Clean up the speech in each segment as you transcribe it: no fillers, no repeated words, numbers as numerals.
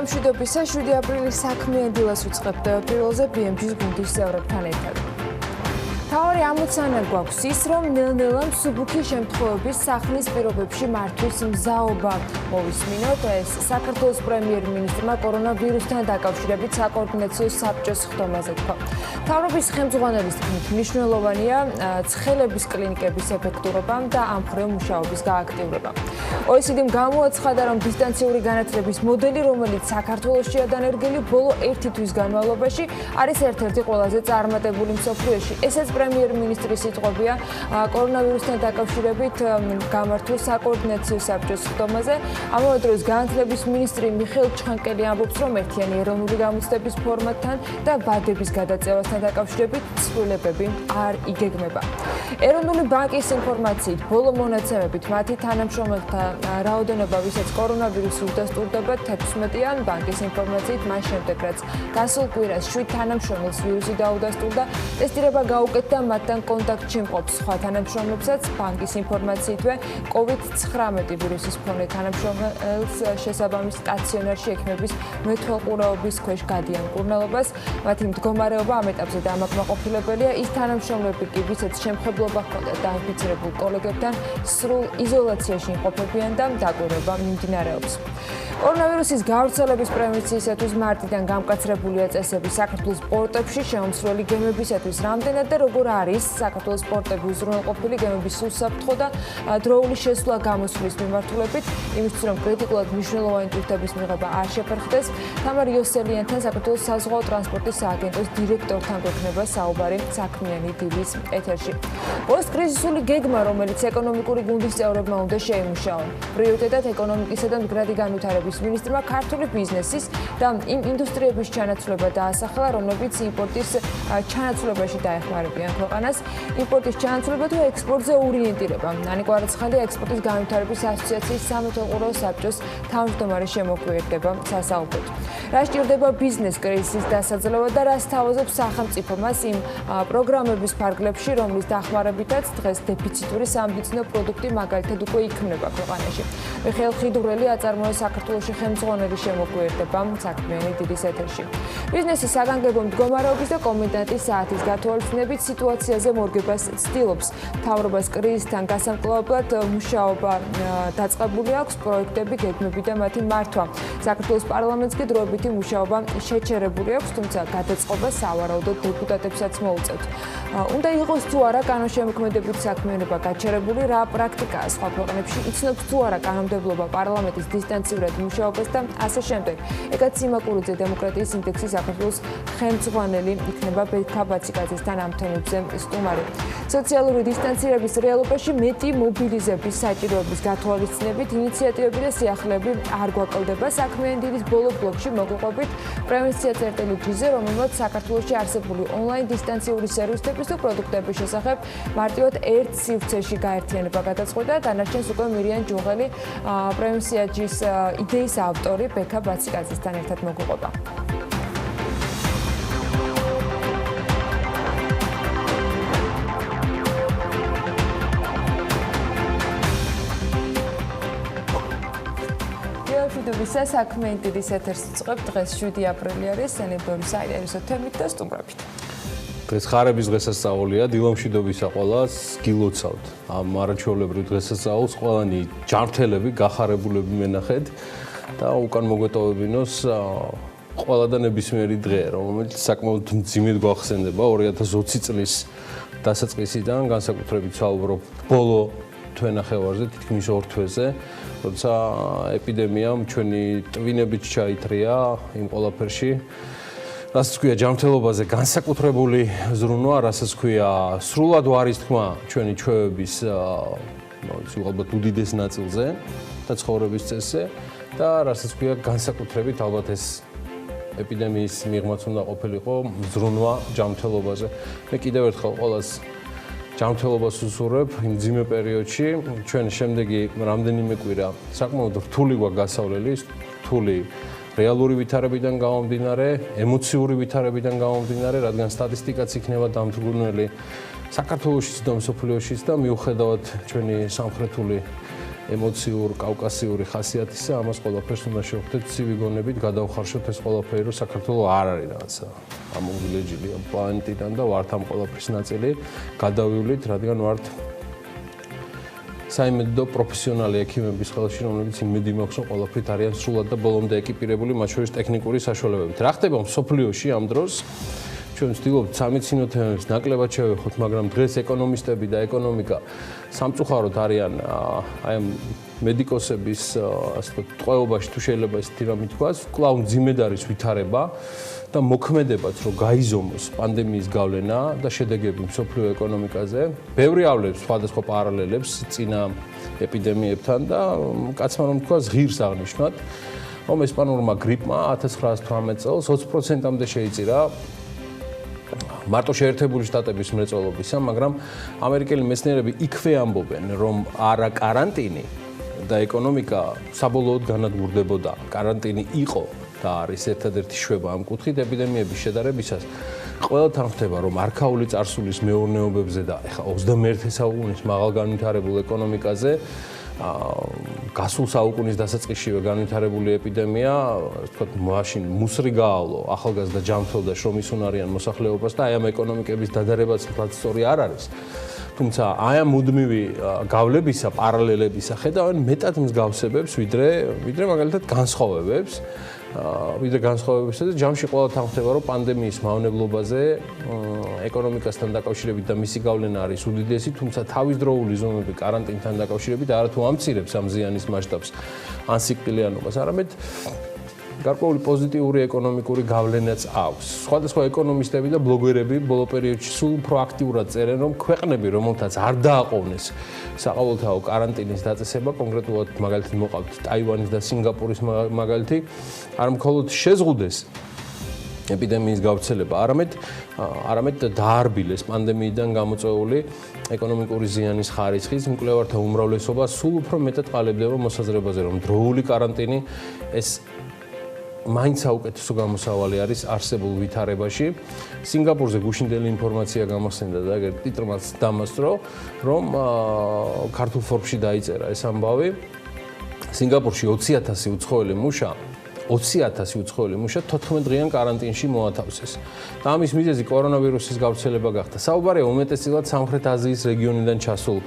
მშვიდობისა 7 აპრილის საქმიანი დილას უწყებთ პირველზე BMG-ს გუნდის წევრებთან ერთად. თავი ამოცანა გვაქვს ის, რომ ნელ-ნელა მსუბუქი შემთხვევების სახლის პირობებში მართვის მზაობა მოვისმინოთ. ეს საქართველოს პრემიერ-მინისტრმა კორონავირუსთან დაკავშირებით საკოორდინაციო საბჭოს ხდომაზე თქვა. მთავრობის ხელმძღვანელის თქმით, მნიშვნელოვანია ცხელების კლინიკების ეფექტურობა და ამ მხრივ მუშაობის გააქტიურება. OECD-მ გამოაცხადა, რომ დისტანციური განათლების მოდელი, რომელიც საქართველოშია დანერგილი, ბოლო 1 თვის განმავლობაში არის ერთ-ერთი ყველაზე წარმატებული მსოფლიოში. ესაც პრემიერ-მინისტრის სიტყვებია კორონავირუსთან დაკავშირებით გამართულ საკოორდინაციო საბჭოს ხდომაზე. ამავე დროს განათლების მინისტრი მიხეილ ჩხანკელი ამბობს, რომ ერთიანი ეროვნული გამოცდების ფორმატთან და ვადების გადაწევასთან დაკავშირებით ცვლილებები არ იგეგმება. ეროვნული ბანკის ინფორმაციით, ბოლო მონაცემებით მათი თანამშრომელთა რაოდენობა, ვისაც კორონავირუსი უდასტურდება 16-ია. ბანკის ინფორმაციით, მას შემდეგ რაც გასულ კვირას 7 თანამშრომელს ვირუსი დაუდასტურდა, ტესტირება გაუკეთდა მათთან კონტაქტში მყოფ სხვა თანამშრომლებსაც. ბანკის ინფორმაციითვე COVID-19 ვირუსის მქონე თანამშრომელს შესაბამის სტაციონარში ექიმების მეთვალყურეობის ქვეშ გადიან მკურნალობას. მათი მდგომარეობა ამ ეტაპზე დამაკმაყოფილებელია. ის თანამშრომლები კი, ვისაც შემხებლობა ჰქონდათ დაინფიცირებულ კოლეგებთან, სრულ იზოლაციაში იმყოფებიან და დაკვირვება მიმდინარეობს. კორონავირუსის გავრცელების პრევენციისათვის მარტიდან გამკაცრებულია წესები საქართველოს პორტებში შემომსვლელი გემებისათვის. რამდენად და როგორ არის საქართველოს პორტები უზრუნველყოფილი გემების უსაფრთხო და დროული შესვლა გამოსვლის მიმართულებით, იმისთვის რომ კრიტიკულად მნიშვნელოვანი ტვირთების მიღება არ შეფერხდეს, თამარ იოსელიანთან საქართველოს საზღვაო ტრანსპორტის სააგენტოს დირექტორთან გვექნება საუბარი საქმიანი დილის ეთერში. პოსტკრიზისული გეგმა, რომელიც ეკონომიკური გუნდის წევრებმა უნდა შეიმუშაონ. პრიორიტეტად ეკონომიკისა და მდგრადი განვითარების მინისტრმა ქართული ბიზნესის და იმ ინდუსტრიების ჩანაცვლება დაასახელა, რომლებიც იმპორტის ჩანაცვლებაში დაეხმარებიან ქვეყანას. იმპორტის ჩანაცვლება თუ ექსპორტზე ორიენტირება. ანიკო არაცხალია ექსპორტის განვითარების ასოციაციის სამეთვალყურეო საბჭოს თავმჯდომარე შემოკვირდება სასაუბროდ. რა სჭირდება ბიზნეს კრიზისის დასაძლევა და რა სთავაზობს სახელმწიფო მას იმ პროგრამების ფარგლებში, რომლის დახმარებითაც დღეს დეფიციტური სამბიცნო პროდუქტი მაგალითად უკვე იქმნება ქვეყანაში. მიხეილ ხიდურელი აწარმოეს საქართველოში ხელმძღვანელი შემოკვირდება საქმიანი დილის ეთერში. ბიზნესის საგანგებო მდგომარეობის და კომენდანტის საათის გათვალისწინებით სიტუაციაზე მორგებას ცდილობს. მთავრობას კრიზისთან გასამკლავებლად მუშაობა დაწყებული აქვს, პროექტები, გეგმები და მათი მართვა. საქართველოს პარლამენტს კი დროებითი მუშაობა შეჩერებული აქვს, თუმცა გადაწყობა სავარაუდოდ დეპუტატებსაც მოუწევთ. უნდა იყოს თუ არა კანონშემოქმედებით საქმიანობა გაჩერებული, რა პრაქტიკაა სხვა ქვეყნებში, იცნობს თუ არა კანონმდებლობა პარლამენტის დისტანციურად მუშაობას და ასე შემდეგ. ეკა ციმაკურიძე დემოკრატიის ინდექსის საქართველოს ხელმძღვანელი იქნება ბექა ბაციკაძესთან ამ თემებზე სტუმარი. სოციალური დისტანცირების რეალობაში მეტი მობილიზების საჭიროების გათვალისწინებით ინიციატივები და სიახლეები არ გვაკლდება. საქმიანი დილის ბოლო ბლოკში მოგვიყვებით პრევენცია წერტილი ჯიზე, რომელმაც საქართველოში არსებული ონლაინ დისტანციური სერვისების თუ პროდუქტების შესახებ მარტივად ერთ სივრცეში გაერთიანება გადაწყვეტა. დანარჩენს უკვე მირიან ჯუღელი პრევენცია ჯის იდეის ავტორი ბექა ბაციკაძესთან ერთად მოგვიყვება. საქმიანი დილის ეთერს უწყებ. დღეს 7 აპრილი არის, სენებდორის საინტერესო თემით და სტუმრებით. დღეს ხარების დღესასწაულია, დილა მშვიდობისა ყველას გილოცავთ. ამ არაჩვეულებრივ დღესასწაულს ყველანი ჯანმრთელები, გახარებულები მენახეთ და უკან მოგვეტოვებინოს ყველა და ნებისმიერი დღე, რომელიც საკმაოდ მძიმედ გვახსენდება 2020 წლის დასაწყისიდან, განსაკუთრებით ვსაუბრობ ბოლო თვენახევარზე, თითქმის 2 თვეზე, როცა ეპიდემიამ ჩვენი ტვინებით ჩაითრია იმ ყველაფერში, რასაც ქვია ჯანმრთელობაზე განსაკუთრებული ზრუნვა, რასაც ქვია სრულად არის თქმა ჩვენი ჩვევების ალბათ უდიდეს ნაწილზე და ცხოვრების წესზე და რასაც ქვია განსაკუთრებით ალბათ ეს ეპიდემიის მიღმაც უნდა ყოფილიყო ზრუნვა ჯანმრთელობაზე. მე კიდევ ერთხელ ყველას ჯანმრთელობას უსურვებ იმ მძიმე პერიოდში. ჩვენ შემდეგი რამდენიმე კვირა საკმაოდ რთული გვაქვს გასავლელი, რთული რეალური ვითარებიდან გამომდინარე, ემოციური ვითარებიდან გამომდინარე, რადგან სტატისტიკაც იქნება დამძგუნველი საქართველოშიც და მსოფლიოშიც და მიუხედავად ჩვენი სამხრეთული ემოციურ, კავკასიური ხასიათისა, ამას ყველაფერს უნდა შევხვდეთ ცივი გონებით, გადავხარშოთ ეს ყველაფერი, რომ საქართველოს არ არის რაღაცა ამოგვილეჯილი ამ პლანეტიდან და ვართ ამ ყველაფრის ნაწილი, გადავივლით, რადგან ვართ საიმედო პროფესიონალი ექიმების ხელში, რომლებიც იმედი მაქვს, რომ ყველაფრით არიან სრულად და ბოლომდე ეკიპირებული, მათ შორის ტექნიკური საშუალებებით. რა ხდება მსოფლიოში ამ დროს? ჩვენ ვცდილობთ სამეცნიერო თემებს ნაკლებად შევეხოთ, მაგრამ დღეს ეკონომისტები და ეკონომიკა სამწუხაროდ არიან აი ამ მედიკოსების ასე ვთქვათ, ტყვეობაში თუ შეიძლება ესეთი რამ ითქვას, კვლავ მძიმედ არის ვითარება და მოქმედებაც რომ გაიზომოს პანდემიის გავლენა და შედეგები მსოფლიო ეკონომიკაზე. ბევრი ავლებს სხვადასხვა პარალელებს წინა ეპიდემიებთან და კაცმა რომ თქვა ღირს აღნიშნოთ, რომ ესპანურმა გრიპმა 1918 წელს 20%-მდე შეიწირა მარტო შეერთებული შტატების მრეწველობისა, მაგრამ ამერიკელი მეცნიერები იქვე ამბობენ, რომ არა კარანტინი და ეკონომიკა საბოლოოდ განადგურდებოდა. კარანტინი იყო და არის ერთადერთი შვება ამ კუთხით ეპიდემიების შედარებისას. ყველთან ხდება, რომ არქაული წარსულის მეურნეობებზე და ეხლა 21 საუკუნის მაღალ განვითარებულ ეკონომიკაზე გასულ საუკუნის დასაწყისშივე განვითარებული ეპიდემია, ვთქვათ, მაშინ მუსრი გაავლო ახალგაზრდა ჯანმრთელ და შრომის უნარიან მოსახლეობას და აი ამ ეკონომიკების დადარებაც სწორი არ არის. თუმცა აი ამ მუდმივი გავლებისა, პარალელებისა ხედავენ მეტად მსგავსებებს, ვიდრე მაგალითად განსხვავებებს. და ჯამში ყველგან ხდება, რომ პანდემიის მავნებლობაზე ეკონომიკასთან დაკავშირებით და მისი გავლენა არის უდიდესი, თუმცა თავისდროული ზომები კარანტინთან დაკავშირებით არათუ ამცირებს ამ ზიანის მასშტაბს ან სიკვდილიანობას, არამედ გარკვეული პოზიტიური ეკონომიკური გავლენაც აქვს. სხვადასხვა ეკონომისტები და ბლოგერები ბოლო პერიოდში სულ უფრო აქტიურად წერენ, რომ ქვეყნები, რომელთაც არ დააყოვნეს საყოველთაო კარანტინის დაწესება, კონკრეტულად მაგალითად მოყავთ ტაივანის და სინგაპურის მაგალითი, არ მხოლოდ შეზღუდეს ეპიდემიის გავრცელება, არამედ დაარბილეს პანდემიიდან გამოწვეული ეკონომიკური ზიანის ხარისხის. მკვლევართა უმრავლესობა სულ უფრო მეტად ყალიბდება მოსაზრებაზე, რომ დროული კარანტინი ეს მაინც საუკეთესო გამოსავალი არის არსებულ ვითარებაში. სინგაპურზე გუშინდელი ინფორმაცია გამახსენდა და ეგრეთ ტიტრმაც დამასწრო, რომ ქართულ ფორბსში დაიწერა ეს ამბავი. სინგაპურში 20,000 უცხოელი მუშა 14 დღიან კარანტინში მოათავსეს. და ამის მიზეზი კორონავირუსის გავრცელება გახდა. საუბარია უმეტესწილად სამხრეთ აზიის რეგიონიდან ჩასულ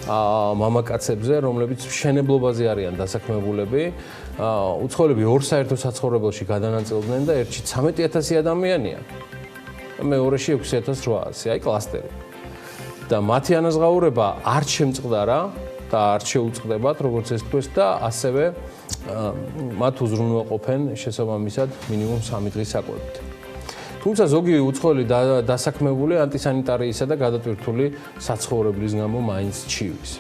მამაკაცებზე, რომლებიც მშენებლობაზე არიან დასაქმებულები. უცხოელები ორ საერთო საცხოვრებელში გადანაწილდნენ და ერთში 13,000 ადამიანია. მეორეში 6,800, აი კლასტერი. და მათი ანაზღაურება არ შემწყდარა და არ შეუწყდებათ, როგორც ეს თქვეს და ასევე მათ უზრუნველყოფენ შესაბამისად მინიმუმ 3 დღის საკვებით. თუმცა ზოგი უცხოელი დასაქმებული ანტისანიტარიისა და გადატვირთული საცხოვრებლის გამო მაინც ჩივის.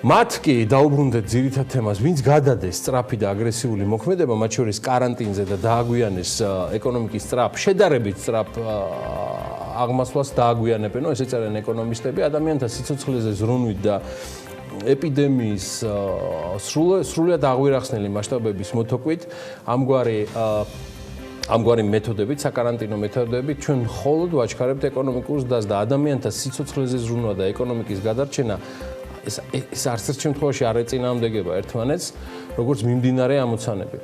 მათ კი დაუბრუნდეთ ძირითად თემას, ვინც გადადეს სწრაფი და აგრესიული მოქმედება, მათ შორის კარანტინზე და დააგვიანეს ეკონომიკის შედარებით სწრაფ აღმასვლას დააგვიანებენ, ესე წერენ ეკონომისტები, ადამიანთა სიცოცხლეზე ზრუნვით და ეპიდემიის სრულად აღვირახსნელი მასშტაბების მოთოკვით ამგვარი მეთოდებით, საკარანტინო მეთოდებით ჩვენ მხოლოდ ვაჩქარებთ ეკონომიკურ ზრდას და ადამიანთა სიცოცხლეზე ზრუნვა და ეკონომიკის გადარჩენა ეს არც ერთ შემთხვევაში არ ეწინააღმდეგება ერთმანეთს, როგორც მიმდინარე ამოცანები.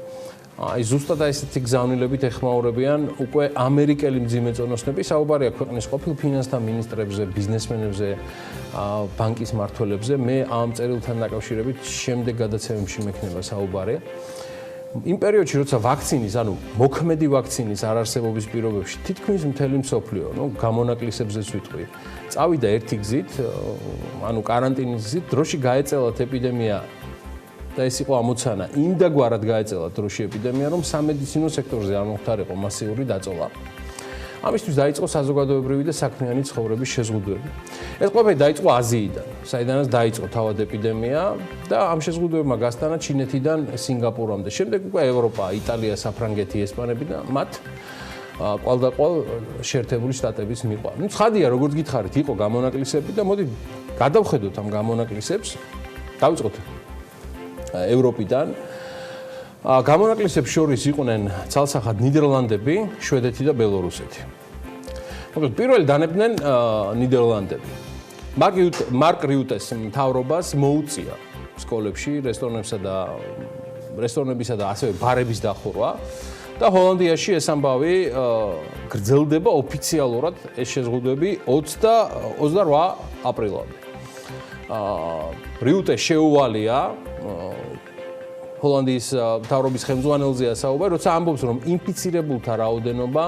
აი ზუსტად ესეთი გზავნილებით ეხმაურებიან უკვე ამერიკელი მძიმეწონოსნები, საუბარია ქვეყნის ყოფილ ფინანსთა მინისტრებზე, ბიზნესმენებზე, ბანკის მმართველებზე. მე ამ წერილთან დაკავშირებით შემდეგ გადაცემებში მექნება საუბარი. იმ პერიოდში, როცა ვაქცინის, ანუ მოქმედი ვაქცინის არარსებობის პირობებში თითქმის მთელი მსოფლიო, გამონაკლისებზეც ვიტყვი, წავიდა ერთი გზით, ანუ კარანტინის გზით, დროში გაეწელათ ეპიდემია და ეს იყო ამოცანა. იმდაგვარად გაეწელათ დროში ეპიდემია, რომ სამედიცინო სექტორზე არ მოხდარიყო მასიური დაწოლა. ამისთვის დაიწყო საზოგადოებრივი და საქმიანი ცხოვრების შეზღუდვები. ეს ყველაფერი დაიწყო აზიიდან, საიდანაც დაიწყო თავად ეპიდემია და ამ შეზღუდვებმა გასტანა ჩინეთიდან სინგაპურამდე. შემდეგ უკვე ევროპა, იტალია, საფრანგეთი, ესპანეთი და მათ ყვალდაყვალ შეერთებული შტატების მიყვა. ცხადია, როგორც გითხარით, იყო გამონაკლისები და მოდი გადავხედოთ ამ გამონაკლისებს. დავიწყოთ ევროპიდან. გამონაკლისებს შორის იყვნენ ცალსახად ნიდერლანდები, შვედეთი და ბელორუსეთი. მოკლედ პირველი დანებდნენ ნიდერლანდები. მარკ რიუტეს მთავრობას მოუწია სკოლებში, რესტორნებისა და ასევე ბარების დახურვა. და ჰოლანდიაში ეს ამბავი გრძელდება ოფიციალურად ეს შეზღუდვები 28 აპრილამდე. რიუტე შეუვალია ჰოლანდიის მთავრობის ხელმძღვანელზეა საუბარი, როცა ამბობს, რომ ინფიცირებულთა რაოდენობა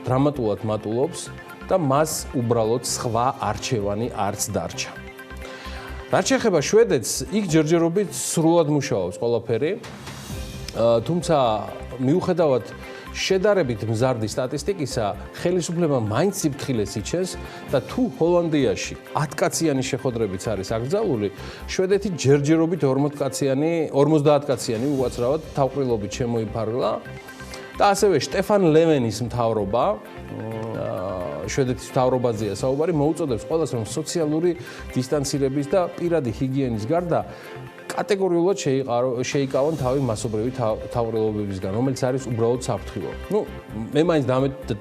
დრამატულად მატულობს და მას უბრალოდ სხვა არჩევანი არც დარჩა. რაც შეეხება შვედეთს, იქ ჯერჯერობით სრულად მუშაობს ყველაფერი. თუმცა მიუხედავად შედარებით მზარდი სტატისტიკისა, ხელისუფლება მაინც სიფრთხილეს იჩენს და თუ ჰოლანდიაში 10 კაციანი შეხვედრებიც არის აკრძალული, შვედეთი ჯერჯერობით 50 კაციანი უაცრავად თავყრილობით შემოიფარგლა და ასევე შტეფან ლევენის მთავრობა შვედეთის მთავრობაზეა საუბარი, მოუწოდებს ყველას, რომ სოციალური დისტანცირების და პირადი ჰიგიენის გარდა კატეგორიულად შეიკავონ თავი მასობრივი თავყრილობებისგან, რომელიც არის უბრალოდ საფრთხილო. მე მაინც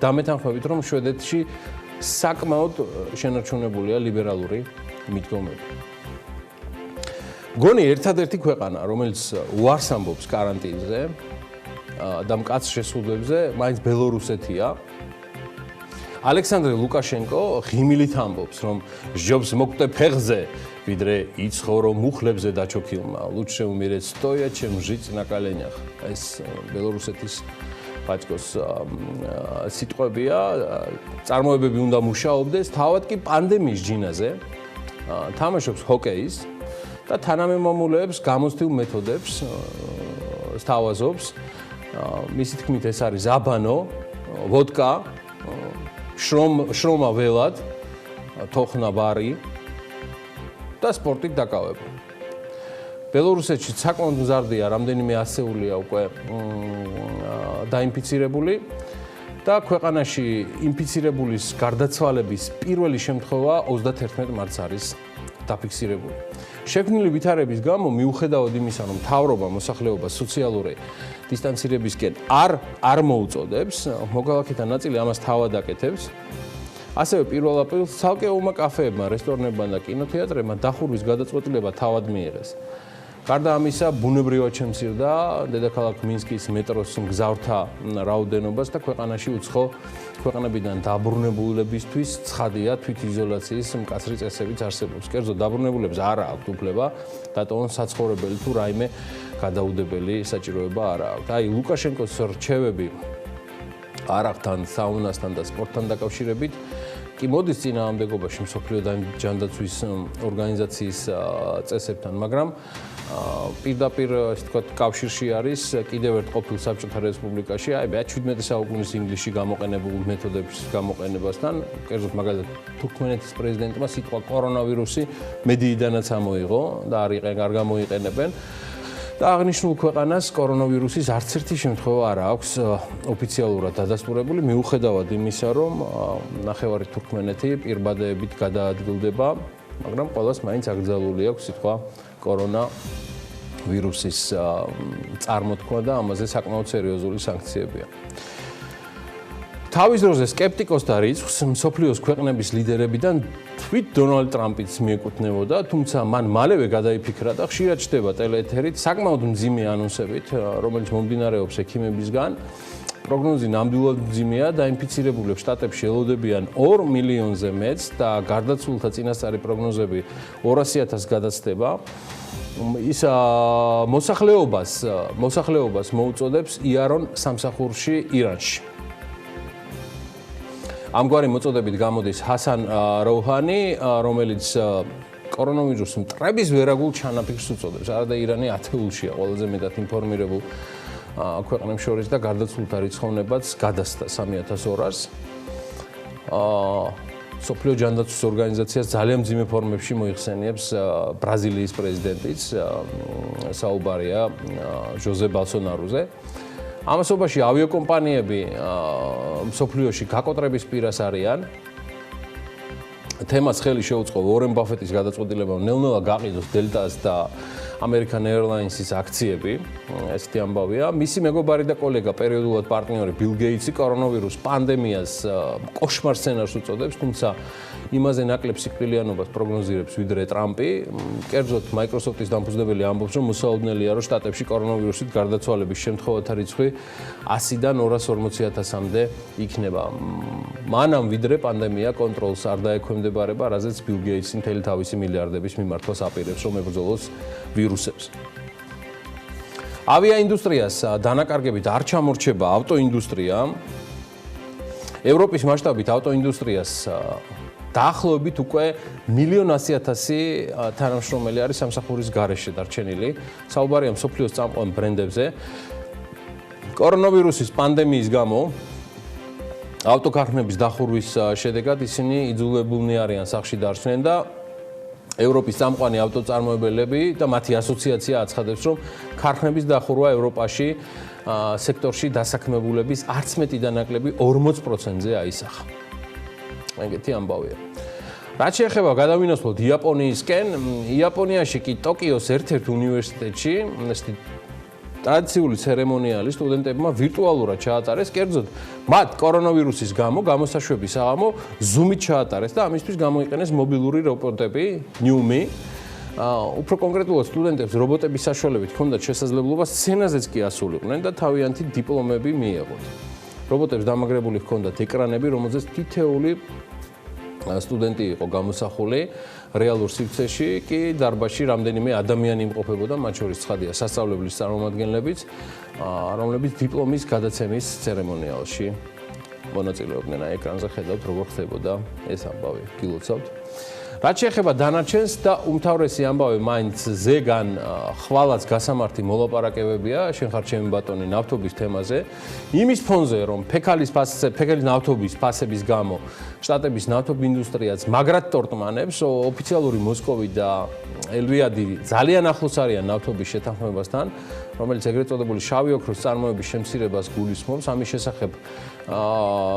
დამეთანხმებით, რომ შვედეთში საკმაოდ შენარჩუნებულია ლიბერალური მიდგომები. მგონი ერთადერთი ქვეყანა, რომელიც უარს ამბობს კარანტინზე და მკაცრ შესრულებზე, მაინც ბელორუსეთია. ალექსანდრე ლუკაშენკო ღიმილით ამბობს, რომ სჯობს მოკვდე ფეხზე, ვიდრე იცხოვრო მუხლებზე დაჩოქილმა. ლუჩე უმირეთ სტოია, ჩემ ჟიც на коленях. ეს ბელორუსეთის ბაჭკოს სიტყვებია, წარმოებები უნდა მუშაობდეს, თავად კი პანდემიის ჯინაზე, თამაშობს ჰოკეის და თანამემამულეებს გამოცდილ მეთოდებს სთავაზობს. მისი თქმით ეს არის აბანო, ვოდკა, შრომა ველად, თოხნა ბარი და სპორტით დაკავება. ბელორუსეთში საკმაოდ მზარდია, რამდენიმე ასეულია უკვე დაინფიცირებული და ქვეყანაში ინფიცირებულის გარდაცვალების პირველი შემთხვევა 31 მარტს არის დაფიქსირებული. შექმნილი ვითარების გამო მიუხედავად იმისა, რომ მთავრობა მოსახლეობას სოციალური დისტანცირებისკენ არ მოუწოდებს, მოქალაქეთა ნაწილი ამას თავად აკეთებს. ასევე 1 აპრილს ცალკე ომმა კაფეებმა, რესტორნებმა და კინოთეატრებმა დახურვის გადაწყვეტილება თავად მიიღეს. გარდა ამისა, ბუნებრივად შემცირდა დედაქალაქ მინსკის მეტროს მგზავრთა რაოდენობას და ქვეყანაში უცხო ქვეყნებიდან დაბრუნებულებისთვის ცხადია თვითიზოლაციის მკაცრი წესებიც არსებობს. კერძოდ დაბრუნებულებს არ აქვთ უფლება დატოვონ საცხოვრებელი თუ რაიმე გადაუდებელი საჭიროება არ აქვთ. აი, ლუკაშენკოს რჩევები არაღთან, საუნასთან და სპორტთან დაკავშირებით კი მოდის წინააღმდეგობაში მსოფლიო ჯანდაცვის ორგანიზაციის წესებთან, მაგრამ პირდაპირ ასე ვთქვათ კავშირში არის კიდევ ერთ ყოფილ საბჭოთა რესპუბლიკაში, აი 17 საუკუნის ინგლისში გამოყენებულ მეთოდების გამოყენებასთან, კერძოდ მაგალითად თურქმენეთის პრეზიდენტმა სიტყვა კორონავირუსი მედიიდანაც ამოიღო და არ გამოიყენებენ. და აღნიშნულ ქვეყანას კორონავირუსის არც ერთი შემთხვევა არ აქვს ოფიციალურად დადასტურებული, მიუხედავად იმისა, რომ ნახევარი თურქმენეთი პირბადეებით გადაადგილდება, მაგრამ ყველას მაინც აკრძალული აქვს სიტყვა კორონავირუსის წარმოთქმა და ამაზე საკმაოდ სერიოზული სანქციებია. თავის დროზე სკეპტიკოსთა რიცხვს მსოფლიოს ქვეყნების ლიდერებიდან თვით დონალდ ტრამპიც მიეკუთვნებოდა, თუმცა მან მალევე გადაიფიქრა და ხშირად ჩდება ტელეეთერით საკმაოდ მძიმე ანონსებით, რომელიც მომდინარეობს ექიმებისგან. პროგნოზი ნამდვილად მძიმეა, დაინფიცირებულებს შტატებში ელოდებიან 2 მილიონზე მეტს და გარდაცვლილთა წინასწარი პროგნოზები 200,000-ს გადაცდება. ის მოსახლეობას მოუწოდებს იარონ სამსახურში ირანში. ამგვარი მოწოდებით გამოდის ჰასან როუჰანი, რომელიც კორონავირუს მტრების ვერაგულ ჩანაფიქრს უწოდებს. არადა ირანი ათეულშია ყველაზე მეტად ინფორმირებულ ქვეყნებს შორის და გარდაცვლილთა რიცხოვნებაც გადასცა 3,200-ს. მსოფლიო ჯანდაცვის ორგანიზაციას ძალიან მძიმე ფორმებში მოიხსენიებს ბრაზილიის პრეზიდენტიც, საუბარია ჟოზე ბალსონაროზე. ამასობაში ავიაკომპანიები მსოფლიოში გაკოტრების პირას არიან. თემას ხელი შეუწყო უორენ ბაფეტის გადაწყვეტილებამ ნელ-ნელა გაყიდოს დელტას და American Airlines-ის აქციები, ესეთი ამბავია. მისი მეგობარი და კოლეგა, პერიოდულად პარტნიორი ბილ გეიტსი კორონავირუს პანდემიას კოშმარ სცენარს უწოდებს, თუმცა იმაზე ნაკლებ სიკვდილიანობას პროგნოზირებს ვიდრე ტრამპი. კერძოდ Microsoft-ის დამფუძნებელი ამბობს, რომ მოსაოდნელია, რომ შტატებში კორონავირუსით გარდაცვალების შემთხვევათა რიცხვი 100-დან 240,000-მდე იქნება. მანამ ვიდრე პანდემია კონტროლს არ დაექვემდებარება, რაზეც ბილ გეიტსი მთელი თავისი მილიარდების მიმართვას აპირებს, რომ ებრძოლოს ვირუსებს. ავიაინდუსტრიას დანაკარგებით არ ჩამორჩება ავტოინდუსტრია. ევროპის მასშტაბით ავტოინდუსტრიას დაახლოებით უკვე 1,100,000 თანამშრომელი არის სამსახურის გარეშე დარჩენილი. საუბარია მსოფლიოს წამყვან ბრენდებზე. კორონავირუსის პანდემიის გამო ავტოქარხნების დახურვის შედეგად ისინი იძულებულნი არიან სახლში დარჩნენ და ევროპის წამყვანი ავტოწარმოებელები და მათი ასოციაცია აცხადებს, რომ ქარხნების დახურვა ევროპაში სექტორში დასაქმებულების არც მეტი და ნაკლები 40%-ზე აისახა. ეგეთი ამბავია. რაც შეეხება გადავინაცვლოთ იაპონიისკენ, იაპონიაში კი ტოკიოს ერთ-ერთ უნივერსიტეტში ტრადიციული ცერემონიალი სტუდენტებმა ვირტუალურად ჩაატარეს, კერძოდ მათ კორონავირუსის გამო გამოსაშვების საღამო Zoom-ით ჩაატარეს და ამისთვის გამოიყენეს მობილური რობოტები, ნიუმი. უფრო კონკრეტულად სტუდენტებს რობოტების საშუალებით ჰქონდათ შესაძლებლობა სცენაზეც კი ასულიყვნენ და თავიანთი დიპლომები მიეღოთ. რობოტებს დამაგრებული ჰქონდათ ეკრანები, რომელზეც თითეული სტუდენტი იყო გამოსახული. რეალურ სივრცეში კი დარბაზში რამდენიმე ადამიანი იმყოფებოდა, მათ შორის ცხადია სასწავლებლის წარმომადგენლებიც, რომლებიც დიპლომის გადაცემის ცერემონიალში მონაწილეობდნენ. ეკრანზე ხედავთ, როგორ ხდებოდა ეს ამბავი. გილოცავთ. რაც შეეხება დანარჩენს და უმთავრესი ამბავი მაინც ზეგან ხვალაც გასამართი მოლაპარაკებებია, შენ ხარ ჩემი ბატონი ნავთობის თემაზე. იმის ფონზე, რომ ფექალის ნავთობის ფასების გამო შტატების ნავთობ ინდუსტრიაც მაგრად ტორტმანებს, ოფიციალური მოსკოვი და ელ-რიადი ძალიან ახლოს არიან ნავთობის შეთანხმებასთან, რომელიც ეგრეთ წოდებული შავი ოქროს წარმოების შემცირებას გულისხმობს. ამის შესახებ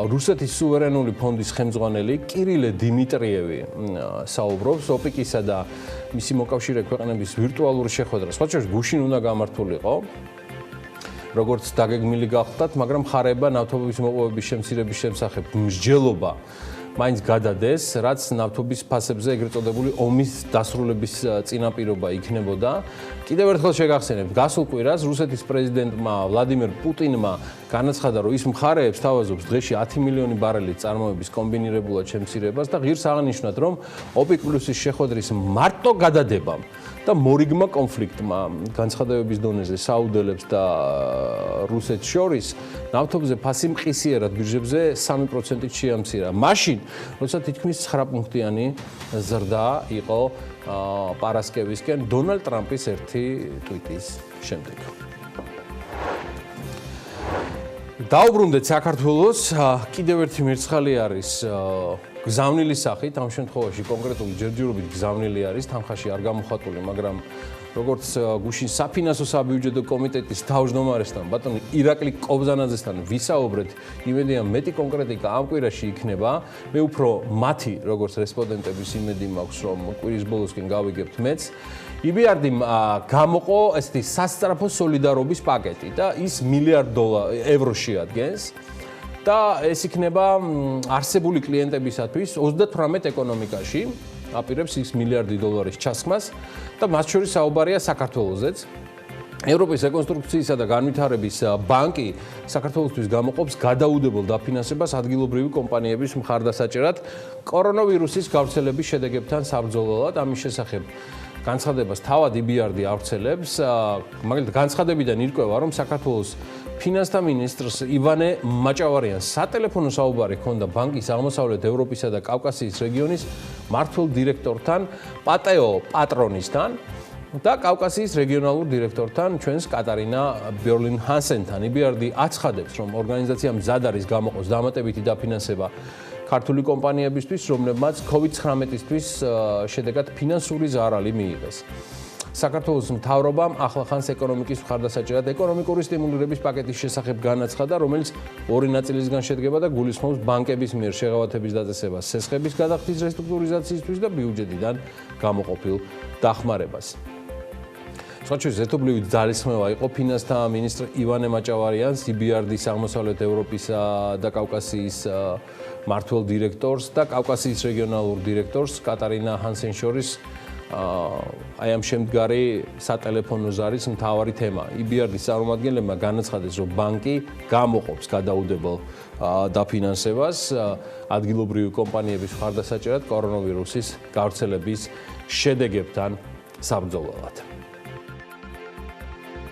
რუსეთის სუვერენული ფონდის ხელმძღვანელი კირილე დიმიტრიევი საუბრობს. ოპიკისა და მისი მოკავშირე ქვეყნების ვირტუალური შეხვედრა სხვა შორის გუშინ უნდა გამართულიყო, როგორც დაგეგმილი გახდათ, მაგრამ მხარეებმა ნავთობის მოპოვების შემცირების შესახებ მსჯელობა მაინც გადადეს, რაც ნავთობის ფასებზე ეგრეთ წოდებული ომის დასრულების წინაპირობა იქნებოდა. კიდევ ერთხელ შეგახსენებთ, გასულ კვირას რუსეთის პრეზიდენტმა ვლადიმერ პუტინმა განაცხადა, რომ ის მხარეებს თავაზობს დღეში 10 მილიონი ბარელის წარმოების კომბინირებულად შემცირებას და ღირს აღნიშნათ, რომ ოპეკ+-ის შეხვედრის მარტო გადადებამ და მორიგმა კონფლიქტმა განცხადებების დონეზე საუდელებს და რუსეთს შორის ნავთობზე ფასი მყისიერად ბირჟებზე 3%-ით შეამცირა. მაშინ, როცა თითქმის 9 პუნქტიანი ზრდა იყო პარასკევისკენ დონალდ ტრამპის ერთი ტვიტის შემდეგ. დაუბრუნდეთ საქართველოს, კიდევ ერთი მერცხალი არის გზავნილი სახით, ამ შემთხვევაში კონკრეტული ჯერჯერობით გზავნილი არის, თანხაში არ გამოხატული, მაგრამ როგორც გუშინ საფინანსო საბიუჯეტო კომიტეტის თავმჯდომარესთან, ბატონი ირაკლი კობზანაძესთან ვისაუბრეთ, იმედია მეტი კონკრეტიკა ამ კვირაში იქნება. მე უფრო მათი, როგორც რესპონდენტების იმედი მაქვს, რომ კვირის ბოლოსკენ გავიგებთ მეც. იბიარდიმ გამოყო ესეთი სასწრაფო სოლიდარობის პაკეტი და ის $1 მილიარდ ევროში ადგენს. და ეს იქნება არსებული კლიენტებისათვის 38 ეკონომიკაში აპირებს $1 მილიარდი ჩასხმას და მათ შორის საუბარია საქართველოსაც. ევროპის რეკონსტრუქციისა და განვითარების ბანკი საქართველოსთვის გამოყოფს გადაუდებელ დაფინანსებას ადგილობრივი კომპანიების მხარდასაჭერად კორონავირუსის გავრცელების შედეგებთან საბრძოლველად. ამის შესახებ განცხადებას თავად იბიარდი ავრცელებს, მაგალითად განცხადებიდან ირკვევა, რომ საქართველოს ფინანსთა მინისტრს ივანე მაჭავარიანს სატელეფონო საუბარი ჰქონდა ბანკის აღმოსავლეთ ევროპისა და კავკასიის რეგიონის მმართველ დირექტორთან, პატეო პატრონისთან და კავკასიის რეგიონალურ დირექტორთან, ჩვენს კატარინა ბერლინ-ჰანსენთან. იბიარდი აცხადებს, რომ ორგანიზაცია მზად არის გამოყოს დამატებითი დაფინანსება ქართული კომპანიებისთვის, რომლებმაც COVID-19-ისთვის შედეგად ფინანსური ზარალი მიიღეს. საქართველოს მთავრობამ ახლახანს ეკონომიკის მხარდასაჭერად ეკონომიკური სტიმულირების პაკეტის შესახებ განაცხადა, რომელიც ორი ნაწილისგან შედგება და გულისხმობს ბანკების მიერ შეღავათების დაწესებას, სესხების გადახდის რესტრუქტურიზაციისთვის და ბიუჯეტიდან გამოყოფილ დახმარებას. სხვაჩვენს ერთობლივი ძალისხმევა იყო ფინანსთა მინისტრ ივანე მაჭავარიანს, EBRD-ის აღმოსავლეთ ევროპისა და კავკასიის მმართველ დირექტორს და კავკასიის რეგიონალურ დირექტორს კატარინა ჰანსენს შორის აი ამ შემდგარი სატელეფონო ზარის მთავარი თემა. EBRD-ის წარმომადგენლებმა განაცხადეს, რომ ბანკი გამოყოფს გადაუდებელ დაფინანსებას ადგილობრივი კომპანიების მხარდასაჭერად კორონავირუსის გავრცელების შედეგებთან საბრძოლველად.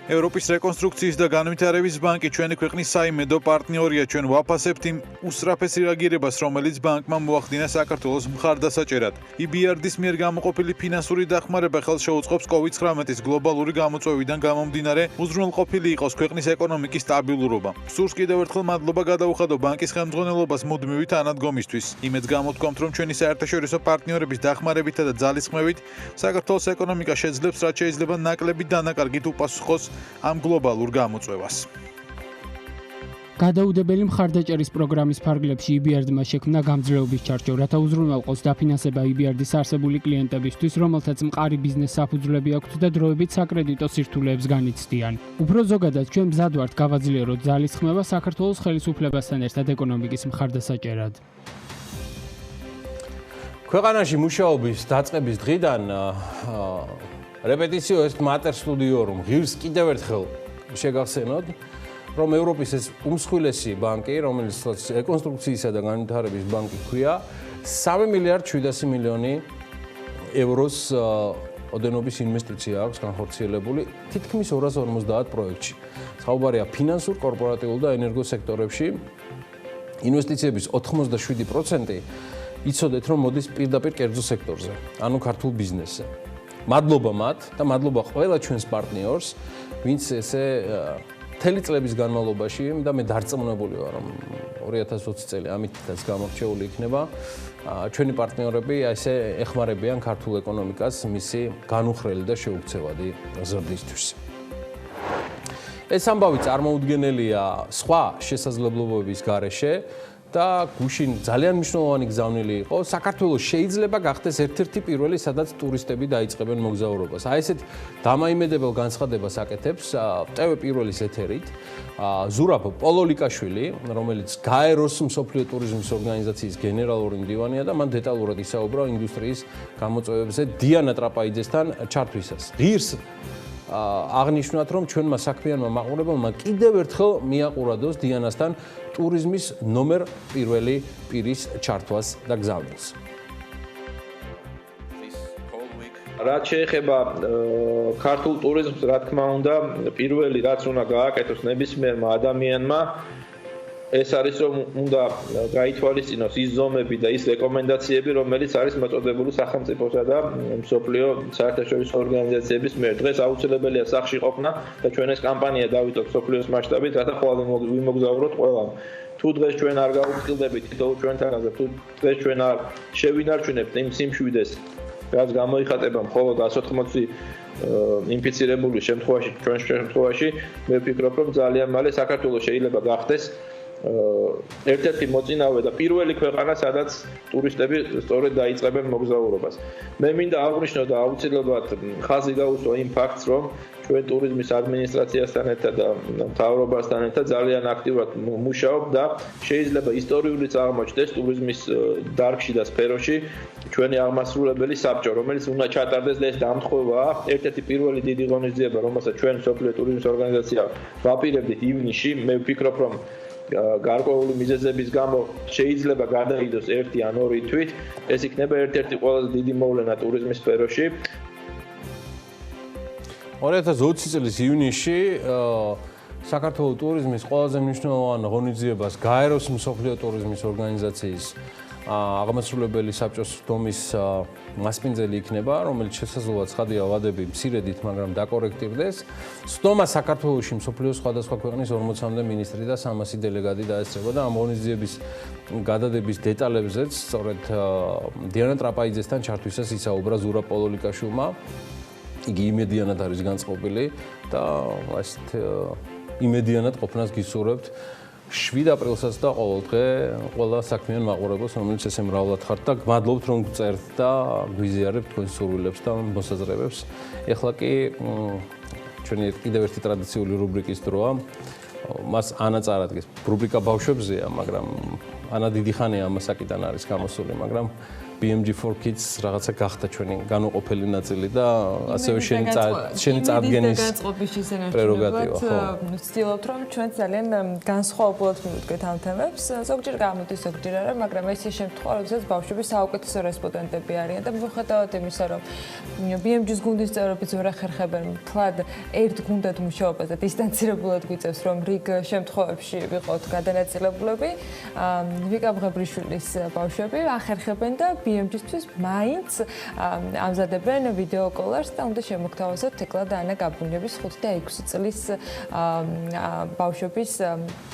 ევროპის რეკონსტრუქციის და განვითარების ბანკი ჩვენი ქვეყნის საიმედო პარტნიორია. ჩვენ ვაფასებთ იმ უსწრაფეს რეაგირებას, რომელიც ბანკმა მოახდინა საქართველოს მხარდასაჭერად. EBRD-ის მიერ გამოყოფილი ფინანსური დახმარება ხელს შეუწყობს COVID-19-ის გლობალური გამოწვევიდან გამომდინარე, უზრუნველყოფილი იყოს ქვეყნის ეკონომიკის სტაბილურობა. სურს კიდევ ერთხელ მადლობა გადაუხადო ბანკის ხელმძღვანელობას მუდმივი თანადგომისთვის. იმედს გამოთქვამთ, რომ ჩვენი საერთაშორისო პარტნიორების დახმარებითა და ძალისხმევით საქართველოს ეკონომიკა შეძლებს, რაც შეიძლება ნაკლები დანაკარგით უპასუხოს ამ გლობალურ გამოწვევას. გადაუდებელი მხარდაჭერის პროგრამის ფარგლებში EBRD-მა შექმნა გამძლეობის ჩარჩო, რათა უზრუნველყოს დაფინანსება EBRD-ის არსებული კლიენტებისთვის, რომელთაც მყარი ბიზნეს საფუძვლები აქვთ და დროებით საკრედიტო სირთულეებს განიცდიან. უფრო ზოგადად, ჩვენ მზად ვართ გავაძლიეროთ ძალისხმევა საქართველოს ხელისუფლებასთან ერთად ეკონომიკის მხარდასაჭერად. ქვეყანაში მუშაობის დაწყების დღიდან რეპეტიციო ერთ მატერს სტუდიორუმ ღირს კიდევ ერთხელ შეგახსენოთ, რომ ევროპის ეს უმსხვილესი ბანკი, რომელიც რეკონსტრუქციისა და განვითარების ბანკი ქვია, 3 მილიარდ 700 მილიონი ევროს ოდენობის ინვესტიცია აქვს განხორციელებული თითქმის 250 პროექტში. საუბარია ფინანსურ, კორპორატიულ და ენერგო სექტორებში. ინვესტიციების 87% იცოდეთ, რომ მოდის პირდაპირ კერძო სექტორზე, ანუ ქართულ ბიზნესზე. მადლობა მათ და მადლობა ყველა ჩვენს პარტნიორს, ვინც ესე მთელი წლების განმავლობაში და მე დარწმუნებული ვარ, რომ 2020 წელი ამითაც გამორჩეული იქნება. ჩვენი პარტნიორები ესე ეხმარებიან ქართულ ეკონომიკას მისი განუხრელი და შეუქცევადი ზრდისთვის. ეს ამბავი წარმოუდგენელია სხვა შესაძლებლობების გარეშე და გუშინ ძალიან მნიშვნელოვანი გზავნილი იყო. საქართველოს შეიძლება გახდეს ერთ-ერთი პირველი, სადაც ტურისტები დაიწყებენ მოგზაურობას. აი ესეთ დამაიმედებელ განცხადებას აკეთებს TV პირველის ეთერით ზურაბ პოლოლიკაშვილი, რომელიც გაეროს მსოფლიო ტურიზმის ორგანიზაციის გენერალური მდივანია და მან დეტალურად ისაუბრა ინდუსტრიის გამოწვევებზე დიანა ტრაპაიძესთან ჩართვისას. ღირს აღნიშნათ, რომ ჩვენმა საქმიანმა მაყურებელმა კიდევ ერთხელ მიაყურადოს დიანასთან ტურიზმის ნომერ პირველი პირის ჩართვას და გზავნილს. რაც შეეხება ქართულ ტურიზმს, რა თქმა უნდა, პირველი რაც უნდა გააკეთოს ნებისმიერმა ადამიანმა, ეს არის რომ უნდა გაითვალისწინოს ის ზომები და ის რეკომენდაციები, რომელიც არის მოწოდებული სახელმწიფოსა და მსოფლიო საერთაშორისო ორგანიზაციების მიერ. დღეს აუცილებელია სახლში ყოფნა და ჩვენ ეს კამპანია დავიწყოთ მსოფლიოს მასშტაბით, რათა ყველა ვიმოგზაუროთ ყველამ. თუ დღეს ჩვენ არ გავუწყილდებით თითოეულ ჩვენთანაზე, თუ დღეს ჩვენ არ შევინარჩუნებთ იმ სიმშვიდეს, რაც გამოიხატება მხოლოდ 180 ინფიცირებული შემთხვევაში, ჩვენ შემთხვევაში, მე ვფიქრობ, რომ ძალიან მალე საქართველოს შეიძლება გახდეს ერთ-ერთი მოწინავე და პირველი ქვეყანა, სადაც ტურისტები სწორედ დაიწყებენ მოგზაურობას. მე მინდა აღვნიშნო და აუცილებლად ხაზი გაუსვა იმ ფაქტს, რომ ჩვენ ტურიზმის ადმინისტრაციასთან ერთად და მთავრობასთან ერთად ძალიან აქტიურად მუშაობ და შეიძლება ისტორიული აღმოჩნდეს ტურიზმის დარგში და სფეროში ჩვენი აღმასრულებელი საბჭო, რომელიც უნდა ჩატარდეს და ეს დამთხოვაა ერთ-ერთი პირველი დიდი ღონისძიება, რომელსაც ჩვენ მსოფლიო ტურიზმის ორგანიზაცია ვაპირებდით ივნისში. მე ვფიქრობ, რომ გარკვეული მიზეზების გამო შეიძლება გადაიდოს 1 ან 2 თვით, ეს იქნება ერთ-ერთი ყველაზე დიდი მოვლენა ტურიზმის სფეროში. 2020 წლის ივნისში საქართველოს ტურიზმის ყველაზე მნიშვნელოვან ღონისძიებას გაეროს მსოფლიო ტურიზმის ორგანიზაციის აღმასრულებელი საბჭოს დომის მასპინძელი იქნება, რომელიც შესაძლოა ცხადია ვადები მცირედით, მაგრამ დაკორექტირდეს. სდომა საქართველოში მსოფლიოს სხვადასხვა ქვეყნის 40-მდე მინისტრი და 300 დელეგატი დაესწრება და ამ ღონისძიების გადადების დეტალებზეც სწორედ დიანა ტრაპაიძესთან ჩართვისას ისაუბრა ზურაბ პოლოლიკაშვილმა. იგი იმედიანად არის განწყობილი და ასეთ იმედიანად ყოფნას გისურვებთ 7 აპრილსაც და ყოველდღე ყველა საქმიან მაყურებელს, რომელიც ესე მრავლად ხართ და გმადლობთ, რომ გწერთ და გვიზიარებთ თქვენს სურვილებს და მოსაზრებებს. ეხლა კი ჩვენი კიდევ ერთი ტრადიციული რუბრიკის დროა. მას ანა წარადგენს. რუბრიკა ბავშვებზეა, მაგრამ ანა დიდი ხანია ამ საკიდან არის გამოსული, მაგრამ BMG for Kids რაღაცა გახდა ჩვენი განუყოფელი ნაწილი და ასევე შენი წარდგენის პრეროგატივა, ხო. ვცდილობთ რომ ჩვენ ძალიან განსხვავებულად მივუდგეთ ამ თემებს. ზოგჯერ გამოდის, ზოგჯერ არა, მაგრამ ეს შემთხვევა, როდესაც ბავშვები საუკეთესო რესპონდენტები არიან და მიუხედავად იმისა, რომ BMG-ს გუნდის წევრები ვერ ახერხებენ მთლად ერთ გუნდად მუშაობას და დისტანცირებულად გვიწევს, რომ რიგ შემთხვევებში ვიყოთ გადანაწილებულები, ვიკა ბღებრიშვილის ბავშვები ახერხებენ და BMG-თვის მაინც ამზადებენ ვიდეო კოლერს და უნდა შემოგთავაზოთ თეკლა და ანა გაბუნების 5 და 6 წლის ბავშვების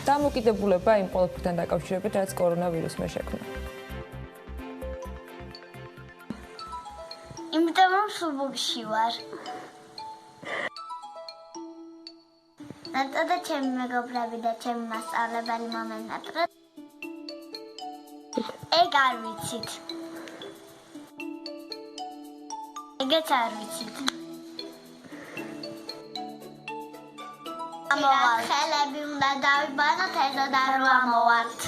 დამოკიდებულება იმ ყველაფერთან დაკავშირებით, რაც კორონავირუსმა შექმნა. იმიტომ რომ სუბუქში ვარ. და ჩემი მეგობრები და ჩემი მასწავლებელი მომენატრა. ეგ არ ვიცით. ეგეც არ ვიცით. ამოვალ ხელები უნდა დავიბანოთ ეზო და რო ამოვართ.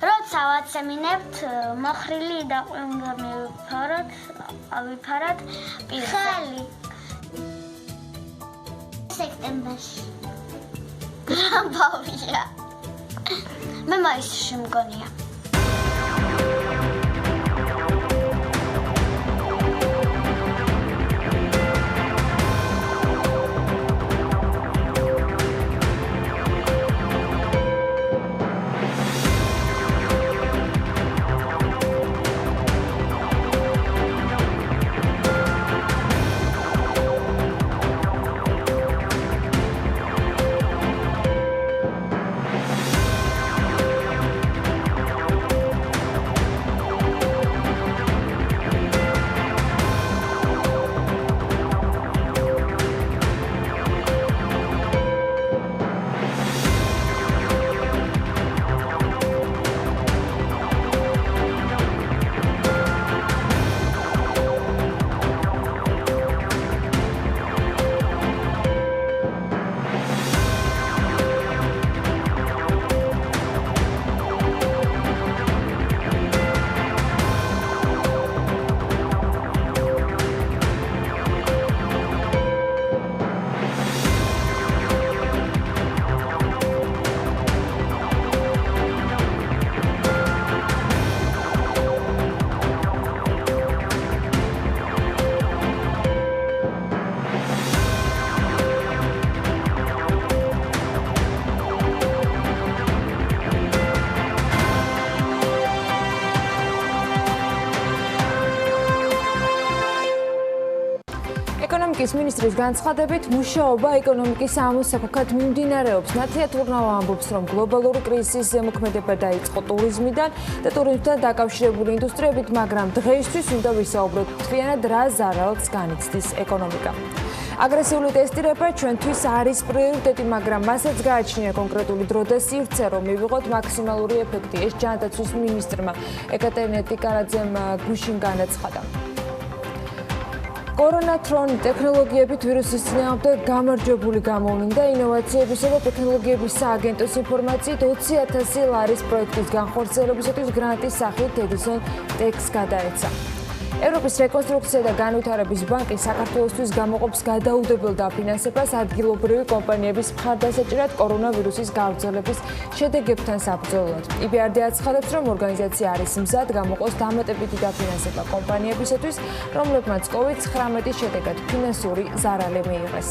როცა ვაცემინებთ, მოხრილი დაყვი უნდა ავიფაროთ პირხელი. სექტემბერში. რამბავია. მე მაისში მგონია. ეკონომიკის მინისტრის განცხადებით, მუშაობა ეკონომიკის ამოსაქვექვად მიმდინარეობს. ნათია თურნავა ამბობს, რომ გლობალური კრიზისის ზემოქმედება დაიწყო ტურიზმიდან და ტურიზმთან დაკავშირებული ინდუსტრიებით, მაგრამ დღეისთვის უნდა ვისაუბროთ მთლიანად რა ზარალს განიცდის ეკონომიკა. აგრესიული ტესტირება ჩვენთვის არის პრიორიტეტი, მაგრამ მასაც გააჩნია კონკრეტული დრო და სივრცე, რომ მივიღოთ მაქსიმალური ეფექტი. ეს ჯანდაცვის მინისტრმა ეკატერინე ტიკარაძემ გუშინ განაცხადა. კორონათრონი ტექნოლოგიებით ვირუსის წინააღმდეგ გამარჯვებული გამოვლინდა ინოვაციებისა და ტექნოლოგიების სააგენტოს ინფორმაციით 20,000 ლარის პროექტის განხორციელებისათვის გრანტის სახით ედისონ ტექს გადაეცა. ევროპის რეკონსტრუქცია და განვითარების ბანკი საქართველოსთვის გამოყოფს გადაუდებელ დაფინანსებას ადგილობრივი კომპანიების მხარდასაჭერად კორონავირუსის გავრცელების შედეგებთან საბრძოლოდ. EBRD აცხადებს, რომ ორგანიზაცია არის მზად გამოყოს დამატებითი დაფინანსება კომპანიებისათვის, რომლებმაც COVID-19 შედეგად ფინანსური ზარალი მიიღეს.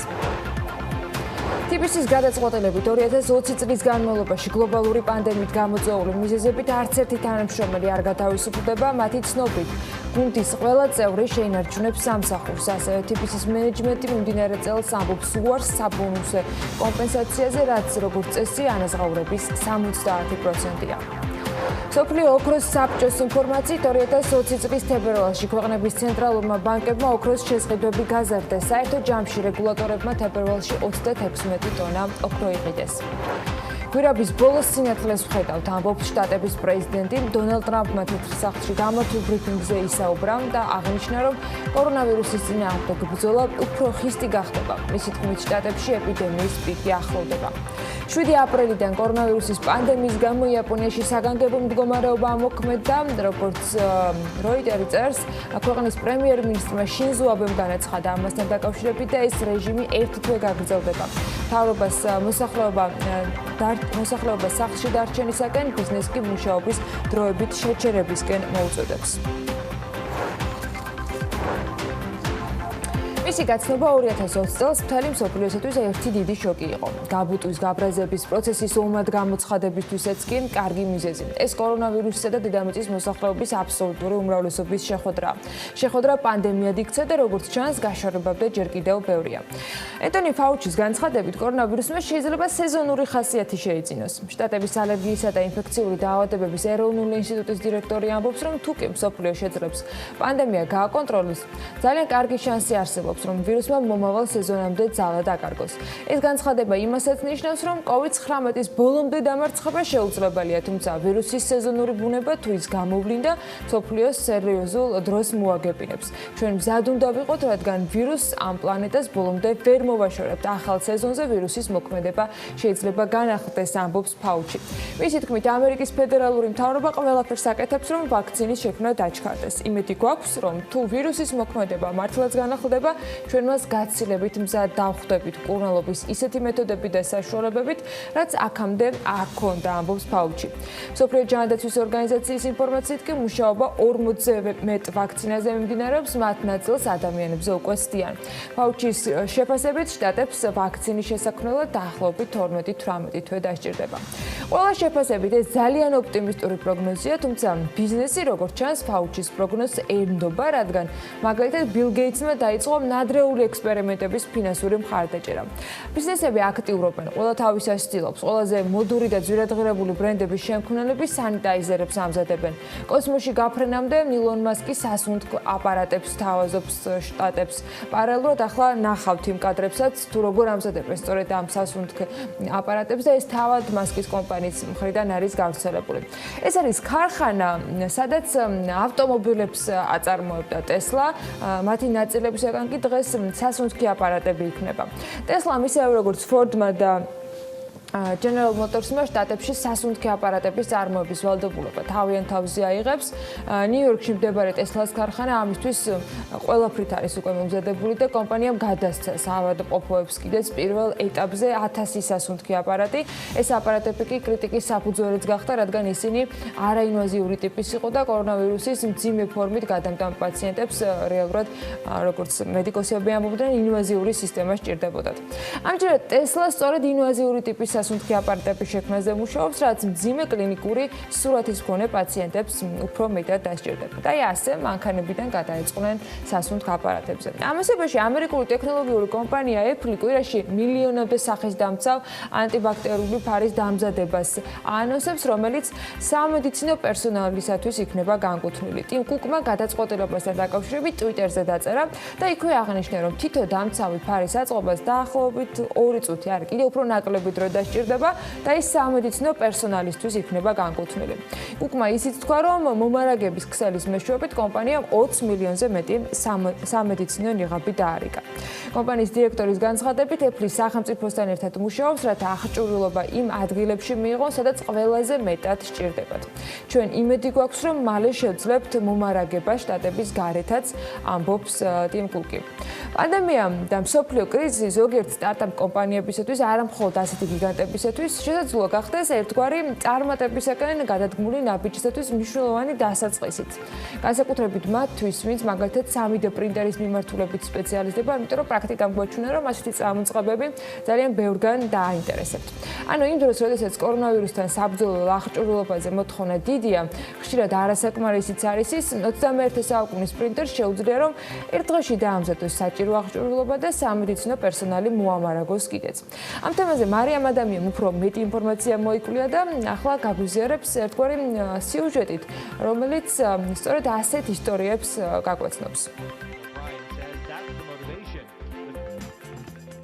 TBC-ის გადაწყვეტილებით 2020 წლის განმავლობაში გლობალური პანდემიით გამოწვეული მიზეზებით არც ერთი თანამშრომელი არ გათავისუფლდება, მათი ცნობით გუნდის ყველა წევრი შეინარჩუნებს სამსახურს. ასევე TBC-ის მენეჯმენტი მიმდინარე წელს ამბობს უარს საბონუსე კომპენსაციაზე, რაც როგორც წესი ანაზღაურების 70%-ია. სოფლიო ოქროს საბჭოს ინფორმაციით 2020 წლის თებერვალში ქვეყნების ცენტრალურმა ბანკებმა ოქროს შესყიდვები გაზარდეს. საერთო ჯამში რეგულატორებმა თებერვალში 36 ტონა ოქრო იყიდეს. გვირაბის ბოლოს სინათლეს ვხედავთ, ამბობს შტატების პრეზიდენტი. დონალდ ტრამპმა თეთრ სახლში გამართულ ბრიფინგზე ისაუბრა და აღნიშნა, რომ კორონავირუსის წინააღმდეგ ბრძოლა უფრო ხისტი გახდება. მისი თქმით, შტატებში ეპიდემიის პიკი ახლოვდება. 7 აპრილიდან კორონავირუსის პანდემიის გამო იაპონიაში საგანგებო მდგომარეობა ამოქმედდა, როგორც როიტერი წერს, ქვეყნის პრემიერ-მინისტრმა შინზო აბემ განაცხადა ამასთან დაკავშირებით და ეს რეჟიმი ერთი თვე გაგრძელდება. მთავრობას მოსახლეობა სახლში დარჩენისაკენ, ბიზნესი კი მუშაობის დროებით შეჩერებისკენ მოუწოდებს. მისი გაცნობა 2020 წელს მთელი მსოფლიოსათვის ერთი დიდი შოკი იყო. გაბუტვის გაბრაზების პროცესის ომად გამოცხადებისთვისაც კი კარგი მიზეზი. ეს კორონავირუსისა და დედამიწის მოსახლეობის აბსოლუტური უმრავლესობის შეხვედრა. შეხვედრა პანდემიად იქცა და როგორც ჩანს, გაშორებამდე ჯერ კიდევ ბევრია. ენტონი ფაუჩის განცხადებით, კორონავირუსმა შეიძლება სეზონური ხასიათი შეიძინოს. შტატების ალერგიისა და ინფექციური დაავადებების ეროვნული ინსტიტუტის დირექტორი ამბობს, რომ თუ კი მსოფლიო შეძლებს პანდემია გააკონტროლოს, ძალიან კარგი შანსი არსებობს, რომ ვირუსმა მომავალ სეზონამდე ძალა დაკარგოს. ეს განცხადება იმასაც ნიშნავს, რომ COVID-19-ის ბოლომდე დამარცხება შეუძლებელია, თუმცა ვირუსის სეზონური ბუნება თუ ის გამოვლინდა, მსოფლიოს სერიოზულ დროს მოაგებინებს. ჩვენ მზად უნდა ვიყოთ, რადგან ვირუსს ამ პლანეტას ბოლომდე ვერ მოვაშორებთ. ახალ სეზონზე ვირუსის მოქმედება შეიძლება განახლდეს, ამბობს ფაუჩი. მისი თქმით, ამერიკის ფედერალური მთავრობა ყველაფერს აკეთებს, რომ ვაქცინის შექმნა დაჩქარდეს. იმედი გვაქვს, რომ თუ ვირუსის მოქმედება მართლაც განახლდება, ჩვენ მას გაცილებით მზად დავხვდებით მკურნალობის ისეთი მეთოდებით და საშუალებებით, რაც აქამდე არ ჰქონდა, ამბობს ფაუჩი. მსოფლიო ჯანდაცვის ორგანიზაციის ინფორმაციით კი მუშაობა 40-ზე მეტ ვაქცინაზე მიმდინარეობს, მათ ნაწილს ადამიანებზე უკვე სდიან. ფაუჩის შეფასებით, შტატებს ვაქცინის შესაქმნელად დაახლოებით 12-18 თვე დასჭირდება. ყველა შეფასებით ეს ძალიან ოპტიმისტური პროგნოზია, თუმცა ბიზნესი, როგორც ჩანს, ფაუჩის პროგნოზს ემდობა, რადგან მაგალითად ბილ გეიტსმა დაიწყო ნადრეული ექსპერიმენტების ფინანსური მხარდაჭერა. ბიზნესები აქტიურობენ, ყველა თავისას ცდილობს, ყველაზე მოდური და ძვირადღირებული ბრენდების შემქმნელები სანიტაიზერებს ამზადებენ. კოსმოსში გაფრენამდე ილონ მასკი სასუნთქ აპარატებს თავაზობს შტატებს. პარალელურად ახლა ნახავთ იმ კადრებსაც, თუ როგორ ამზადებენ სწორედ ამ სასუნთქ აპარატებს და ეს თავად მასკის კომპანიის მხრიდან არის გავრცელებული. ეს არის ქარხანა, სადაც ავტომობილებს აწარმოებდა ტესლა, მათი ნაწილებისგან კი დღეს სასუნთქი აპარატები იქნება. ტესლამ ისევე როგორც ფორდმა და General Motors-მა შტატებში სასუნთქი აპარატების წარმოების ვალდებულება თავიანთ თავზე აიღებს. ნიუ-იორკში მდებარე ტესლას ქარხანა ამისთვის ყველაფრით არის უკვე მომზადებული და კომპანიამ გადასცა ავადმყოფოებს კიდეც პირველ ეტაპზე 1000 სასუნთქი აპარატი. ეს აპარატები კი კრიტიკის საფუძველიც გახდა, რადგან ისინი არაინვაზიური ტიპის იყო და კორონავირუსის მძიმე ფორმით გადამტან პაციენტებს რეალურად, როგორც მედიკოსები ამბობდნენ, ინვაზიური სისტემა სჭირდებოდათ. ამჯერად ტესლა სწორედ ინვაზიური ტიპის სასუნთქი აპარატების შექმნაზე მუშაობს, რაც მძიმე კლინიკური სურათის მქონე პაციენტებს უფრო მეტად დასჭირდება. და ასე მანქანებიდან გადაეწყნენ სასუნთქ აპარატებზე. ამასობაში ამერიკული ტექნოლოგიური კომპანია Apple კვირაში მილიონამდე სახის დამცავ ანტიბაქტერიული ფარის დამზადებას ანონსებს, რომელიც სამედიცინო პერსონალისათვის იქნება განკუთვნილი. ტიმ კუკმა გადაწყვეტილებასთან დაკავშირებით Twitter-ზე დაწერა და იქვე აღნიშნა, რომ თითო დამცავი ფარის აწყობას დაახლოებით 2 წუთი არის კიდევ უფრო ნაკლები დრო დასჭირდება და ის სამედიცინო პერსონალისთვის იქნება განკუთვნილი. კუკმა ისიც თქვა, რომ მომარაგების ქსელის მეშვეობით კომპანიამ 20 მილიონზე მეტი სამედიცინო ნიღაბი დაარიგა. კომპანიის დირექტორის განცხადებით, Apple სახელმწიფოსთან ერთად მუშაობს, რათა აღჭურვილობა იმ ადგილებში მიიღონ, სადაც ყველაზე მეტად სჭირდებათ. ჩვენ იმედი გვაქვს, რომ მალე შევძლებთ მომარაგება შტატების გარეთაც, ამბობს ტიმ კუკი. პანდემია და მსოფლიო კრიზისი ზოგიერთ სტარტაპ კომპანიებისათვის არა მხოლოდ ასეთი გიგანტებისათვის შესაძლოა გახდეს ერთგვარი წარმატებისაკენ გადადგმული ნაბიჯისათვის მნიშვნელოვანი დასაწყისით. განსაკუთრებით მათთვის, ვინც მაგალითად 3D პრინტერის მიმართულებით სპეციალიზდება, იმიტომ რომ პრაქტიკამ გვაჩვენა, რომ ასეთი წარმოწყობები ძალიან ბევრგან დააინტერესებთ. ანუ იმ დროს, როდესაც კორონავირუსთან საბრძოლო აღჭურვილობაზე მოთხოვნა დიდია, ხშირად არასაკმარისიც არის ის 21 საუკუნის პრინტერს შეუძლია, რომ ერთ დღეში დაამზადოს საჭირო აღჭურვილობა და სამედიცინო პერსონალი მოამარაგოს კიდეც. ამ თემაზე მარიამ ადამიანმა უფრო მეტი ინფორმაცია მოიკვლია და ახლა გაგვიზიარებს ერთგვარი სიუჟეტით, რომელიც სწორედ ასეთ ისტორიებს გაგვეცნობს.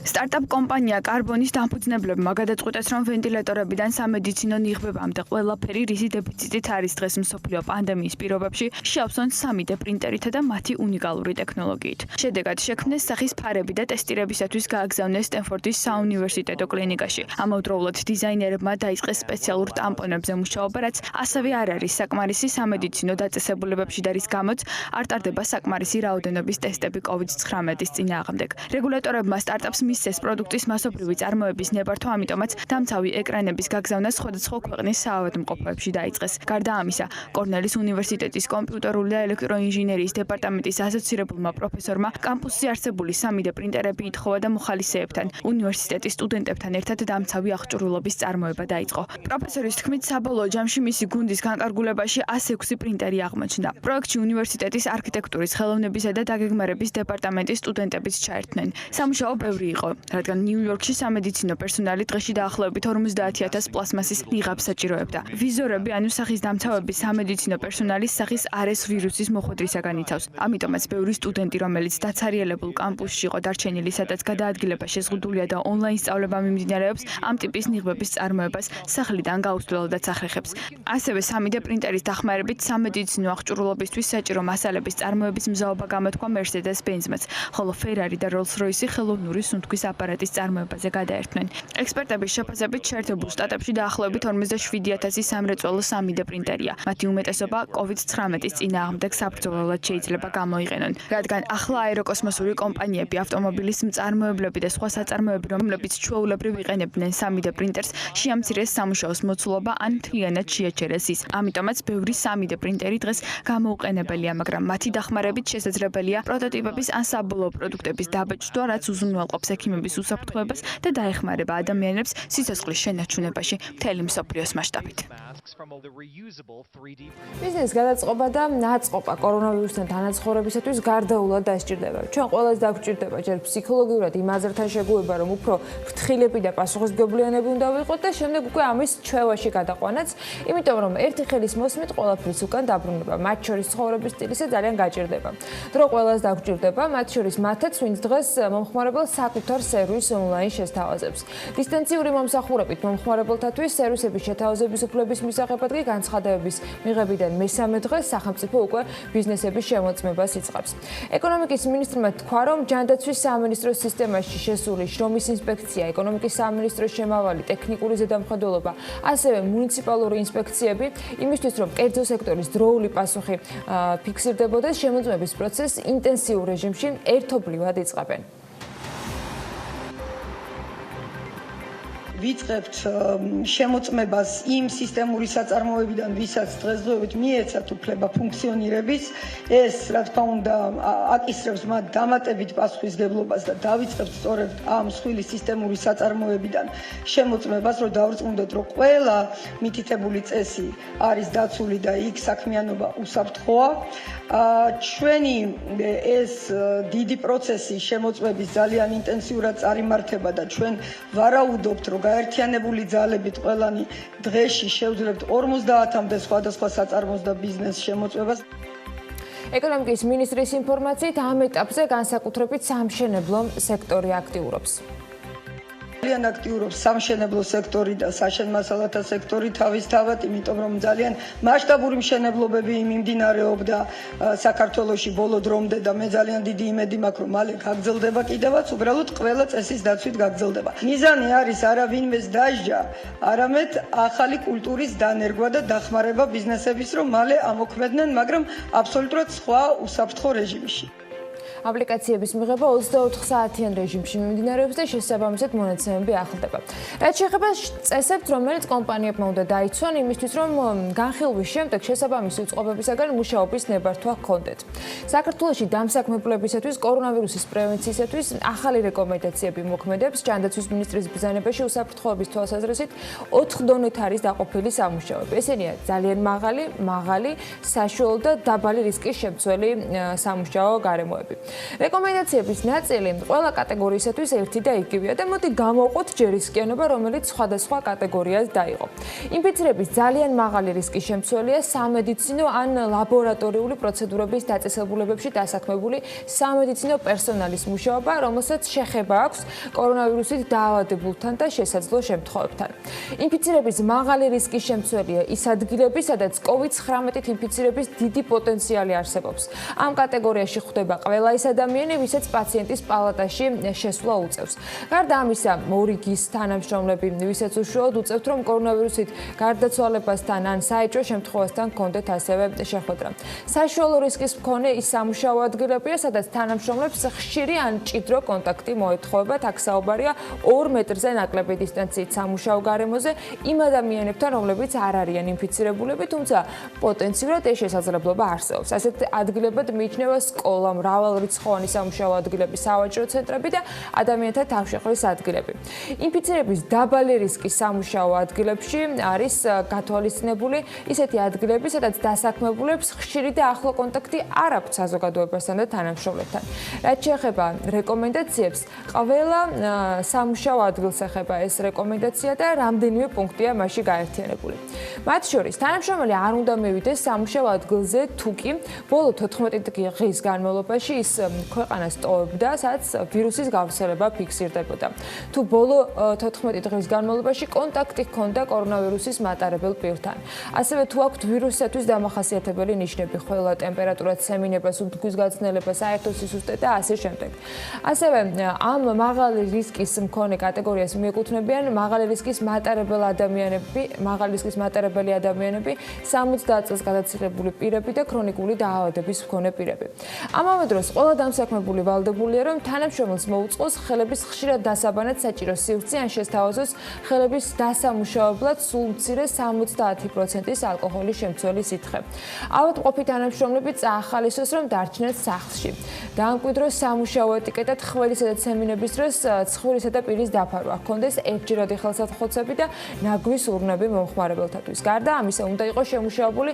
სტარტაპ კომპანია კარბონის დამფუძნებლებმა გადაწყვიტეს, რომ ვენტილატორებიდან სამედიცინო ნიღბებამდე ყველაფერი, რისი დეფიციტით არის დღეს მსოფლიო პანდემიის პირობებში, შეავსონ 3D პრინტერითა და მათი უნიკალური ტექნოლოგიით. შედეგად შექმნეს სახის ფარები და ტესტირებისათვის გააგზავნეს სტენფორდის საუნივერსიტეტო კლინიკაში. ამავდროულად დიზაინერებმა დაიწყეს სპეციალურ ტამპონებზე მუშაობა, რაც ასევე არ არის საკმარისი სამედიცინო დაწესებულებებში და რის გამოც არ ტარდება საკმარისი რაოდენობის ტესტები COVID-19-ის წინააღმდეგ. რეგულატორებმა სტარტაპს მისცეს პროდუქტის მასობრივი წარმოების ნებართვა, ამიტომაც დამცავი ეკრანების გაგზავნა სხვადასხვა ქვეყნის საავადმყოფოებში დაიწყეს. გარდა ამისა, კორნელის უნივერსიტეტის კომპიუტერული და ელექტროინჟინერიის დეპარტამენტის ასოცირებულმა პროფესორმა კამპუსში არსებული 3D პრინტერები ითხოვა და მოხალისეებთან, უნივერსიტეტის სტუდენტებთან ერთად დამცავი აღჭურვილობის წარმოება დაიწყო. პროფესორის თქმით, საბოლოო ჯამში მისი გუნდის განკარგულებაში 106 პრინტერი აღმოჩნდა. პროექტში უნივერსიტეტის არქიტექტურის, ხელოვნებისა და დაგეგმარების დეპარტამენტის სტუდენტებიც ჩაერთნენ. სამუშაო ბევრი იყო, რადგან ნიუ-იორკში სამედიცინო პერსონალი დღეში დაახლოებით 50,000 პლასმასის ნიღაბს საჭიროებდა. ვიზორები, ანუ სახის დამცავები სამედიცინო პერსონალის სახის RS ვირუსის მოხვედრისაგან იცავს. ამიტომაც ბევრი სტუდენტი, რომელიც დაცარიელებულ კამპუსში იყო დარჩენილი, სადაც გადაადგილება შეზღუდულია და ონლაინ სწავლება მიმდინარეობს, ამ ტიპის ნიღბების წარმოებას სახლიდან გაუსვლელადაც ახერხებს. ასევე 3D პრინტერის დახმარებით სამედიცინო აღჭურვილობისთვის საჭირო მასალების წარმოების მზაობა გამოთქვა Mercedes-Benz-მაც, ხოლო Ferrari და Rolls-Royce ხელოვნური სუნთქვის აპარატის წარმოებაზე გადაერთნენ. ექსპერტების შეფასებით შეერთებულ შტატებში დაახლოებით 47,000 სამრეწველო 3D პრინტერია. მათი უმეტესობა COVID-19-ის წინააღმდეგ საბრძოლველად შეიძლება გამოიყენონ, რადგან ახლა აეროკოსმოსური კომპანიები, ავტომობილის მწარმოებლები და სხვა საწარმოები, რომლებიც ჩვეულებრივ იყენებდნენ 3D პრინტერს, შეამცირეს სამუშაოს მოცულობა ან მთლიანად შეაჩერეს ის. ამიტომაც ბევრი 3D პრინტერი დღეს გამოუყენებელია, მაგრამ მათი დახმარებით შესაძლებელია პროტოტიპების ან საბოლოო პროდუქტების დაბეჭდვა, რაც უზრუნველყოფს ექიმების უსაფრთხოებას და დაეხმარება ადამიანებს სიცოცხლის შენარჩუნებაში მთელი მსოფლიოს მასშტაბით. ბიზნეს გადაწყობა და ნაწყობა კორონავირუსთან თანაცხოვრებისათვის გარდაულად დასჭირდება. ჩვენ ყველას დაგვჭირდება ჯერ ფსიქოლოგიურად იმ აზრთან შეგუება, რომ უფრო ფრთხილები და პასუხისმგებლიანები უნდა ვიყოთ და შემდეგ უკვე ამის ჩვევაში გადაყვანაც, იმიტომ რომ ერთი ხელის მოსმით ყველაფრის უკან დაბრუნება, მათ შორის ცხოვრების სტილისა ძალიან გაჭირდება. დრო ყველას დაგვჭირდება, მათ შორის მათაც, ვინც დღეს მომხმარებელს საკუთარ სერვისს ონლაინ შესთავაზებს. დისტანციური მომსახურებით მომხმარებელთათვის სერვისების შეთავაზების უფლების მისაღებად კი განცხადებების მიღებიდან მესამე დღეს სახელმწიფო უკვე ბიზნესების შემოწმებას იწყებს. ეკონომიკის მინისტრმა თქვა, რომ ჯანდაცვის სამინისტროს სისტემაში შესული შრომის ინსპექცია, ეკონომიკის სამინისტროს შემავალი ტექნიკური ზედამხედველობა, ასევე მუნიციპალური ინსპექციები, იმისთვის რომ კერძო სექტორის დროული პასუხი ფიქსირდებოდეს, შემოწმების პროცესს ინტენსიურ რეჟიმში ერთობლივად იწყებენ. ვიწყებთ შემოწმებას იმ სისტემური საწარმოებიდან, ვისაც დღესდღეობით მიეცათ უფლება ფუნქციონირების, ეს რა თქმა უნდა აკისრებს მათ დამატებით პასუხისმგებლობას და დავიწყებთ სწორედ ამ მსხვილი სისტემური საწარმოებიდან შემოწმებას, რომ დავრწმუნდეთ, რომ ყველა მითითებული წესი არის დაცული და იქ საქმიანობა უსაფრთხოა. ჩვენი ეს დიდი პროცესი შემოწმების ძალიან ინტენსიურად წარიმართება და ჩვენ ვარაუდობთ, რომ გაერთიანებული ძალებით ყველანი დღეში შევძლებთ 50-მდე სხვადასხვა საწარმოს და ბიზნეს შემოწმებას. ეკონომიკის მინისტრის ინფორმაციით ამ ეტაპზე განსაკუთრებით სამშენებლო სექტორი აქტიურობს. ძალიან აქტიურობს სამშენებლო სექტორი და საშენ-მასალათა სექტორი თავისთავად, იმიტომ რომ ძალიან მასშტაბური მშენებლობები მიმდინარეობდა საქართველოში ბოლო დრომდე და მე ძალიან დიდი იმედი მაქვს, რომ მალე გაგრძელდება კიდევაც, უბრალოდ ყველა წესის დაცვით გაგრძელდება. მიზანი არის არა ვინმეს დასჯა, არამედ ახალი კულტურის დანერგვა და დახმარება ბიზნესების, რომ მალე ამოქმედნენ, მაგრამ აბსოლუტურად სხვა უსაფრთხო რეჟიმში. აპლიკაციების მიღება 24 საათიან რეჟიმში მიმდინარეობს და შესაბამისად მონაცემები ახლდება. რაც შეეხება წესებს, რომელიც კომპანიებმა უნდა დაიცვან იმისთვის, რომ განხილვის შემდეგ შესაბამისი უწყობებისაგან მუშაობის ნებართვა ჰქონდეთ. საქართველოში დამსაქმებლებისათვის კორონავირუსის პრევენციისათვის ახალი რეკომენდაციები მოქმედებს. ჯანდაცვის მინისტრის ბრძანებაში უსაფრთხოების თვალსაზრისით 4 დონით არის დაყოფილი სამუშაოები. ესენია ძალიან მაღალი, საშუალო და დაბალი რისკის შემცველი სამუშაო გარემოები. რეკომენდაციების ნაწილი ყველა კატეგორიისათვის ერთი და იგივეა და მოდი გამოვყოთ ჯერისკიანობა, რომელიც სხვადასხვა კატეგორიას დაიღო. ინფიცირების ძალიან მაღალი რისკის შემცველია სამედიცინო ან ლაბორატორიული პროცედურების დაწესებულებებში დასაქმებული სამედიცინო პერსონალის მუშაობა, რომელსაც შეხება აქვს კორონავირუსით დაავადებულთან და შესაძლო შემთხვევებთან. ინფიცირების მაღალი რისკის შემცველია ის ადგილები, სადაც COVID-19-ით ინფიცირების დიდი პოტენციალი არსებობს. ამ კატეგორიაში ხვდება ყველა ის ადამიანი, ვისაც პაციენტის პალატაში შესვლა უწევს. გარდა ამისა, მორიგის თანამშრომლები, ვისაც უშუალოდ უწევთ, რომ კორონავირუსით გარდაცვალებასთან ან საეჭვო შემთხვევასთან ჰქონდეთ ასევე შეხვედრა. საშუალო რისკის მქონე ის სამუშაო ადგილებია, სადაც თანამშრომლებს ხშირი ან მჭიდრო კონტაქტი მოეთხოვებათ. აქ საუბარია 2 მეტრზე ნაკლები დისტანციით სამუშაო გარემოზე იმ ადამიანებთან, რომლებიც არ არიან ინფიცირებულები, თუმცა პოტენციურად ეს შესაძლებლობა არსებობს. ასეთ ადგილებად მიიჩნევა სკოლა, მრავალრიცხოვანი სამუშაო ადგილები, სავაჭრო ცენტრები და ადამიანთა თავშეყრის ადგილები. ინფიცირების დაბალი რისკის სამუშაო ადგილებში არის გათვალისწინებული ისეთი ადგილები, სადაც დასაქმებულებს ხშირი და ახლო კონტაქტი არ აქვთ საზოგადოებასთან და თანამშრომლებთან. რაც შეეხება რეკომენდაციებს, ყველა სამუშაო ადგილს ეხება ეს რეკომენდაცია და რამდენიმე პუნქტია მასში გაერთიანებული. მათ შორის თანამშრომელი არ უნდა მივიდეს სამუშაო ადგილზე თუ კი ბოლო 14 დღის განმავლობაში ის ქვეყანას ტოვებდა, სადაც ვირუსის გავრცელება ფიქსირდებოდა. თუ ბოლო 14 დღის განმავლობაში კონტაქტი ჰქონდა კორონავირუსის მატარებელ პირთან. ასევე თუ აქვთ ვირუსისათვის დამახასიათებელი ნიშნები, ხველა, ტემპერატურა, ცემინება, სუნთქვის გაცნელება, საერთო სისუსტე და ასე შემდეგ. ასევე ამ მაღალი რისკის მქონე კატეგორიას მიეკუთვნებიან მაღალი რისკის მატარებელი ადამიანები, 70 წელს გადაცილებული პირები და ქრონიკული დაავადების მქონე პირები. ამავე დროს ყველა დამსაქმებული ვალდებულია, რომ თანამშრომელს მოუწყოს ხელების ხშირად დასაბანად საჭირო სივრცე ან შესთავაზოს ხელების დასამუშავებლად სულ მცირე 70% ალკოჰოლის შემცველი სითხე. ავადმყოფი თანამშრომლები წაახალისოს, რომ დარჩნენ სახლში. დაამკვიდროს სამუშაო ეტიკეტა ხველისა და ცემინების დროს ცხვირისა და პირის დაფარვა. ჰქონდეს ერთჯერადი ხელსაწყოცები და ნაგვის ურნები მომხმარებელთათვის. გარდა ამისა, უნდა იყოს შემუშავებული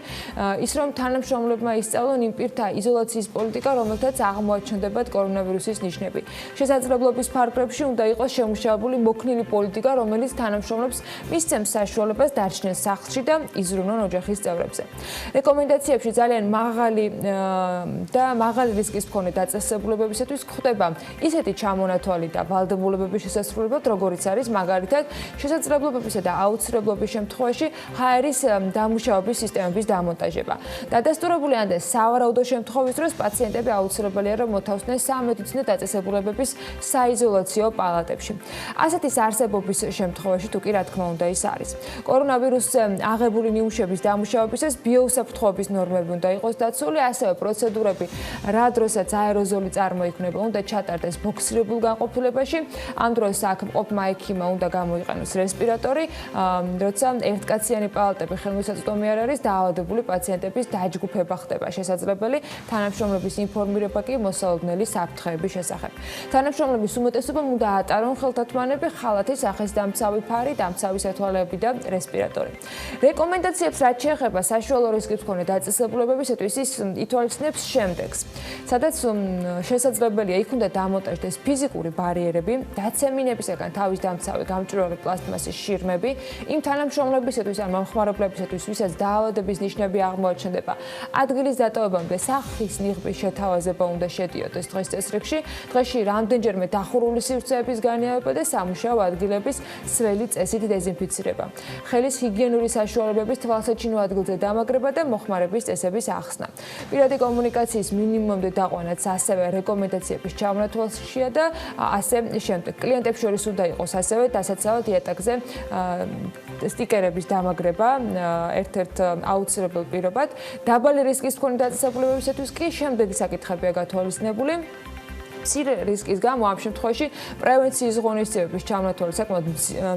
ის, რომ თანამშრომლებმა ისწავლონ იმ პირთა იზოლაციის პოლიტიკა, რომელთაც აღმოაჩნდებათ კორონავირუსის ნიშნები. შესაძლებლობის ფარგლებში უნდა იყოს შემუშავებული მოქნილი პოლიტიკა, რომელიც თანამშრომლებს მისცემს საშუალებას დარჩნენ სახლში და იზრუნონ ოჯახის წევრებზე. რეკომენდაციებში ძალიან მაღალი რისკის მქონე დაწესებულებებისათვის გვხვდება ისეთი ჩამონათვალი და ვალდებულებების შესასრულებლად, როგორიც არის მაგალითად შესაძლებლობებისა და აუცილებლობის შემთხვევაში ჰაერის დამუშავების სისტემების დამონტაჟება. დადასტურებული ან და სავარაუდო შემთხვევის დროს პაციენტები აუცილებელია, რომ მოთავსდნენ სამედიცინო დაწესებულებების საიზოლაციო პალატებში. ასეთის არსებობის შემთხვევაში თუ კი რა თქმა უნდა ის არის. კორონავირუსზე აღებული ნიმუშების დამუშავებისას ბიოუსაფრთხოების ნორმები უნდა იყოს დაცული, ასევე პროცედურები, რა დროსაც აეროზოლი წარმოიქმნება, უნდა ჩატარდეს ბოქსირებულ განყოფილებაში. ამ დროს აქ მყოფმა ექიმმა უნდა გამოიყენოს რესპირატორი, როცა ერთკაციანი პალატები ხელმისაწვდომი არ არის, დაავადებული პაციენტების დაჯგუფება ხდება შესაძლებელი, თანამშრომლების ინფორმირება კი მოსალოდნელი საფრთხეების შესახებ. თანამშრომლების უმეტესობამ უნდა ატარონ ხელთათმანები, ხალათი, სახის დამცავი ფარი, დამცავი სათვალეები და რესპირატორი. რეკომენდაციებს რაც შეეხება საშუალო რისკის მქონე დაწესებულებებისათვის ის ითვალისწინებს შემდეგს. სადაც შესაძლებელია იქ უნდა დამონტაჟდეს ფიზიკური ბარიერები, დაცემინებისაგან თავის დამცავი გამჭვირვალე პლასტმასის შირმები, იმ თანამშრომლებისათვის ან მომხმარებლებისათვის, ვისაც დაავადების ნიშნები აღმოაჩნდება. ადგილის დატოვებამდე სახის ნიღბის შეთავაზება უნდა შედიოდეს დღის წესრიგში, დღეში რამდენჯერმე დახურული სივრცეების განიავება და სამუშაო ადგილების სველი წესით დეზინფიცირება. ხელის ჰიგიენური საშუალებების თვალსაჩინო ადგილზე დამაგრება და მოხმარების წესების ახსნა. პირადი კომუნიკაციის მინიმუმამდე დაყვანაც ასევე რეკომენდაციების ჩამონათვალშია და ასე შემდეგ. კლიენტებს შორის უნდა იყოს ასევე დასაცავად იატაკზე სტიკერების დამაგრება ერთ-ერთ აუცილებელ პირობად. დაბალი რისკის მქონე დაწესებულებებისათვის კი შემდეგი საკითხებია გათვალისწინებული. მცირე რისკის გამო ამ შემთხვევაში პრევენციის ღონისძიებების ჩამონათვალი საკმაოდ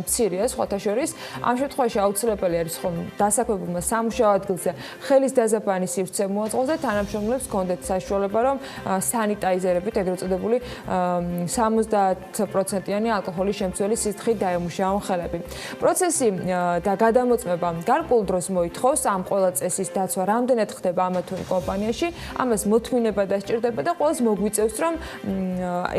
მცირეა სხვათა შორის. ამ შემთხვევაში აუცილებელი არის ხომ დასაქმებულმა სამუშაო ადგილზე ხელის დაზაფანი სივრცე მოაწყოს და თანამშრომლებს ჰქონდეთ საშუალება რომ სანიტაიზერებით ეგრეთ წოდებული 70%-იანი ალკოჰოლის შემცველი სისხლით დაემუშაონ ხელები. პროცესი და გადამოწმება გარკვეულ დროს მოითხოვს ამ ყველა წესის დაცვა რამდენად ხდება ამა თუ იმ კომპანიაში, ამას მოთმინება დასჭირდება და ყველას მოგვიწევს რომ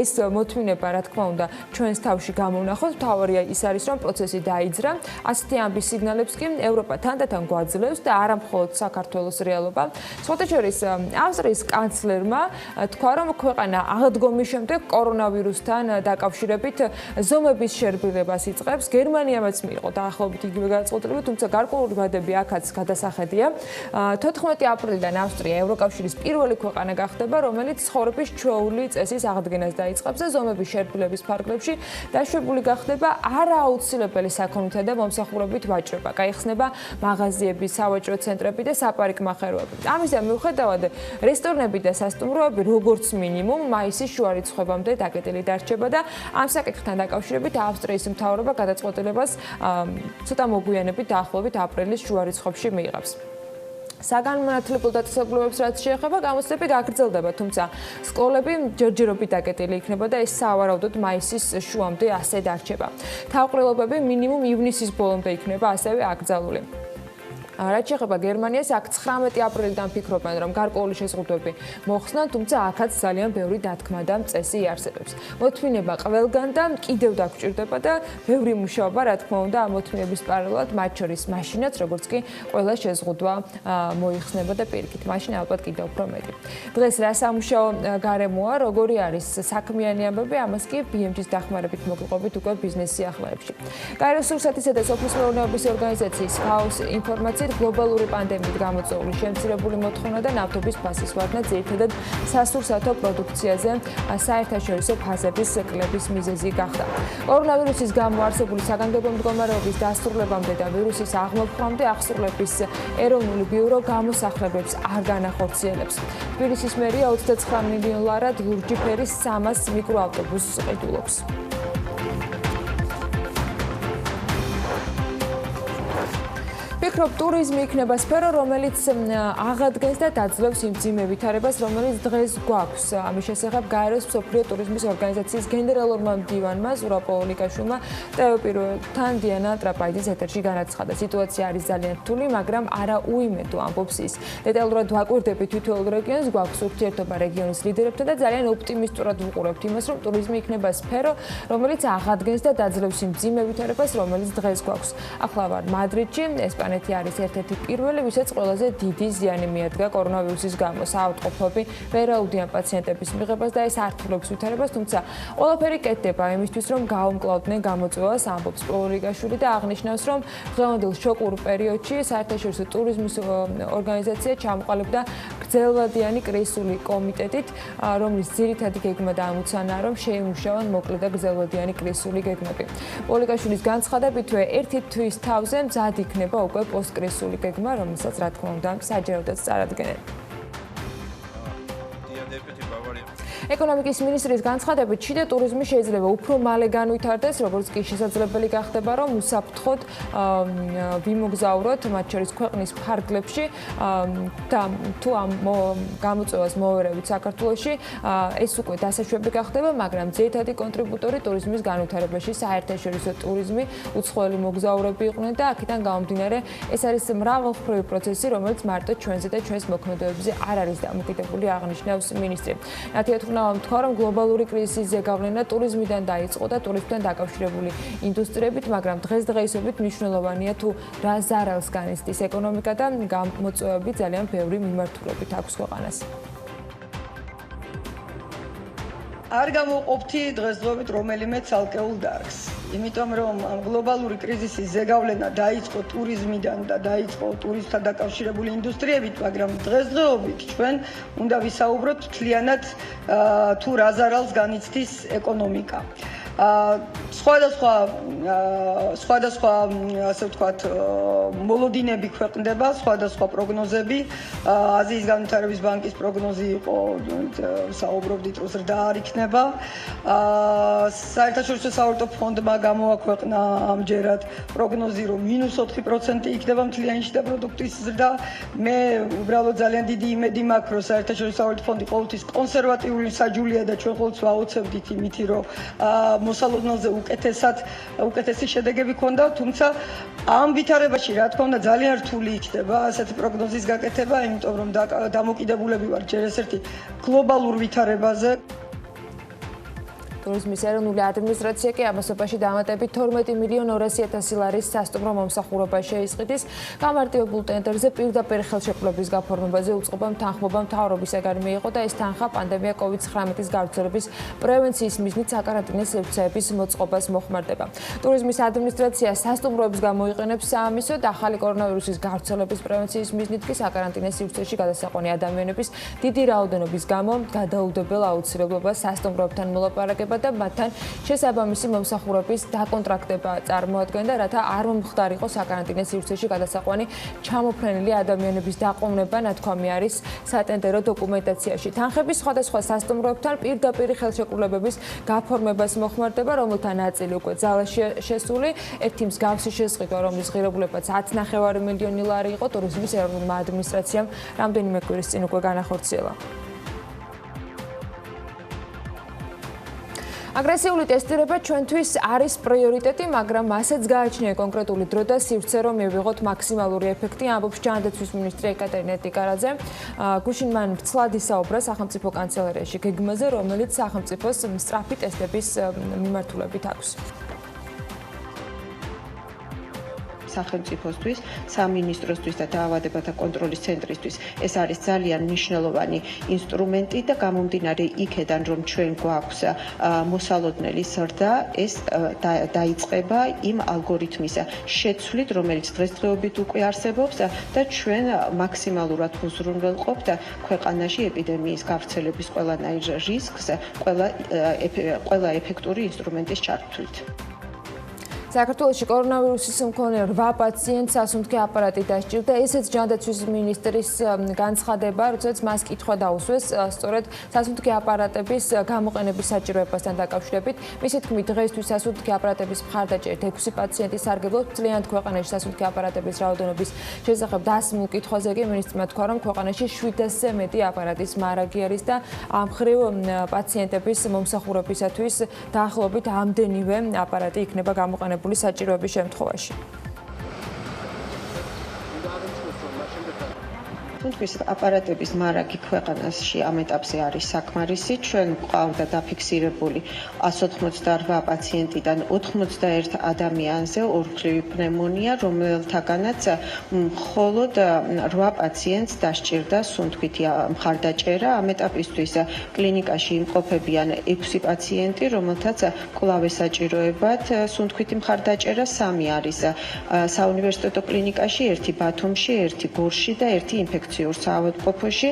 ეს მოთმინება რა თქმა უნდა ჩვენს თავში გამოვნახოთ. თავარია ის არის რომ პროცესი დაიძრა. ასეთი ამბის სიგნალებს კი ევროპა თანდათან გვაძლევს და არა მხოლოდ საქართველოს რეალობა. სხვათა შორის ავსტრიის კანცლერმა თქვა რომ ქვეყანა აღდგომის შემდეგ კორონავირუსთან დაკავშირებით ზომების შერბილებას იწყებს. გერმანიამაც მიიღო დაახლოებით იგივე გადაწყვეტილება, თუმცა გარკვეული ვადები აქაც გადასახედია. 14 აპრილიდან ავსტრია ევროკავშირის პირველი ქვეყანა გახდება, რომელიც ცხოვრების ჩვეული წესის აღდგენას დაიწყებს და ზომების შერბილების ფარგლებში დაშვებული გახდება არააუცილებელი საქონლითა და მომსახურებით ვაჭრობა. გაიხსნება მაღაზიები, სავაჭრო ცენტრები და საპარიკმახეროები. ამისა მიუხედავად, რესტორნები და სასტუმროები როგორც მინიმუმ მაისის შუა რიცხვებამდე დაკეტილი დარჩება და ამ საკითხთან დაკავშირებით ავსტრიის მთავრობა გადაწყვეტილებას ცოტა მოგვიანებით დაახლოებით აპრილის შუა რიცხვებში მიიღებს. საგანმანათლებლო დაწესებულებებს რაც შეეხება, გამოცდები გაგრძელდება, თუმცა სკოლები ჯერჯერობით დაკეტილი იქნება და ეს სავარაუდოდ მაისის შუამდე ასე დარჩება. თავყრილობები მინიმუმ ივნისის ბოლომდე იქნება ასევე აკრძალული. რაც შეეხება გერმანიას, აქ 19 აპრილიდან ფიქრობენ, რომ გარკვეული შეზღუდვები მოხსნან, თუმცა აქაც ძალიან ბევრი დათქმა და წესი იარსებებს. მოთმინება ყველგან და კიდევ დაგჭირდება და ბევრი მუშაობა, რა თქმა უნდა, ამ მოთმინების პარალელად, მათ შორის მაშინაც, როგორც კი ყველა შეზღუდვა მოიხსნება და პირიქით, მაშინ ალბათ კიდევ უფრო მეტი. დღეს რა სამუშაო გარემოა, როგორი არის საქმიანი ამბები, ამას კი BMG-ს დახმარებით მოგიყვებით უკვე ბიზნეს სიახლეებში. გაეროს სურსათისა და სოფლის მეურნეობის ორგანიზაციის FAO-ს ინფორმაცია გლობალური პანდემიით გამოწვეული შემცირებული მოთხოვნა და ნავთობის ფასის ვარდნა ძირითადად სასურსათო პროდუქციაზე საერთაშორისო ფასების კლების მიზეზი გახდა. კორონავირუსის გამო არსებული საგანგებო მდგომარეობის დასრულებამდე და ვირუსის აღმოფხვამდე აღსრულების ეროვნული ბიურო გამოსახლებებს არ განახორციელებს. თბილისის მერია 29 მილიონ ლარად ლურჯი ფერის 300 მიკროავტობუსს ყიდულობს. ვფიქრობ, ტურიზმი იქნება სფერო, რომელიც აღადგენს და დაძლევს იმ მძიმე ვითარებას, რომელიც დღეს გვაქვს. ამის შესახებ გაეროს მსოფლიო ტურიზმის ორგანიზაციის გენერალურმა მდივანმა ზურაბ ოლიგაშვილმა ტელეპიროებთან დიანა ტრაპაიძის ეთერში განაცხადა. სიტუაცია არის ძალიან რთული, მაგრამ არა უიმედო, ამბობს ის. დეტალურად ვაკვირდებით თითოეულ რეგიონს, გვაქვს ურთიერთობა რეგიონის ლიდერებთან და ძალიან ოპტიმისტურად ვუყურებთ იმას, რომ ტურიზმი იქნება სფერო, რომელიც აღადგენს და დაძლევს იმ მძიმე ვითარებას, რომელიც დღეს გვაქვს. ახლა ვარ მადრიდში, ესპანეთი არის ერთ-ერთი პირველი, ვისაც ყველაზე დიდი ზიანი მიადგა კორონავირუსის გამო. საავადმყოფოები ვერ აუდიან პაციენტების მიღებას და ეს ართულებს ვითარებას, თუმცა ყველაფერი კეთდება იმისთვის, რომ გაუმკლავდნენ გამოწვევას, ამბობს ოლიგაშვილი და აღნიშნავს, რომ დღევანდელ შოკურ პერიოდში საერთაშორისო ტურიზმის ორგანიზაცია ჩამოყალიბდა გრძელვადიანი კრიზისული კომიტეტით, რომლის ძირითადი გეგმა და ამოცანაა, რომ შეიმუშავონ მოკლე და გრძელვადიანი კრიზისული გეგმები. ოლიგაშვილის განცხადებითვე ერთი თვის თავზე მზად იქნება უკვე პოსტკრიზისული გეგმა, რომელსაც რა თქმა უნდა საჯაროდაც წარადგენენ. ეკონომიკის მინისტრის განცხადებით, შიდა ტურიზმი შეიძლება უფრო მალე განვითარდეს, როგორც კი შესაძლებელი გახდება, რომ უსაფრთხოდ ვიმოგზაუროთ, მათ შორის ქვეყნის ფარგლებში და თუ ამ გამოწვევას მოვერევით საქართველოში, ეს უკვე დასაშვები გახდება, მაგრამ ძირითადი კონტრიბუტორი ტურიზმის განვითარებაში საერთაშორისო ტურიზმი, უცხოელი მოგზაურები იყვნენ და აქედან გამომდინარე, ეს არის მრავალმხრივი პროცესი, რომელიც მარტო ჩვენზე და ჩვენს მოქმედებებზე არ არის დამოკიდებული, აღნიშნავს მინისტრი. თქვა, რომ გლობალური კრიზისის ზეგავლენა ტურიზმიდან დაიწყო და ტურიზმთან დაკავშირებული ინდუსტრიებით, მაგრამ დღესდღეობით მნიშვნელოვანია თუ რა ზარალს განიცდის ეკონომიკა და გამოწვევები ძალიან ბევრი მიმართულებით აქვს ქვეყანას. არ გამოვყოფთი დღესდღეობით რომელიმე ცალკეულ დარგს. იმიტომ რომ ამ გლობალური კრიზისის ზეგავლენა დაიწყო ტურიზმიდან და დაიწყო ტურიზმთან დაკავშირებული ინდუსტრიებით, მაგრამ დღესდღეობით ჩვენ უნდა ვისაუბროთ მთლიანად თუ რა ზარალს განიცდის ეკონომიკა. სხვადასხვა ასე ვთქვათ მოლოდინები ქვეყნდება, სხვადასხვა პროგნოზები. აზიის განვითარების ბანკის პროგნოზი იყო, საუბრობდით, რომ ზრდა არ იქნება. საერთაშორისო სავალუტო ფონდმა გამოაქვეყნა ამჯერად პროგნოზი, რომ -4% იქნება მთლიანი შიდა პროდუქტის ზრდა. მე უბრალოდ ძალიან დიდი იმედი მაქვს, რომ საერთაშორისო სავალუტო ფონდი ყოველთვის კონსერვატიული საჯულია და ჩვენ ყოველთვის ვაუცებდით იმითი, რომ მოსალოდნელზე უკეთესი შედეგები ქონდა, თუმცა ამ ვითარებაში რა თქმა უნდა ძალიან რთული იქნება ასეთი პროგნოზის გაკეთება, იმიტომ რომ დამოკიდებულები ვართ ჯერ ერთ-ერთი გლობალურ ვითარებაზე. ტურიზმის ეროვნული ადმინისტრაცია კი ამასობაში დამატებით 12.200.000 ლარის სასტუმრო მომსახურებას შეისყიდის. გამარტივებულ ტენდერზე პირდაპირ ხელშეკრულების გაფორმებაზე უწყობამ თანხმობა მთავრობისაგან მიიღო და ეს თანხა პანდემია COVID-19-ის გავრცელების პრევენციის მიზნით საკარანტინო სივრცეების მოწყობას მოხმარდება. ტურიზმის ადმინისტრაცია სასტუმროებს გამოიყენებს საამისოდ ახალი კორონავირუსის გავრცელების პრევენციის მიზნით კი საკარანტინო სივრცეში გადასაყვანი ადამიანების დიდი რაოდენობის გამო გადაუდებელ აუცილებლობას სასტუმროებთან მოლაპარაკება და მათთან შესაბამისი მომსახურების დაკონტრაქტება წარმოადგენდა, რათა არ მომხდარიყო საკარანტინო სივრცეში გადასაყვანი ჩამოფრენილი ადამიანების დაყოვნება, ნათქვამი არის სატენდერო დოკუმენტაციაში. თანხების სხვადასხვა სასტუმროებთან პირდაპირ ხელშეკრულებების გაფორმებას მოხმარდება, რომელთა ნაწილი უკვე ძალაში შესული. ერთი მსგავსი შესყიდვა, რომლის ღირებულებაც 10.5 მილიონი ლარი იყო, ტურიზმის ეროვნულმა ადმინისტრაციამ რამდენიმე კვირის წინ უკვე განახორციელა. აგრესიული ტესტირება ჩვენთვის არის პრიორიტეტი, მაგრამ მასაც გააჩნია კონკრეტული დრო და სივრცე, რომ მივიღოთ მაქსიმალური ეფექტი, ამბობს ჯანდაცვის მინისტრი ეკატერინე ტიკარაძე. გუშინ მან ცლად ისაუბრა სახელმწიფო კანცელარიაში გეგმაზე, რომელიც სახელმწიფოს სწრაფი ტესტების მიმართულებით აქვს. სახელმწიფოსთვის, სამინისტროსთვის და დაავადებათა კონტროლის ცენტრისთვის ეს არის ძალიან მნიშვნელოვანი ინსტრუმენტი და გამომდინარე იქედან, რომ ჩვენ გვაქვს მოსალოდნელი ზრდა, ეს დაიწყება იმ ალგორითმის შეცვლით, რომელიც დღესდღეობით უკვე არსებობს და ჩვენ მაქსიმალურად უზრუნველყოფთ ქვეყანაში ეპიდემიის გავრცელების ყველანაირ რისკს, ყველა ეფექტური ინსტრუმენტის ჩართვლით. საქართველოში კორონავირუსის მქონე 8 პაციენტს სასუნთქი აპარატი დასჭირდა. ესეც ჯანდაცვის მინისტრის განცხადება, როდესაც მას კითხვა დაუსვეს სწორედ სასუნთქი აპარატების გამოყენების საჭიროებასთან დაკავშირებით. მისი თქმით, დღეისთვის სასუნთქი აპარატების მხარდაჭერით 6 პაციენტი სარგებლობს. მთლიანად ქვეყანაში სასუნთქი აპარატების რაოდენობის შესახებ დასმულ კითხვაზე კი მინისტრმა თქვა, რომ ქვეყანაში 700-ზე მეტი აპარატის მარაგი არის და ამ მხრივ პაციენტების მომსახურებისათვის დაახლოებით ამდენივე აპარატი იქნება გამოყენებული საჭიროების შემთხვევაში. თუნდაც აპარატების მარაგი ქვეყანაში ამ ეტაპზე არის საკმარისი. ჩვენ გვყავდა დაფიქსირებული 188 პაციენტიდან 91 ადამიანზე ორმხრივი პნევმონია, რომელთაგანაც მხოლოდ 8 პაციენტს დასჭირდა სუნთქვითი მხარდაჭერა. ამ ეტაპისთვის კლინიკაში იმყოფებიან 6 პაციენტი, რომელთაც კვლავ ესაჭიროებათ სუნთქვითი მხარდაჭერა. 3 არის საუნივერსიტეტო კლინიკაში, 1 ბათუმში, 1 გორში და 1 ინფექციურ საავადმყოფოში.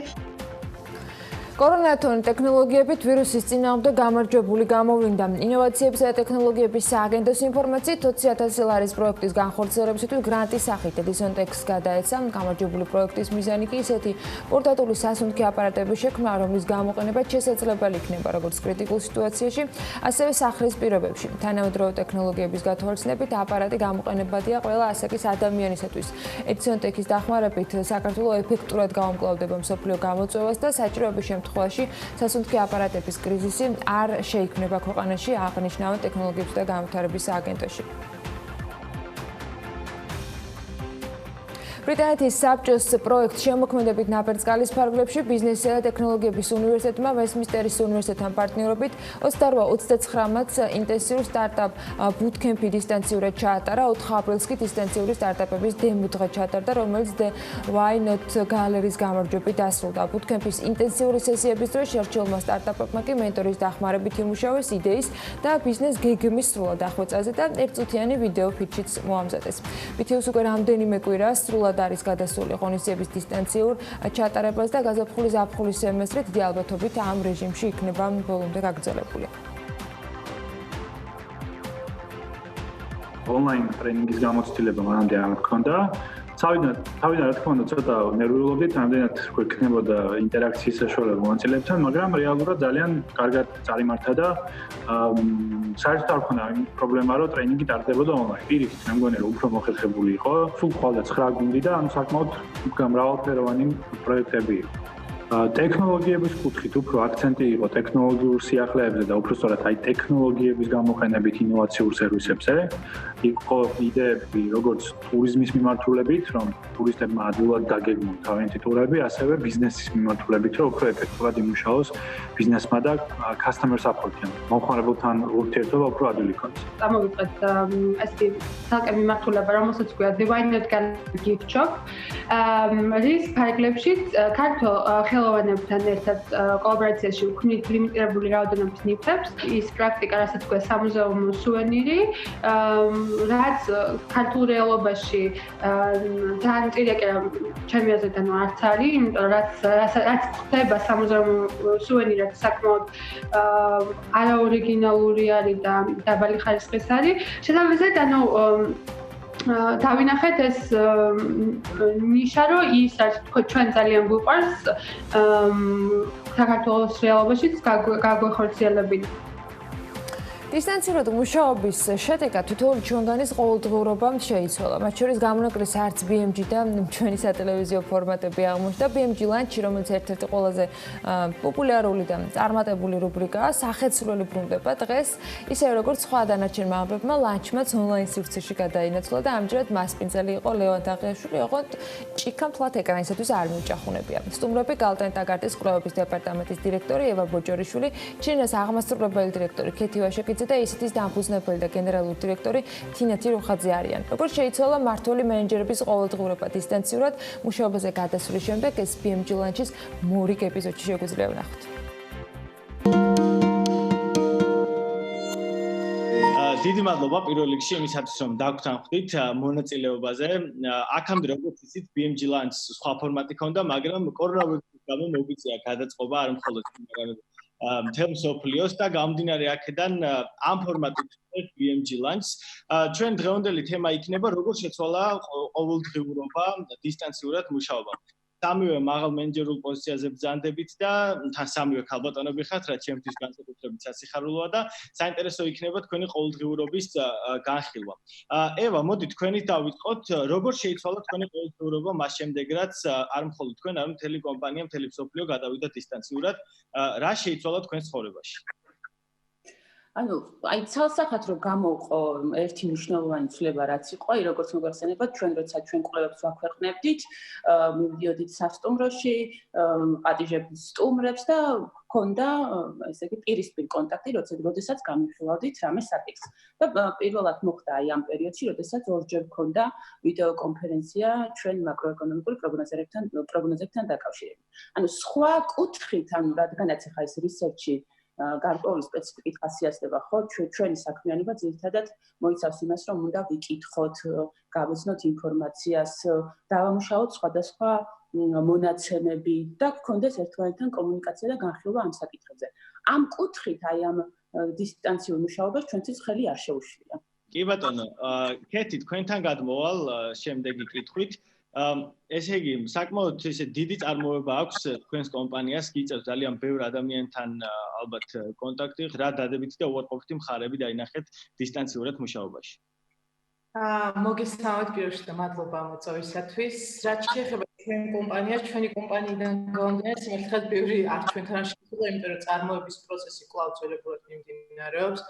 კორონათონი ტექნოლოგიებით ვირუსის წინააღმდეგ გამარჯვებული გამოვიდა. ინოვაციებისა და ტექნოლოგიების სააგენტოს ინფორმაციით 20,000 ლარის პროექტის განხორციელებისათვის გრანტის სახით Edison Tech-ს გადაეცა. გამარჯვებული პროექტის მიზანი კი ისეთი პორტატული სასუნთქი აპარატების შექმნა, რომლის გამოყენება შესაძლებელი იქნება როგორც კრიტიკულ სიტუაციაში, ასევე სახლის პირობებში. თანამედროვე ტექნოლოგიების გათვალისწინებით აპარატი გამოყენებადია ყველა ასაკის ადამიანისათვის. Edison Tech-ის დახმარებით საქართველოს ეფექტურად გაუმკლავდება მსოფლიო გამოწვევას და საჭიროების შემთხვევაში სასუნთქი აპარატების კრიზისი არ შეიქმნება ქვეყანაში, აღნიშნავენ ტექნოლოგიების და განვითარების სააგენტოში. ბრიტანეთის საბჭოს პროექტ შემოქმედებით ნაპერწკალის ფარგლებში ბიზნესისა და ტექნოლოგიების უნივერსიტეტმა ვესტმინსტერის უნივერსიტეტთან პარტნიორობით 28-29-მაც ინტენსიური სტარტაპ ბუთკემპი დისტანციურად ჩაატარა. 4 აპრილს კი დისტანციური სტარტაპების დემო დღე ჩატარდა, რომელიც The Why Not გალერიის გამარჯვებით დასრულდა. ბუთკემპის ინტენსიური სესიების დროს შერჩეულმა სტარტაპებმა კი მენტორის დახმარებით იმუშავეს იდეის და ბიზნეს გეგმის სრულად დახვეწაზე და ერთწუთიანი ვიდეო ფიჩიც მოამზადეს. BTV-ს უკვე რამდენიმე კვირაა სრულად არის გადასული ღონისძიების დისტანციურ ჩატარებას და გაზაფხული ზაფხულის სემესტრი დიდი ალბათობით ამ რეჟიმში იქნება ბოლომდე გაგრძელებული. ონლაინ ტრენინგის გამოცდილება მანამდე არ მქონდა. თავიდან რა თქმა უნდა ცოტა ნერვიულობდით, ამდენად გვექნებოდა ინტერაქციის საშუალება მონაწილეებთან, მაგრამ რეალურად ძალიან კარგად წარიმართა და საერთოდ არ მქონდა პრობლემა, რომ ტრენინგი ტარდებოდა ონლაინ. პირიქით, მე მგონი რომ უფრო მოხერხებული იყო. სულ ყავდა 9 გუნდი და საკმაოდ მრავალფეროვანი პროექტები იყო. ტექნოლოგიების კუთხით უფრო აქცენტი იყო ტექნოლოგიურ სიახლეებზე და უფრო სწორად აი ტექნოლოგიების გამოყენებით ინოვაციურ სერვისებზე. იყო იდეები როგორც ტურიზმის მიმართულებით, რომ ტურისტებმა ადვილად დაგეგმონ თავიანთი ტურები, ასევე ბიზნესის მიმართულებით, რომ უფრო ეფექტურად იმუშაოს ბიზნესმა და customer support-თან, მომხმარებელთან ურთიერთობა უფრო ადვილი იქონოს. Წამოვიწყეთ ესეთი ცალკე მიმართულება, რომელსაც ქვია Divided Gift Shop. რის ფარგლებში ქართულ ხელოვანებთან ერთად კოლაბორაციაში ვქმნით ლიმიტირებული რაოდენობის ნივთებს. ის პრაქტიკა, რასაც ქვია სამუზეუმო სუვენირი, რაც ქართულ რეალობაში ძალიან მწირია ჩემი აზრით არც არის, იმიტომ რაც ხდება სამუზეუმო სუვენირად საკმაოდ არაორიგინალური არის და დაბალი ხარისხის არის. შესაბამისად, დავინახეთ ეს ნიშა, რომ ის არის ჩვენ ძალიან გვიყვარს საქართველოს რეალობაშიც გაგვეხორციელებინა. დისტანციურად მუშაობის შედეგად თითოეული ჩვენგანის ყოველდღიურობამ შეიცვალა. მათ შორის გამონაკლისს არც BMG და ჩვენი სატელევიზიო ფორმატები აღმოჩნდა. BMG ლანჩი, რომელიც ერთ-ერთი ყველაზე პოპულარული და წარმატებული რუბრიკაა, სახეცვლილი ბრუნდება დღეს, ისევე როგორც სხვა დანარჩენ მამრებმა ლანჩმაც ონლაინ სივრცეში გადაინაცვლა და ამჯერად მასპინძელი იყო ლევან თაღიაშვილი, ოღონდ ჭიქა მთლად ეკრანისათვის არ მიუჭახუნებია. სტუმრები გალტენ ტაგარტის კვლევების დეპარტამენტის დირექტორი ევა ბოჯორიშვილი, ჩინეს აღმასრულებელი დირექტორი ქეთი ვაშაკიძე და ისეთის დამფუძნებელი და გენერალური დირექტორი თინათი რუხაძე არიან. როგორც შეიცვალა მმართველი მენეჯერების ყოველდღიურობა დისტანციურად მუშაობაზე გადასვლის შემდეგ ეს BMG ლანჩის მორიგ ეპიზოდში შეგვიძლია ვნახოთ. დიდი მადლობა პირველ რიგში იმისათვის რომ დაგვთანხმდით მონაწილეობაზე. აქამდე როგორც იცით BMG ლანჩს სხვა ფორმატი ჰქონდა, მაგრამ კორონავირუსის გამო მოგვიწია გადაწყობა არ მხოლოდ მთელ მსოფლიოს და გამომდინარე აქედან ამ ფორმატით BMG ლანჩს ჩვენ დღევანდელი თემა იქნება როგორ შეცვალა ყოველდღიურობა დისტანციურად მუშაობა. სამივე მაღალ მენეჯერულ პოზიციაზე ბრძანდებით და თან სამივე ქალბატონები ხართ, რაც ჩემთვის განსაკუთრებით სასიხარულოა და საინტერესო იქნება თქვენი ყოველდღიურობის განხილვა. ევა, მოდი თქვენით დავიწყოთ, როგორ შეიცვალა თქვენი ყოველდღიურობა მას შემდეგ, რაც არ მხოლოდ თქვენ, არამედ მთელი კომპანია, მთელი მსოფლიო გადავიდა დისტანციურად, რა შეიცვალა თქვენ ცხოვრებაში? აი ცალსახად რომ გამოვყო ერთი მნიშვნელოვანი ცვლილება რაც იყო, აი როგორც მოგახსენებათ, ჩვენ როცა ჩვენ კვლევებს ვაქვეყნებდით, მივდიოდით სასტუმროში, პატიჟებდით სტუმრებს და ქონდა ესე იგი პირისპირ კონტაქტი, როდესაც გამიხილავდით რამე საკითხს. და პირველად მოხდა აი ამ პერიოდში, როდესაც ორჯერ ქონდა ვიდეო კონფერენცია ჩვენ მაკროეკონომიკური პროგნოზებთან დაკავშირებით. ანუ სხვა კუთხით, რადგანაც ახლა ეს რისერჩი გარკვეული სპეციფიკით ხასიათდება, ხო, ჩვენი საქმიანობა ძირითადად მოიცავს იმას, რომ უნდა ვიკითხოთ, გავეცნოთ ინფორმაციას, დავამუშაოთ სხვადასხვა მონაცემები და გქონდეს ერთმანეთთან კომუნიკაცია და განხილვა ამ საკითხებზე. ამ კუთხით, აი ამ დისტანციურ მუშაობას ჩვენთვის ხელი არ შეუშვია. კი ბატონო, ქეთი თქვენთან გადმოვალ შემდეგი კითხვით. ესე იგი, საკმაოდ ესე დიდი წარმოება აქვს თქვენს კომპანიას, გიწევს ძალიან ბევრ ადამიანთან ალბათ კონტაქტი, რა დადებითი და უარყოფითი მხარეები დაინახეთ დისტანციურად მუშაობაში. მოგესალმებით პირველში და მადლობა მოწვევისათვის. რაც შეეხება ჩვენ კომპანიას, ჩვენი კომპანიიდან გამომდინარე, სიმართლედ ბევრი არ ჩვენთან არ შეხვდა, იმიტომ რომ წარმოების პროცესი კვლავ ძველებურად მიმდინარეობს.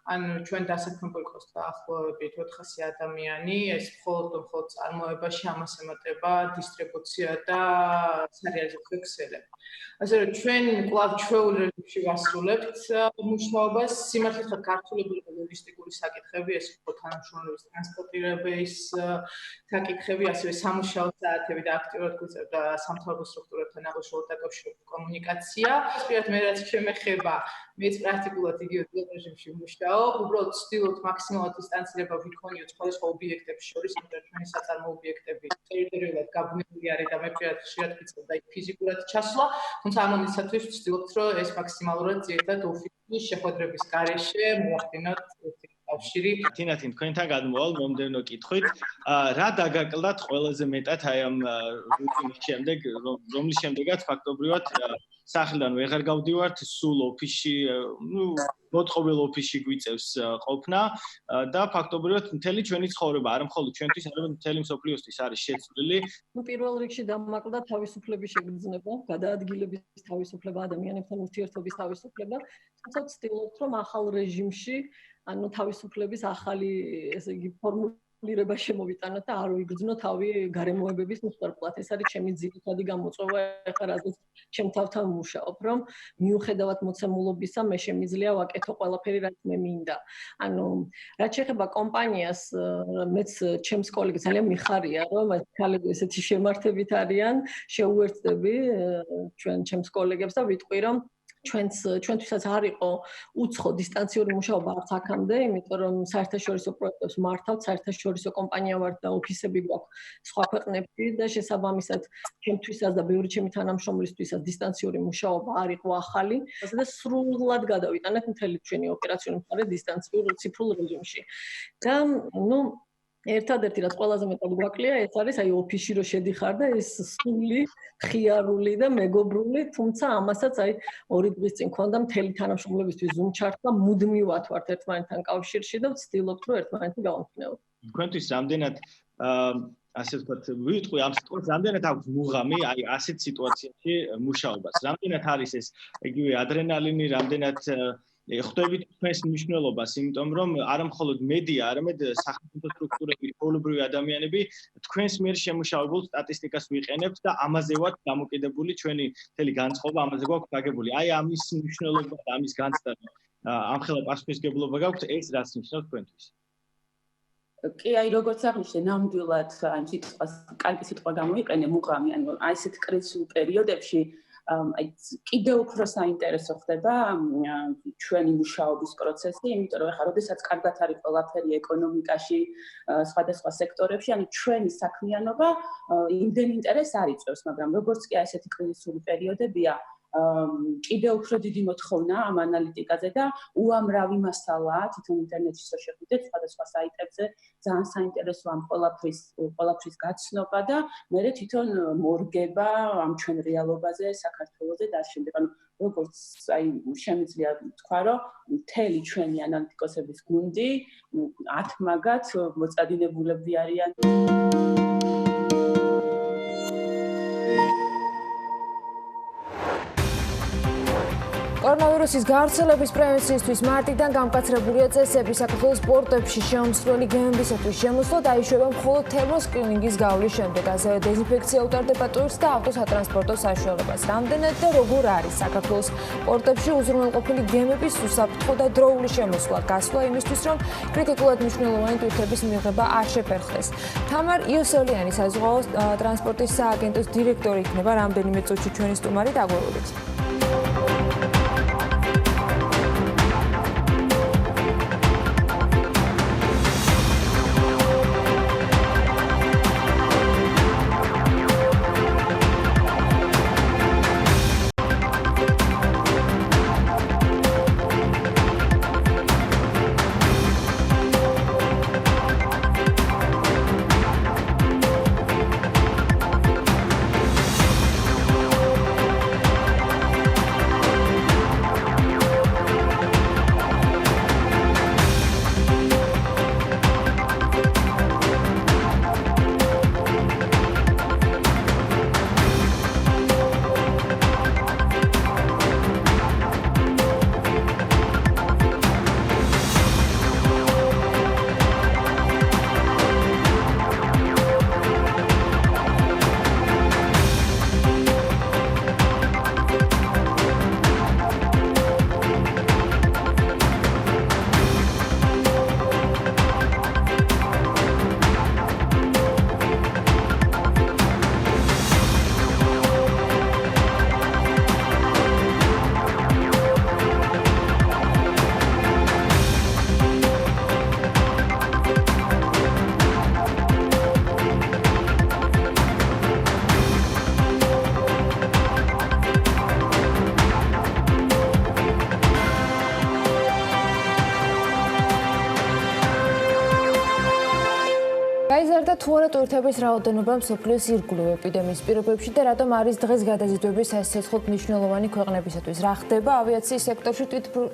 ანუ ჩვენ დასაქმებულ იყოს დაახლოებით 400 ადამიანი, ეს მხოლოდ წარმოებაში ამას ემატება დისტრიბუცია და სარეალიზაციო ქსელები. ასე რომ ჩვენ კვლავ ჩვეულ რეჟიმში ვასრულებთ მუშაობას, სიმართლედ გართულებული ლოგისტიკური საკითხები, ეს იყო თანამშრომლობის ტრანსპორტირების საკითხები, ასევე სამუშაო საათები და აქტიურად გვიწევდა სამთავრობო სტრუქტურებთან აღნიშნულ დაკავშირებით კომუნიკაცია. პირად მე რაც შემეხება, მეც პრაქტიკულად იდეალურ რეჟიმში ვმუშაობ, უბრალოდ ვცდილობთ მაქსიმალურად დისტანცირება ვიქონიოთ სხვადასხვა ობიექტებს შორის, იმიტომ რომ ჩვენი საწარმო ობიექტები ტერიტორიულად გაბნეული არის და მე პირად ხშირად ვიწევდა იქ ფიზიკურად ჩასვლა, თუმცა ამ მომენტისთვის ვცდილობთ, რომ ეს მაქსიმალურად ძირითადად ოფისის შეხვედრების გარეშე მოახდინოთ კავშირი. თინათინ თქვენთან გადმოვალ მომდევნო კითხვით. რა დაგაკლდათ ყველაზე მეტად აი ამ რუტინის შემდეგ, რომლის შემდეგაც ფაქტობრივად სახლიდან ვეღარ გავდივართ, სულ ოფისში, მოწყობილ ოფისში გვიწევს ყოფნა და ფაქტობრივად მთელი ჩვენი ცხოვრება, არა მხოლოდ ჩვენთვის, არამედ მთელი მსოფლიოსთვის არის შეცვლილი. პირველ რიგში დამაკლა თავისუფლების შეგრძნება, გადაადგილების თავისუფლება, ადამიანებთან ურთიერთობის თავისუფლება, თუმცა ვცდილობთ, რომ ახალ რეჟიმში, ანუ თავისუფლების ახალი, ესე იგი, ფორმულირება შემოვიტანოთ და არ ვიგრძნო თავი გარემოებების მსხვერპლად. ეს არის ჩემი ძირითადი გამოწვევა, ახლა რაზეც ჩემ თავთან ვმუშაობ, რომ მიუხედავად მოცემულობისა, მე შემიძლია ვაკეთო ყველაფერი, რაც მე მინდა. ანუ რაც შეეხება კომპანიას, მეც ჩემს კოლეგებს ძალიან მიხარია, რომ ქალები ესეთი შემართებით არიან, შეუერთდები ჩემს კოლეგებს და ვიტყვი, რომ ჩვენთვისაც არ იყო უცხო დისტანციური მუშაობა არც აქამდე, იმიტომ რომ საერთაშორისო პროექტებს მართავთ, საერთაშორისო კომპანია ვართ და ოფისები გვაქვს სხვა ქვეყნებში და შესაბამისად ჩემთვისაც და ბევრი ჩემი თანამშრომლისთვისაც დისტანციური მუშაობა არ იყო ახალი და სრულად გადავიტანეთ მთელი ჩვენი ოპერაციული მხარე დისტანციურ ციფრულ რეჟიმში. და ერთადერთი რაც ყველაზე მეტად გვაკლია, ეს არის აი ოფისში რო შედიხარ და ეს სული, ხიარული და მეგობრული, თუმცა ამასაც აი 2 დღის წინ მქონდა მთელი თანამშრომლებისთვის Zoom ჩართვა, მუდმივად ვართ ერთმანეთთან კავშირში და ვცდილობთ რომ ერთმანეთი გავამხნევოთ. თქვენთვის რამდენად ასე ვთქვათ, ვიტყვი ამ სიტყვას, რამდენად აქვს მუღამი აი ასეთ სიტუაციაში მუშაობას? რამდენად არის ეს იგივე ადრენალინი, რამდენად ხვდებით თქვენს მნიშვნელობას, იმიტომ რომ არა მხოლოდ მედია, არამედ სახელმწიფო სტრუქტურები, ყოველობრივი ადამიანები თქვენს მიერ შემუშავებულ სტატისტიკას ვიყენებთ და ამაზე ვართ დამოკიდებული ჩვენი მთელი განწყობა, ამაზე გვაქვს დაგებული. აი ამის მნიშვნელობა და ამის განცდა ამხელა პასუხისმგებლობა გაქვთ, ეს რაც ნიშნავს თქვენთვის. კი, აი როგორც აღნიშნე, ნამდვილად აი სიტყვას, კარგი სიტყვა გამოიყენე მუღამი, ანუ აი ესეთ კრიზისულ პერიოდებში აი კიდევ უფრო საინტერესო ხდება ჩვენი მუშაობის პროცესი, იმიტომ რომ ახლა როდესაც კარგად არის ყველაფერი ეკონომიკაში, სხვადასხვა სექტორებში, ანუ ჩვენი საქმიანობა იმდენ ინტერესს არ იწვევს, მაგრამ როგორც კი ესეთი კრიზისული პერიოდებია, კიდევ უფრო დიდი მოთხოვნა ამ ანალიტიკაზე და უამრავი მასალაა თვითონ ინტერნეტში შეხვიდეთ სხვადასხვა საიტებზე, ძალიან საინტერესო ამ ყველაფრის გაცნობა და მე თვითონ მორგება ამ ჩვენ რეალობაზე, საქართველოზე და შემდეგ. ანუ როგორც აი შემიძლია თქვა, რომ მთელი ჩვენი ანალიტიკოსების გუნდი 10 მაგათ მოწადინებულები არიან. კორონავირუსის გავრცელების პრევენციისთვის მარტიდან გამკაცრებულია წესები საქართველოს პორტებში შემოსვლელი გემებისათვის შემოსვლა დაიშვება მხოლოდ თერმოს სკრინინგის გავლის შემდეგ, ასევე დეზინფექცია უტარდება ტურს და ავტოსატრანსპორტო საშუალებას. რამდენად და როგორ არის საქართველოს პორტებში უზრუნველყოფილი გემების უსაფრთხო და დროული შემოსვლა გასვლა იმისთვის, რომ კრიტიკულად მნიშვნელოვანი ტვირთების მიღება არ შეფერხდეს. თამარ იოსელიანი საზღვაო ტრანსპორტის სააგენტოს დირექტორი იქნება რამდენიმე წუთში ჩვენი სტუმარი დაგვეულით. თუ არა ტვირთების რაოდენობა მსოფლიოს ირგვლივ ეპიდემიის პირობებში და რატომ არის დღეს გადაზიდვების სასიცოცხლოდ მნიშვნელოვანი ქვეყნებისათვის? რა ხდება ავიაციის სექტორში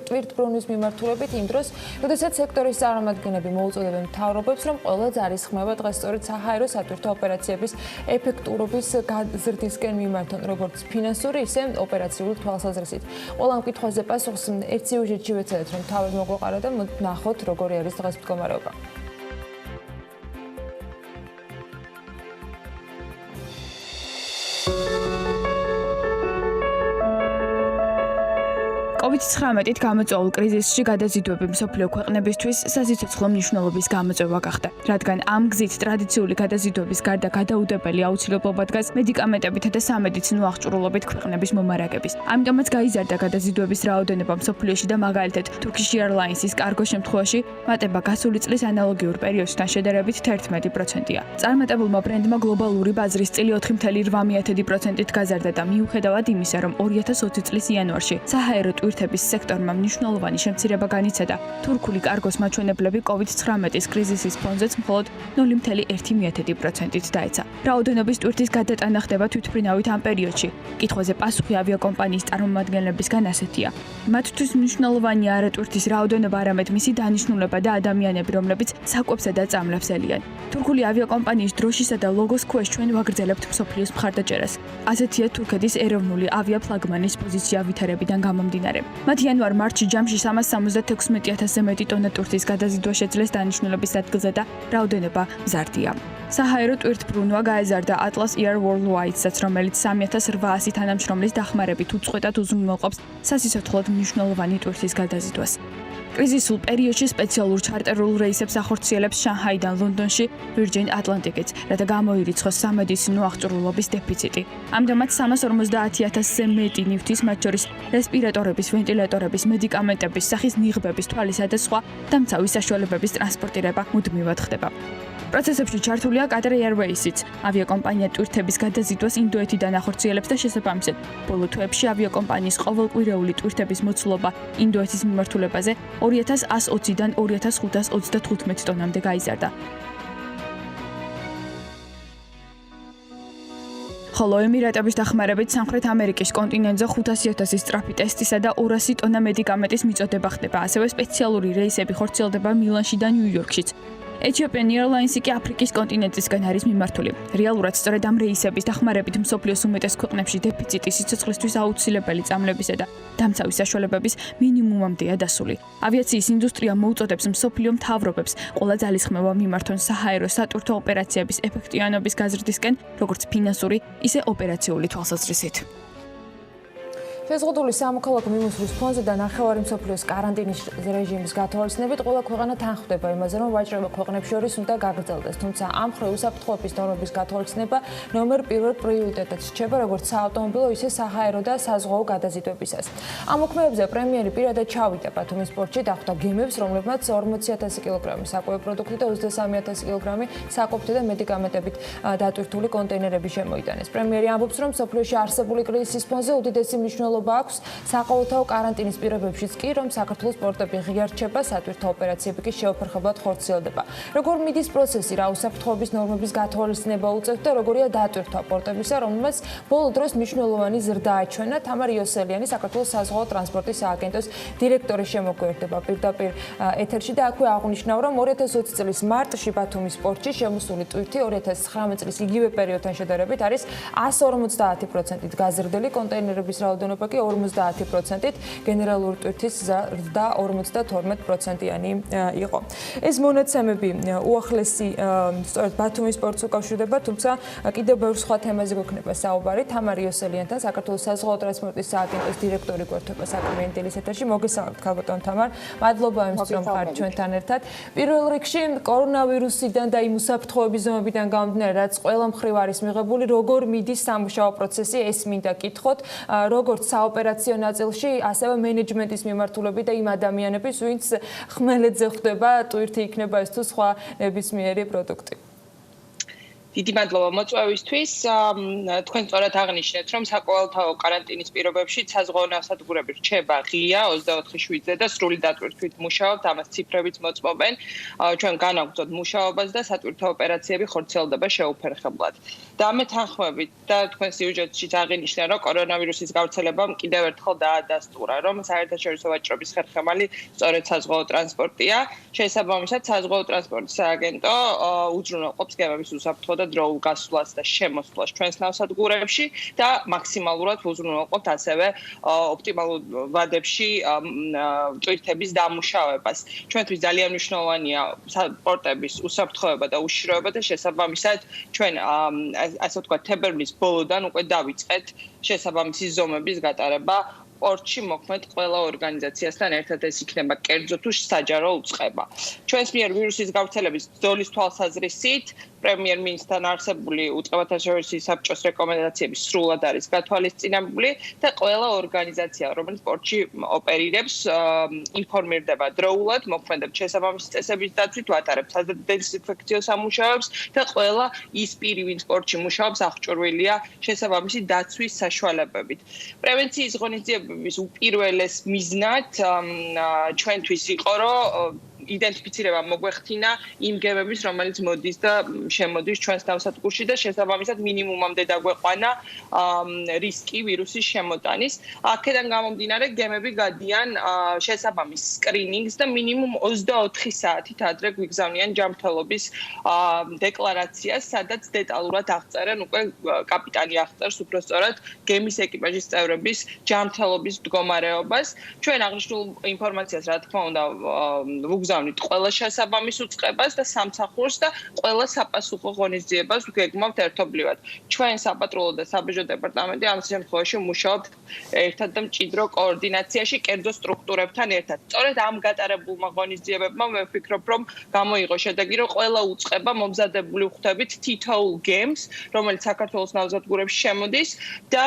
ტვირთბრუნვის მიმართულებით იმ დროს, როდესაც სექტორის წარმომადგენლები მოუწოდებენ მთავრობებს, რომ ყველა ძალისხმევა დღეს სწორედ საჰაერო სატვირთო ოპერაციების ეფექტურობის გაზრდისკენ მიმართონ, როგორც ფინანსური, ისე ოპერაციული თვალსაზრისით. ყველა ამ კითხვაზე პასუხს ერთ სიუჟეტში ვეცადეთ, რომ თავად მოგვეყარა და ნახოთ, როგორი არის დღეს მდგომარეობა. COVID-19-ით გამოწვეულ კრიზისში გადაზიდვები მსოფლიო ქვეყნებისთვის სასიცოცხლო მნიშვნელობის გამოწვევა გახდა, რადგან ამ გზით ტრადიციული გადაზიდვების გარდა გადაუდებელი აუცილებლობა დგას მედიკამენტებითა და სამედიცინო აღჭურვილობით ქვეყნების მომარაგების. ამიტომაც გაიზარდა გადაზიდვების რაოდენობა მსოფლიოში და მაგალითად Turkish Airlines-ის კარგო შემთხვევაში მატება გასული წლის ანალოგიურ პერიოდთან შედარებით 11%-ია. წარმატებულმა ბრენდმა გლობალური ბაზრის წილი 4.8%-ით გაზარდა და მიუხედავად იმისა, რომ 2020 წლის იანვარში საჰაერო ტვირთების სექტორმა მნიშვნელოვანი შემცირება განიცადა, თურქული კარგოს მაჩვენებლები COVID-19-ის კრიზისის ფონზეც მხოლოდ 0.1%-ით დაეცა. რაოდენობის ტვირთის გადატანა ხდება თვითმფრინავით ამ პერიოდში. კითხვაზე პასუხი ავიაკომპანიის წარმომადგენლებისგან ასეთია. მათთვის მნიშვნელოვანია არა ტვირთის რაოდენობა, არამედ მისი დანიშნულება და ადამიანები, რომლებიც საკვებსა და წამლებს ელიან. თურქული ავიაკომპანიის დროშისა და ლოგოს ქვეშ ჩვენ ვაგრძელებთ მსოფლიოს მხარდაჭერას. ასეთია თურქეთის ეროვნული ავიაფლაგმანის პოზიცია ვითარებიდან გამომდინარე. მათ იანვარ-მარტში ჯამში 376,000-ზე მეტი ტონა ტვირთის გადაზიდვა შეძლეს დანიშნულების ადგილზე და რაოდენობა მზარდია. საჰაერო ტვირთბრუნვა გაეზარდა Atlas Air Worldwide-საც, რომელიც 3800 თანამშრომლის დახმარებით უწყვეტად უზრუნველყოფს სასიცოცხლოდ მნიშვნელოვანი ტვირთის გადაზიდვას. კრიზისულ პერიოდში სპეციალურ ჩარტერულ რეისებს ახორციელებს შანჰაიდან ლონდონში Virgin Atlantic-იც, რათა გამოირიცხოს სამედიცინო აღჭურვილობის დეფიციტი. ამიტომაც 350,000-ზე მეტი ნივთის, მათ შორის რესპირატორების, ვენტილატორების, მედიკამენტების, სახის ნიღბების, თვალისა და სხვა დამცავი საშუალებების ტრანსპორტირება მუდმივად ხდება. პროცესებში ჩართულია Qatar Airways-იც. ავიაკომპანია ტვირთების გადაზიდვას ინდოეთიდან ახორციელებს და შესაბამისად, ბოლო თვეებში ავიაკომპანიის ყოველკვირეული ტვირთების მოცულობა ინდოეთის მიმართულებაზე 2120-დან 2535 ტონამდე გაიზარდა. ხოლო ემირატების დახმარებით სამხრეთ ამერიკის კონტინენტზე 500,000 სწრაფი ტესტისა და 200 ტონა მედიკამენტის მიწოდება ხდება. ასევე სპეციალური რეისები ხორციელდება მილანში და ნიუ-იორკშიც. Ethiopian Airlines-ი კი აფრიკის კონტინენტისგან არის მიმართული. რეალურად სწორედ ამ რეისების დახმარებით მსოფლიოს უმეტეს ქვეყნებში დეფიციტი სიცოცხლისთვის აუცილებელი წამლებისა და დამცავი საშუალებების მინიმუმამდეა დასული. ავიაციის ინდუსტრია მოუწოდებს მსოფლიო მთავრობებს ყველა ძალისხმევა მიმართონ საჰაერო სატვირთო ოპერაციების ეფექტიანობის გაზრდისკენ, როგორც ფინანსური, ისე ოპერაციული თვალსაზრისით. შეზღუდული სამოქალაქო მიმოსვლის ფონზე და ნახევარი მსოფლიოს კარანტინის რეჟიმის გათვალისწინებით ყველა ქვეყანა თანხმდება იმაზე, რომ ვაჭრობა ქვეყნებს შორის უნდა გაგრძელდეს. თუმცა ამ მხრივ უსაფრთხოების ნორმების გათვალისწინება ნომერ პირველ პრიორიტეტად რჩება როგორც საავტომობილო, ისე საჰაერო და საზღვაო გადაზიდვებისას. ამ უქმეებზე პრემიერი პირადად ჩავიდა ბათუმის პორტში, დახვდა გემებს, რომლებმაც 40,000 კილოგრამი საკვები პროდუქტი და 23,000 კილოგრამი საკვებთა და მედიკამენტებით დატვირთული კონტეინერები შემოიტანეს. პრემიერი ამბობს, რომ მსოფლიოში არსებული კრიზისის ფონზე უდიდესი მნიშვნელობა აქვს საყოველთაო კარანტინის პირობებშიც კი, რომ საქართველოს პორტები ღია რჩება, სატვირთო ოპერაციები კი შეუფერხებლად ხორციელდება. როგორ მიდის პროცესი, რა უსაფრთხოების ნორმების გათვალისწინება უწევთ და როგორია დატვირთვა პორტებისა, რომელმაც ბოლო დროს მნიშვნელოვანი ზრდა აჩვენა? თამარ იოსელიანი, საქართველოს საზღვაო ტრანსპორტის სააგენტოს დირექტორი შემოგვიერთდება პირდაპირ ეთერში და აქვე აღნიშნა, რომ 2020 წლის მარტში ბათუმის პორტში შემოსული ტვირთი 2019 წლის იგივე პერიოდთან შედარებით არის 150%-ით გაზრდილი, კონტეინერების რაოდენობა კი 50%-ით, გენერალური ტვირთის ზრდა 52%-იანი იყო. ეს მონაცემები უახლესი სწორედ ბათუმის პორტს უკავშირდება, თუმცა კიდევ ბევრ სხვა თემაზე გვექნება საუბარი. თამარ იოსელიანთან, საქართველოს საზღვაო ტრანსპორტის სააგენტოს დირექტორი გვერდება საქმიანი დილის ეთერში. მოგესალმებით, ქალბატონ თამარ. მადლობა იმისთვის, რომ ხართ ჩვენთან ერთად. პირველ რიგში კორონავირუსიდან და იმ უსაფრთხოების ზომებიდან გამომდინარე, რაც ყველა მხრივ არის მიღებული, როგორ მიდის სამუშაო პროცესი, ეს მინდა კითხოთ, როგორც საოპერაციო ნაწილში, ასევე მენეჯმენტის მიმართულებით და იმ ადამიანების, ვინც ხმელეთზე ხვდება, ტვირთი იქნება ეს თუ სხვა ნებისმიერი პროდუქტი. დიდი მადლობა მოწვევისთვის. თქვენ სწორად აღნიშნეთ, რომ საყოველთაო каранტინის პირობებში საზღვაო ნავსადგურები რჩება ღია 24/7-ზე და სრული დატვირთვით მუშაობთ, ამას ციფრებით მოწმობენ. ჩვენ განაგრძობთ მუშაობას და სატვირთო ოპერაციები ხორციელდება შეუფერხებლად. და ამ თანხმობით და თქვენ სიუჟეტშიც აღინიშნა, რომ კორონავირუსის გავრცელებამ კიდევ ერთხელ დაადასტურა, რომ საერთაშორისო ვაჭრობის ხერხემალი სწორედ საზღვაო ტრანსპორტია. შესაბამისად, საზღვაო ტრანსპორტის სააგენტო უზრუნველყოფს გემების უსაფრთხო და დროულ გასვლას და შემოსვლას ჩვენს ნავსადგურებში და მაქსიმალურად უზრუნველყოფთ ასევე ოპტიმალურ ვადებში ტვირთების დამუშავებას. ჩვენთვის ძალიან მნიშვნელოვანია პორტების უსაფრთხოება და უშიშროება და შესაბამისად ჩვენ ასე ვთქვათ თებერვლის ბოლოდან უკვე დავიწყეთ შესაბამისი ზომების გატარება პორტში მოქმედ ყველა ორგანიზაციასთან ერთად ეს იქნება კერძო თუ საჯარო უწყება. ჩვენს მიერ ვირუსის გავრცელების ბრძოლის თვალსაზრისით პრემიერ-მინისტრთან არსებული უწყებათა შორისი საბჭოს რეკომენდაციები სრულად არის გათვალისწინებული და ყველა ორგანიზაცია, რომელიც პორტში ოპერირებს, ინფორმირდება დროულად, მოქმედებს შესაბამისი წესების დაცვით, ვატარებს დეზინფექციო სამუშაოებს და ყველა ის პირი, ვინც პორტში მუშაობს, აღჭურვილია შესაბამისი დაცვის საშუალებებით. პრევენციის ღონისძიებების უპირველეს მიზნად ჩვენთვის იყო, რომ იდენტიფიცირება მოგვეხთინა იმ გემების, რომელიც მოდის და შემოდის ჩვენს ნავსადგურში და შესაბამისად მინიმუმამდე დაგვეყვანა რისკი ვირუსის შემოტანის. აქედან გამომდინარე, გემები გადიან შესაბამის სკრინინგს და მინიმუმ 24 საათით ადრე გვიგზავნიან ჯანმრთელობის დეკლარაციას, სადაც დეტალურად აღწერენ უკვე კაპიტანი აღწერს უბრალოდ გემის ეკიპაჟის წევრების ჯანმრთელობის მდგომარეობას. ჩვენ აღნიშნულ ინფორმაციას, რა თქმა უნდა, ვუგზავნით ყველა შესაბამის უწყებას და სამსახურს და ყველა საპასუხო ღონისძიებას ვგეგმავთ ერთობლივად. ჩვენ საპატრულო და საბეჭდო დეპარტამენტი ამ შემთხვევაში მუშაობთ ერთად და მჭიდრო კოორდინაციაში კერძო სტრუქტურებთან ერთად. სწორედ ამ გატარებულმა ღონისძიებებმა მე ვფიქრობ, რომ გამოიღო შედეგი, რომ ყველა უწყება მომზადებული ვხვდებით თითოეულ გემს, რომელიც საქართველოს ნავსადგურებში შემოდის და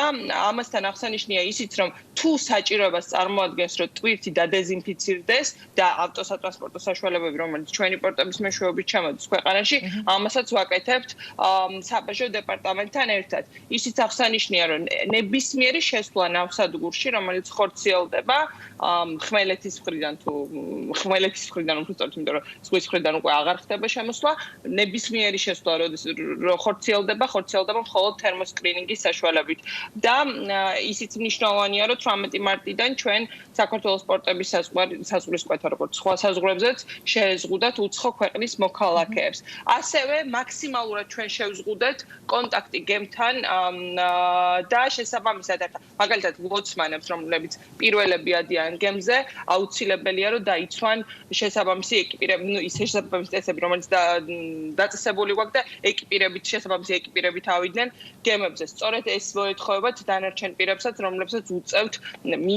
ამასთან აღსანიშნავია ისიც, რომ თუ საჭიროებას წარმოადგენს, რომ ტვირთი დადეზინფიცირდეს და ავტოსატრანსპორტო საშუალებები, რომელიც ჩვენი პორტების მეშვეობით შემოდის ქვეყანაში, ამასაც ვაკეთებთ საბეჭდო დეპარტამენტთან ერთად. ისიც აღსანიშნავია, რომ ნებისმიერი შესვლა ნავსადგურში, რომელიც ხორციელდება ხმელეთის მხრიდან უბრალოდ, იმიტომ რომ ზღვის მხრიდან უკვე აღარ ხდება შემოსვლა, ნებისმიერი შესვლა, რო ხორციელდება მხოლოდ თერმოსკრინინგის საშუალებით. და ისიც მნიშვნელოვანია, რომ 18 მარტიდან ჩვენ საქართველოს პორტების საზღვრისკვეთა, როგორც სხვა საზღვრებზეც შეეზღუდათ უცხო ქვეყნის მოქალაქეებს. ასევე მაქსიმალურად ჩვენ შევზღუდეთ კონტაქტი გემთან და შესაბამისად მაგალითად ლოცმანებს, რომლებიც პირველები ადიან გემზე, აუცილებელია რომ დაიცვან შესაბამისი ეკიპირები, ის შესაბამისი წესები, რომელიც დაწესებული გვაქვს და შესაბამისი ეკიპირებით ავიდნენ გემებზე. სწორედ ეს მოეთხოვებათ დანარჩენ პირებსაც, რომლებსაც უწევთ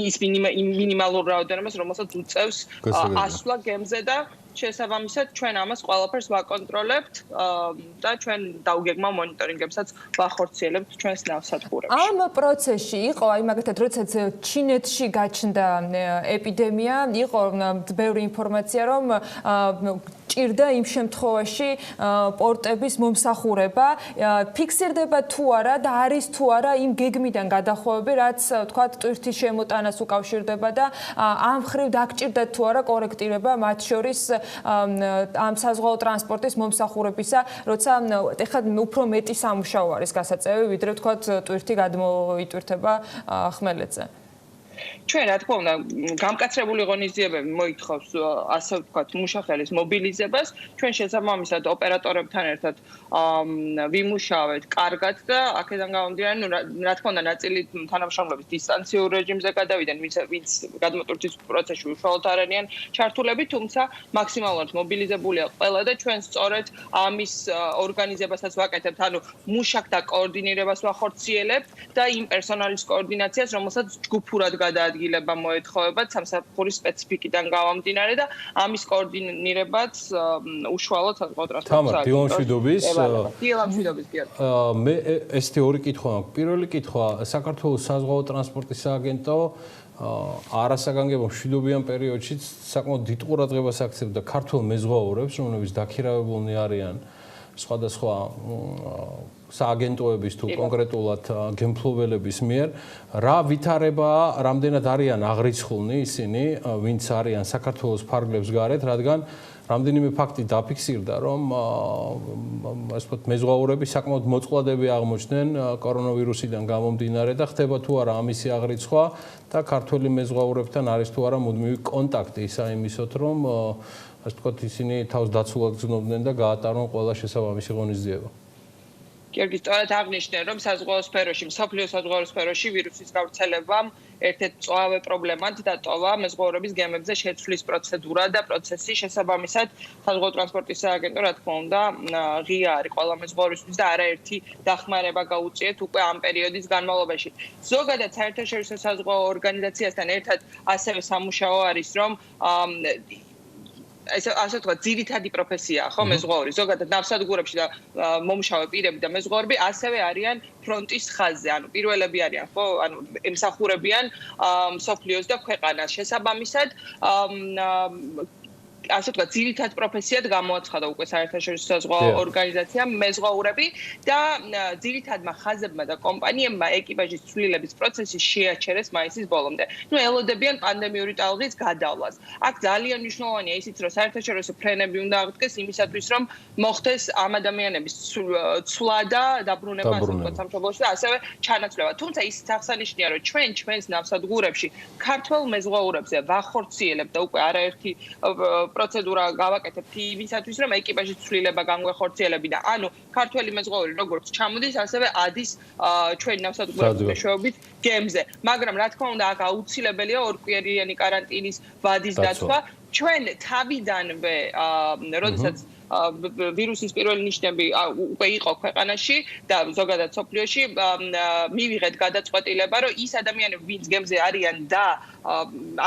ის მინიმალურ რაოდენობას, რომელსაც უწევს ასვლა გემზე და შესაბამისად ჩვენ ამას ყველაფერს ვაკონტროლებთ და ჩვენ დავგეგმა მონიტორინგებსაც ვახორციელებთ ჩვენს ნავსადგურებში. ამ პროცესში იყო, აი მაგათად როდესაც ჩინეთში გაჩნდა ეპიდემია, იყო ბევრი ინფორმაცია, რომ ჭირდა იმ შემთხვევაში პორტების მომსახურება, ფიქსირდება თუ არა და არის თუ არა იმ გეგმიდან გადახვევები, რაც თქვათ ტვირთის შემოტანას უკავშირდება და ამ მხრივ დაგჭირდა თუ არა კორექტირება მათ შორის ამ საზღვაო ტრანსპორტის მომსახურებისა, როცა ეხლა უფრო მეტი სამუშაო არის გასაწევი, ვიდრე თქვათ ტვირთი გადმოიტვირთება ხმელეთზე. ჩვენ რა თქმა უნდა გამკაცრებული ღონისძიებები მოითხოვს ასე ვთქვათ მუშახელის მობილიზებას. ჩვენ შესაბამისად ოპერატორებთან ერთად ვიმუშავეთ კარგად და აქედან გამომდინარე, რა თქმა უნდა ნაწილი თანამშრომლების დისტანციურ რეჟიმზე გადავიდნენ, ვინც გადმოტვირთვის პროცესში უშუალოდ არ არიან ჩართულები, თუმცა მაქსიმალურად მობილიზებულია ყველა და ჩვენ სწორედ ამის ორგანიზებასაც ვაკეთებთ, ანუ მუშაკთა კოორდინირებას ვახორციელებთ და იმ პერსონალის კოორდინაციას, რომელსაც ჯგუფურად გადაადგილება მოეთხოვებათ სამსახურის სპეციფიკიდან გამომდინარე და ამის კოორდინირებაც უშუალოდ საზღვაო ტრანსპორტს მე ესეთი ორი კითხვა მაქვს. პირველი კითხვა, საქართველოს საზღვაო ტრანსპორტის სააგენტო არასაგანგებო მშვიდობიან პერიოდში საკმაოდ დიდ ყურადღებას აქცევდა ქართულ მეზღვაურებს, რომლებიც დაქირავებულნი არიან სხვადასხვა სააგენტოების თუ კონკრეტულად გემთლობელების მიერ რა ვითარებაა, რამდენად არიან აღრიცხულნი ისინი, ვინც არიან საქართველოს ფარგლებს გარეთ, რადგან რამდენიმე ფაქტი დაფიქსირდა, რომ ასე ვთქვათ, მეზღვაურები საკმაოდ მოწყვლადები აღმოჩნდნენ კორონავირუსიდან გამომდინარე და ხდება თუ არა ამისი აღრიცხვა და ქართველი მეზღვაურებთან არის თუ არა მუდმივი კონტაქტი საიმისოთ, რომ ასე ვთქვათ, ისინი თავს დაცულად გრძნობდნენ და გაატარონ ყველა შესაბამისი ღონისძიება. გიორგი, სწორად აღნიშნე, რომ საზღვაო სფეროში, მსოფლიო საზღვაო სფეროში ვირუსის გავრცელებამ ერთ-ერთ მწვავე პრობლემად დატოვა მეზღვაურების გემებზე შეცვლის პროცედურა და პროცესი. შესაბამისად, საზღვაო ტრანსპორტის სააგენტო, რა თქმა უნდა, ღია არის ყველა მეზღვაურისთვის და არაერთი დახმარება გაუწიეთ უკვე ამ პერიოდის განმავლობაში. ზოგადად საერთაშორისო საზღვაო ორგანიზაციასთან ერთად ასევე სამუშაო არის, რომ ასე ვთქვათ, ძირითადი პროფესიაა, ხო, მეზღვაური. ზოგადად ნავსადგურებში და მომუშავე პირები და მეზღვაურები ასევე არიან ფრონტის ხაზზე, ანუ პირველები არიან, ხო, ანუ ემსახურებიან მსოფლიოს და ქვეყანას. შესაბამისად, ასე ვთქვათ, ძირითად პროფესიად გამოაცხადა უკვე საერთაშორისო საზღვაო ორგანიზაციამ მეზღვაურები და ძირითადმა ხაზებმა და კომპანიებმა ეკიპაჟის ცვლილების პროცესი შეაჩერეს მაისის ბოლომდე. ელოდებიან პანდემიური ტალღის გადავლას. აქ ძალიან მნიშვნელოვანია ისიც, რომ საერთაშორისო ფრენები უნდა აღდგეს იმისათვის, რომ მოხდეს ამ ადამიანების ცვლა და დაბრუნება სამშობლოში და ასევე ჩანაცვლება. თუმცა ისიც აღსანიშნავია, რომ ჩვენს ნავსადგურებში ქართველ მეზღვაურებზე ვახორციელებთ და უკვე არაერთი პროცედურა გავაკეთებთ იმისათვის, რომ ეკიპაჟის ცვლილება განგვეხორციელებინა. ანუ ქართველი მეზღვაური როგორც ჩამოდის, ასევე ადის ჩვენი ნავსადგურების მეშვეობით გემზე. მაგრამ რა თქმა უნდა, აქ აუცილებელია ორკვირიანი კარანტინის ვადის დაცვა. ჩვენ თავიდანვე, როდესაც ვირუსის პირველი ნიშნები უკვე იყო ქვეყანაში და ზოგადად სოფლიოში, მივიღეთ გადაწყვეტილება, რომ ის ადამიანები, ვინც გემზე არიან და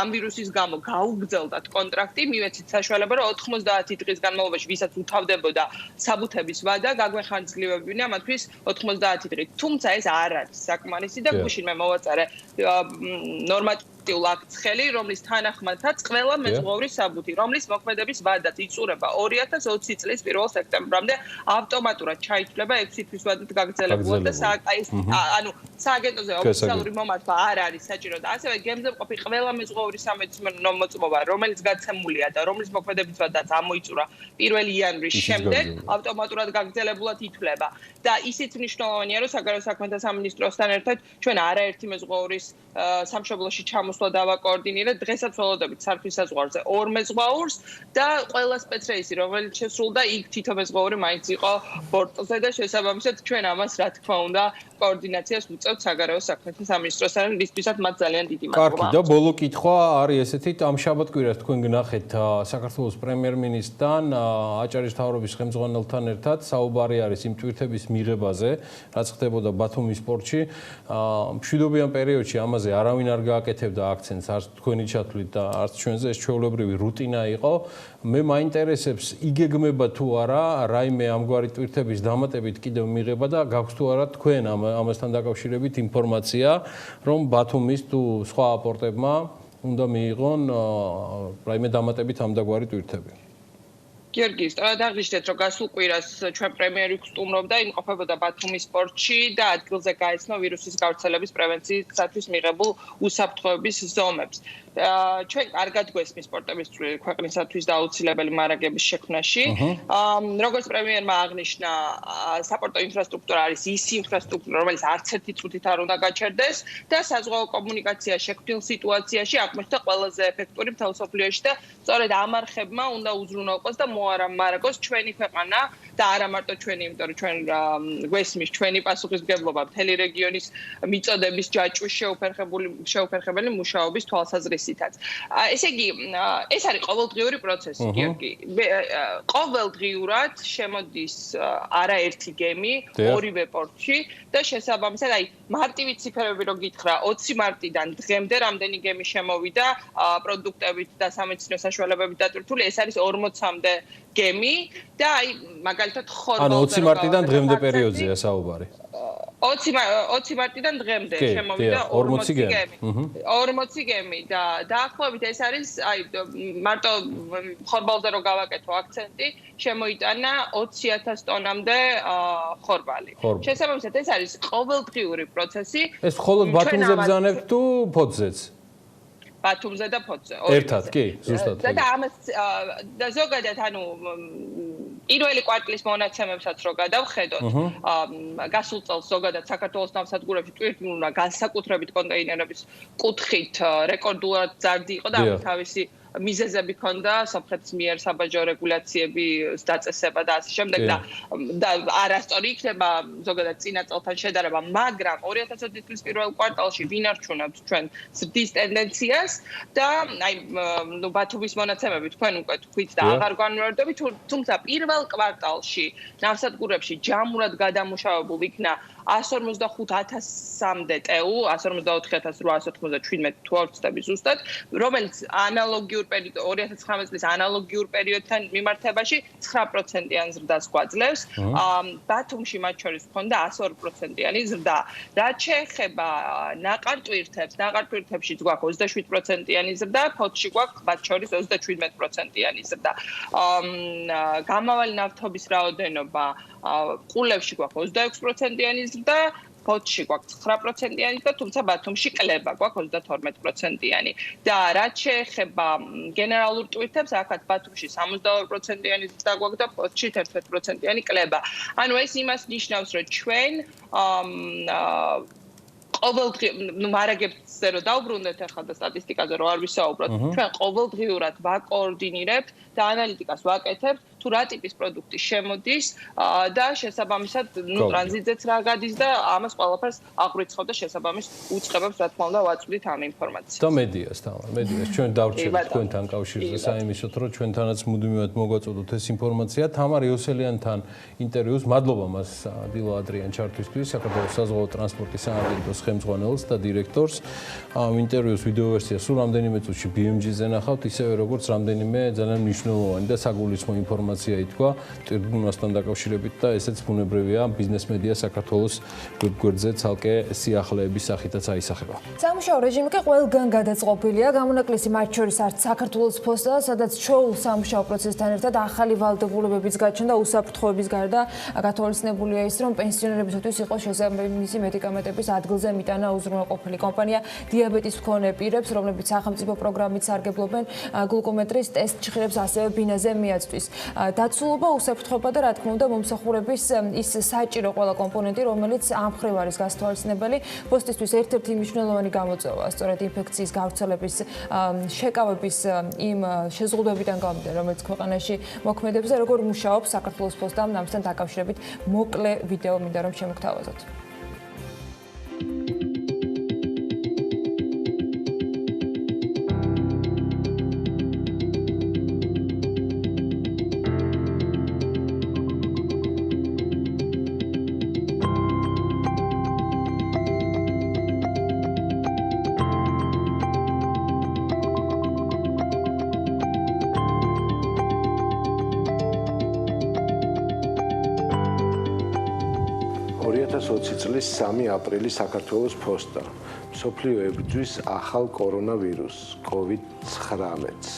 ამ ვირუსის გამო გაუგრძელდათ კონტრაქტი, მივეცით საშუალება, რომ 90 დღის განმავლობაში, ვისაც უთავდებოდა საბუთების ვადა, გაგვეხანძლებებინა მათთვის 90 დღით. თუმცა ეს არ არის საკმარისი და გუშინ მე მოვაწარე ნორმატიულ აქტს ხელი, რომლის თანახმადაც ყველა მეზღვაურის საბუთი, რომლის მოქმედების ვადაც იწურება 2020 წლის 1 სექტემბრამდე ავტომატურად ჩაითვლება 6 თვის ვადით გაგრძელებულად და ანუ სააგენტოზე ოფიციალური მომართვა არ არის საჭირო და ასევე გემზე მყოფი ყველა მეზღვაურის სამედიცინო მოწმობა, რომელიც გაცემულია და რომლის მოქმედების ვადაც ამოიწურა 1 იანვრის შემდეგ ავტომატურად გაგრძელებულად ითვლება. და ისიც მნიშვნელოვანია, რომ საგარეო საქმეთა სამინისტროსთან ერთად ჩვენ არაერთი მეზღვაურის სამშობლოში ჩამოსვლა დავაკოორდინირეთ. დღესაც ველოდებით სარქვის საზღვარზე 2 მეზღვაურს და ყველა სპეცრეისი, რომელიც შესრულდა, იქ თითო მეზღვაური მაინც იყო ბორტზე და შესაბამისად ჩვენ ამას რა თქმა უნდა კოორდინაციას ვუწევთ საგარეო საქმეთა სამინისტროსთან, რისთვისაც მათ ძალიან დიდი მადლობა. კარგი და ბოლო კითხვა არის ესეთი, ამ შაბათ-კვირას თქვენ გნახეთ საქართველოს პრემიერ-მინისტრთან, აჭარის მთავრობის ხელმძღვანელთან ერთად საუბარი არის იმ ტვირთების მიღებაზე, რაც ხდებოდა ბათუმის პორტში. მშვიდობიან პერიოდში ამაზე არავინ არ გააკეთებდა აქცენტს, არც თქვენი ჩათვლით და არც ჩვენზე, ეს ჩვეულებრივი რუტინა იყო. მე მაინტერესებს, იგეგმება თუ არა რაიმე ამგვარი ტვირთების დამატებით კიდევ მიღება და გაქვს თუ არა თქვენ ამასთან დაკავშირებით ინფორმაცია, რომ ბათუმის თუ სხვა პორტებმა უნდა მიიღონ რაიმე დამატებით ამდაგვარი ტვირთები. გიორგი, სწორად აღნიშნეთ, რომ გასულ კვირას ჩვენ პრემიერი გსტუმრობდა, იმყოფებოდა ბათუმის პორტში და ადგილზე გაეცნო ვირუსის გავრცელების პრევენციისათვის მიღებულ უსაფრთხოების ზომებს. ჩვენ კარგად გვესმის სპორტების წვლილი ქვეყნისათვის და აუცილებელი მარაგების შექმნაში. როგორც პრემიერმა აღნიშნა, საპორტო ინფრასტრუქტურა არის ის ინფრასტრუქტურა, რომელიც არც ერთი წუთით არ უნდა გაჩერდეს და საზღვაო კომუნიკაცია შექმნილ სიტუაციაში აღმოჩნდა ყველაზე ეფექტური მთელ მსოფლიოში და სწორედ ამ არხებმა უნდა უზრუნველყოს და მოარამარაგოს ჩვენი ქვეყანა და არა მარტო ჩვენი, იმიტომ რომ ჩვენ გვესმის ჩვენი პასუხისმგებლობა მთელი რეგიონის მიწოდების ჯაჭვის შეუფერხებელი მუშაობის თვალსაზრისით. ესე იგი, ეს არის ყოველდღიური პროცესი, გიორგი. ყოველდღიურად შემოდის არაერთი გემი ორივე პორტში და შესაბამისად, მარტივი ციფრები რო გითხრა, 20 მარტიდან დღემდე რამდენი გემი შემოვიდა პროდუქტებით და სამედიცინო საშუალებებით დატვირთული, ეს არის 40-მდე გემი და აი მაგალითად ხორბალზე ანუ 20 მარტიდან დღემდე პერიოდზეა საუბარი. 20 მარტიდან დღემდე შემოვიდა 40 გემი. 40 გემი და დაახლოებით ეს არის აი მარტო ხორბალზე რო გავაკეთო აქცენტი, შემოიტანა 20,000 ტონამდე ხორბალი. შესაბამისად ეს არის ყოველდღიური პროცესი. ეს მხოლოდ ბათუმზე ბრძანებთ თუ ფოთზეც? ბათუმზე და ფოთზე. ერთად კი, ზუსტად. და ამას და ზოგადად ანუ პირველი კვარტლის მონაცემებსაც რო გადავხედოთ, გასულ წელს ზოგადად საქართველოს ნავსადგურებში ტვირთმურა განსაკუთრებით კონტეინერების კუთხით რეკორდულად ზარდი იყო და ამის თავისი მიზეზები ქონდა სომხეთის მიერ საბაჟო რეგულაციების დაწესება და ასე შემდეგ და არასწორი იქნება ზოგადად წინა წელთან შედარება, მაგრამ 2020 წლის პირველ კვარტალში ვინარჩუნებთ ჩვენ ზრდის ტენდენციას და აი ნუ ბათუმის მონაცემები თქვენ უკვე თქვით და აღარ განვერდებით, თუმცა პირველ კვარტალში ნავსადგურებში ჯამურად გადამუშავებულ იქნა 155,000-მდე ტეუ, 154,897 თუ არ ვცდები ზუსტად, რომელიც ანალოგიურ 2019 წლის ანალოგიურ პერიოდთან მიმართებაში 9%-იან ზრდას გვაძლევს. ბათუმში მათ შორის ჰქონდა 102%-იანი ზრდა. რაც შეეხება ნაყარ-ტვირთებშიც გვაქვს 27%-იანი ზრდა, ფოთში გვაქვს მათ შორის 37%-იანი ზრდა. გამავალი ნავთობის რაოდენობა ყულებში გვაქვს 26%-იანი ზრდა, ფოთში გვაქვს 9%-იანი და თუმცა ბათუმში კლება გვაქვს 32%-იანი. და რაც შეეხება გენერალურ ტვირთებს, აქაც ბათუმში 62%-იანი ზრდა გვაქვს და ფოთში 11%-იანი კლება. ანუ ეს იმას ნიშნავს, რომ ჩვენ ყოველდღე მარაგებზე რო დავბრუნდეთ ახლა და სტატისტიკაზე რო არ ვისაუბროთ, ჩვენ ყოველდღიურად ვაკოორდინირებთ და ანალიტიკას ვაკეთებთ თუ რა ტიპის პროდუქტი შემოდის და შესაბამისად ტრანზიტზეც რა გადის და ამას ყველაფერს აღვიცხავ და შესაბამის უწყებებს რა თქმა უნდა ვაწვდით ამ ინფორმაციას. და მედიას ჩვენ დავრჩებით თქვენთან კავშირზე საიმისოთ, რომ ჩვენთანაც მუდმივად მოგვაწოდოთ ეს ინფორმაცია. თამარ იოსელიანთან ინტერვიუს მადლობა მას დილა ადრიან ჩართვისთვის, საქართველოს საზღვაო ტრანსპორტის სააგენტოს ხელმძღვანელს და დირექტორს. ამ ინტერვიუს ვიდეო ვერსია სულ რამდენიმე წუთში BMG-ზე ნახავთ, ისევე როგორც რამდენიმე ძალიან მნიშვნელოვანი და საგულისხმო ინფორმაცია ითქვა ტვირთმურასთან დაკავშირებით და ესეც ბუნებრივია ბიზნეს მედია საქართველოს გვერდზე ცალკე სიახლეების სახითაც აისახება. სამუშაო რეჟიმი კი ყველგან გადაწყობილია, გამონაკლისი მათ შორის არც საქართველოს ფოსტა, სადაც ჩოულ სამუშაო პროცესთან ერთად ახალი ვალდებულებებიც გაჩნდა უსაფრთხოების გარდა გათვალისწინებულია ის, რომ პენსიონერებისთვის იყოს შესაბამისი მედიკამენტების ადგილზე მიტანა უზრუნველყოფილი კომპანია დიაბეტის მქონე პირებს, რომლებიც სახელმწიფო პროგრამით სარგებლობენ გლუკომეტრის ტესტ ჭხირებს ასევე ბინაზე მიაწვდის. დაცულობა, უსაფრთხოება და რა თქმა უნდა მომსახურების ის საჭირო ყველა კომპონენტი, რომელიც ამ მხრივ არის გასათვალისწინებელი. პოსტისთვის ერთ-ერთი მნიშვნელოვანი გამოწვევა, სწორედ ინფექციის გავრცელების შეკავების იმ შეზღუდვებიდან გამომდინარე, რომელიც ქვეყანაში მოქმედებს და როგორ მუშაობს საქართველოს პოსტამ ამასთან დაკავშირებით მოკლე ვიდეო მინდა რომ შემოგთავაზოთ. წლის 3 აპრილი საქართველოს პოსტა მსოფლიო ებრძვის ახალ კორონავირუსს COVID-19-ს.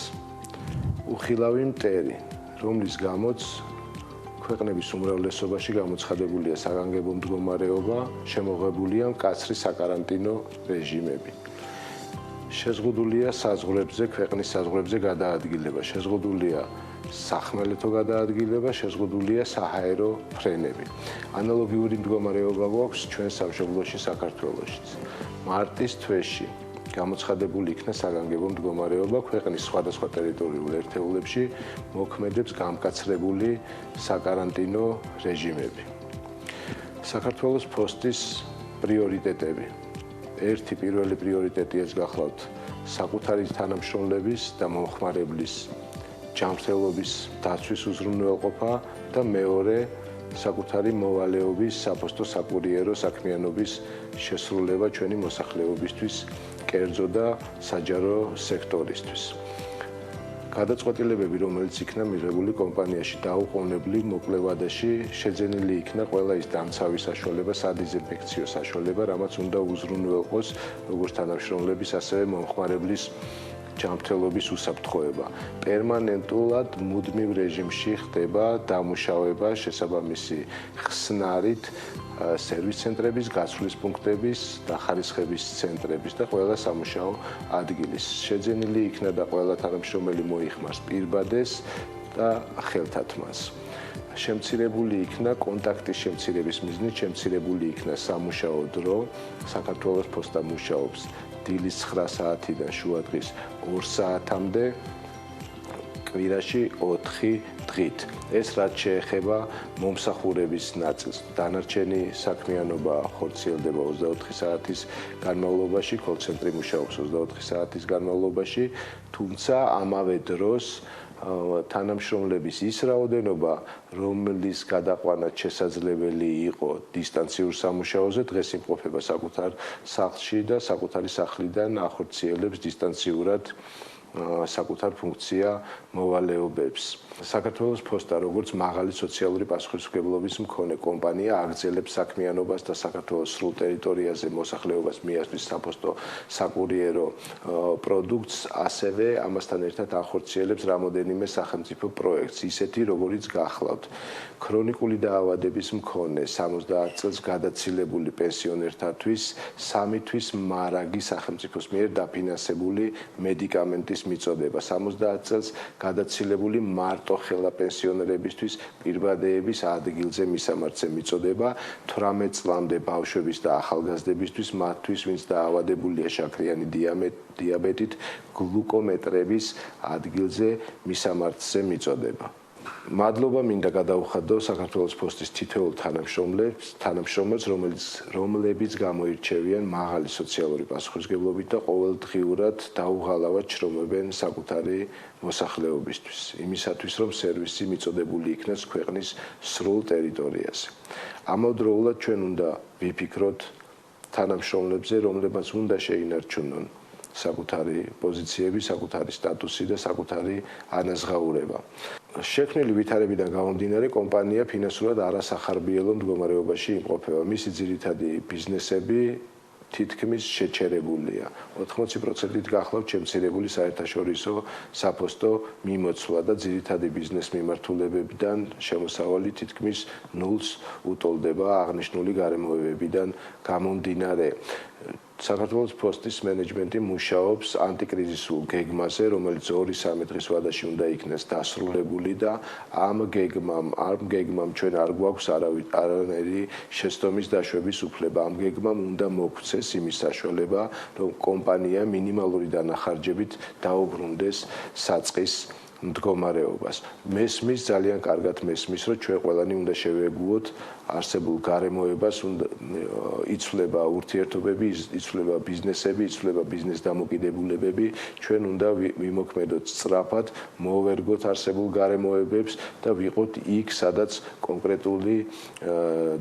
უხილავი მტერი, რომლის გამოც ქვეყნების უმრავლესობაში გამოცხადებულია საგანგებო მდგომარეობა, შემოღებულია მკაცრი საკარანტინო რეჟიმები. შეზღუდულია საზღვრებზე, ქვეყნის საზღვრებზე გადაადგილება, შეზღუდულია სახმელეთო გადაადგილება, შეზღუდულია საჰაერო ფრენები. ანალოგიური მდგომარეობა გვაქვს ჩვენ სამშობლოში საქართველოშიც. მარტის თვეში გამოცხადებული იქნა საგანგებო მდგომარეობა ქვეყნის სხვადასხვა ტერიტორიულ ერთეულებში მოქმედებს გამკაცრებული საკარანტინო რეჟიმები. საქართველოს პოსტის პრიორიტეტები. ერთი პირველი პრიორიტეტი ეს გახლავთ საკუთარი თანამშრომლების და მომხმარებლის ჯანმრთელობის დაცვის უზრუნველყოფა და მეორე საკუთარი მოვალეობის საფოსტო საკურიერო საქმიანობის შესრულება ჩვენი მოსახლეობისთვის, კერძო და საჯარო სექტორისთვის. გადაწყვეტილებები, რომელიც იქნა მიღებული კომპანიაში დაუყოვნებლივ მოკლე ვადაში, შეძენილი იქნა ყველა ის დამცავი საშუალება, სადიზინფექციო საშუალება, რამაც უნდა უზრუნველყოს როგორც თანამშრომლების, ასევე მომხმარებლის ჯანმრთელობის უსაფრთხოება. პერმანენტულად მუდმივ რეჟიმში ხდება დამუშავება შესაბამისი ხსნარით სერვის ცენტრების, გაცვლის პუნქტების, დახარისხების ცენტრების და ყველა სამუშაო ადგილის. შეძენილი იქნა და ყველა თანამშრომელი მოიხმარს პირბადეს და ხელთათმას. შემცირებული იქნა კონტაქტის შემცირების მიზნით, შემცირებული იქნა სამუშაო დრო. საქართველოს ფოსტა მუშაობს დილის 9 საათიდან შუადღის 2 საათამდე, კვირაში 4 დღით. ეს რაც შეეხება მომსახურების ნაწილს. დანარჩენი საქმიანობა ხორციელდება 24 საათის განმავლობაში, კოლ-ცენტრი მუშაობს 24 საათის განმავლობაში, თუმცა ამავე დროს თანამშრომლების ის რაოდენობა, რომლის გადაყვანა შესაძლებელი იყო დისტანციურ სამუშაოზე, დღეს იმყოფება საკუთარ სახლში და საკუთარი სახლიდან ახორციელებს დისტანციურად საკუთარ ფუნქცია მოვალეობებს. საქართველოს ფოსტა, როგორც მაღალი სოციალური პასუხისმგებლობის მქონე კომპანია, აგრძელებს საქმიანობას და საქართველოს სრულ ტერიტორიაზე მოსახლეობას მიასწრის საფოსტო საკურიერო პროდუქტს, ასევე ამასთან ერთად ახორციელებს რამოდენიმე სახელმწიფო პროექტს, ისეთი როგორიც გახლავთ ქრონიკული დაავადების მქონე 70 წელს გადაცილებული პენსიონერთათვის 3 თვის მარაგი სახელმწიფოს მიერ დაფინანსებული მედიკამენტის მიწოდება, 70 წელს გადაცილებული მარტო ხელა პენსიონერებისთვის პირბადეების ადგილზე მისამართზე მიწოდება, 18 წლამდე ბავშვების და ახალგაზრდებისთვის, მათთვის, ვინც დაავადებულია შაქრიანი დიაბეტით, გლუკომეტრების ადგილზე მისამართზე მიწოდება. მადლობა მინდა გადაუხადო საქართველოს ფოსტის თითოეულ თანამშრომლებს, რომლებიც გამოირჩევიან მაღალი სოციალური პასუხისმგებლობით და ყოველდღიურად დაუღალავად შრომობენ საკუთარი მოსახლეობისთვის, იმისათვის, რომ სერვისი მიწოდებული იქნას ქვეყნის სრულ ტერიტორიაზე. ამავდროულად ჩვენ უნდა ვიფიქროთ თანამშრომლებზე, რომლებმაც უნდა შეინარჩუნონ საკუთარი პოზიციები, საკუთარი სტატუსი და საკუთარი ანაზღაურება. შექმნილი ვითარებიდან გამომდინარე, კომპანია ფინანსურად არასახარბიელო მდგომარეობაში იმყოფება. მისი ძირითადი ბიზნესები თითქმის შეჩერებულია. 80%-ით გახლავთ შემცირებული საერთაშორისო საფოსტო მიმოცვლა და ძირითადი ბიზნეს მიმართულებებიდან შემოსავალი თითქმის ნულს უტოლდება აღნიშნული გარემოებებიდან გამომდინარე. საქართველოს ფოსტის მენეჯმენტი მუშაობს ანტიკრიზისულ გეგმაზე, რომელიც 2-3 დღის ვადაში უნდა იქნას დასრულებული და ამ გეგმამ ჩვენ არ გვაქვს არანაირი შეცდომის დაშვების უფლება. ამ გეგმამ უნდა მოგვცეს იმის საშუალება, რომ კომპანია მინიმალური დანახარჯებით დაუბრუნდეს საწყის მდგომარეობას. მესმის ძალიან კარგად მესმის, რომ ჩვენ ყველანი უნდა შევეგუოთ არსებულ გარემოებას, იცვლება ურთიერთობები, იცვლება ბიზნესები, იცვლება ბიზნეს დამოკიდებულებები, ჩვენ უნდა ვიმოქმედოთ სწრაფად, მოვერგოთ არსებულ გარემოებებს და ვიყოთ იქ, სადაც კონკრეტული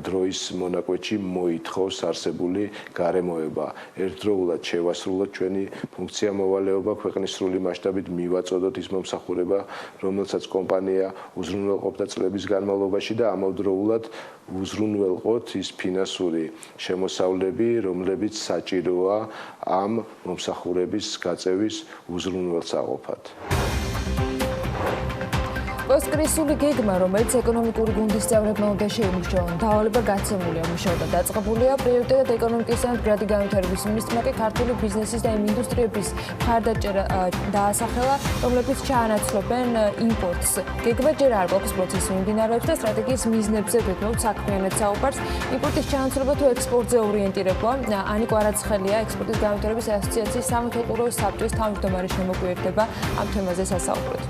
დროის მონაკვეთში მოითხოვს არსებული გარემოება. ერთდროულად შევასრულოთ ჩვენი ფუნქცია მოვალეობა, ქვეყნის სრული მასშტაბით მივაწოდოთ ის მომსახურება, რომელსაც კომპანია უზრუნველყოფდა წლების განმავლობაში და ამავდროულად უზრუნველყოთ ის ფინანსური შემოსავლები, რომლებიც საჭიროა ამ მომსახურების გაწევის უზრუნველსაყოფად. პოსტკრიზისული გეგმა, რომელიც ეკონომიკური გუნდის წევრებმა უნდა შეიმუშაონ, დავალება გაცემულია, მუშაობა დაწყებულია, პრიორიტეტად ეკონომიკის და მდგრადი განვითარების მინისტრმა კი ქართული ბიზნესის და იმ ინდუსტრიების მხარდაჭერა დაასახელა, რომლებიც ჩაანაცვლებენ იმპორტს. გეგმა ჯერ არ გვაქვს პროცესი მიმდინარეობს და სტრატეგიის მიზნებზე ვეთმობთ საქმიანად საუბარს. იმპორტის ჩაანაცვლება თუ ექსპორტზე ორიენტირება, ანიკო არაცხელია, ექსპორტის განვითარების ასოციაციის სამეთვალყურო საბჭოს თავმჯდომარე შემოგვიერთდება ამ თემაზე სასაუბროდ.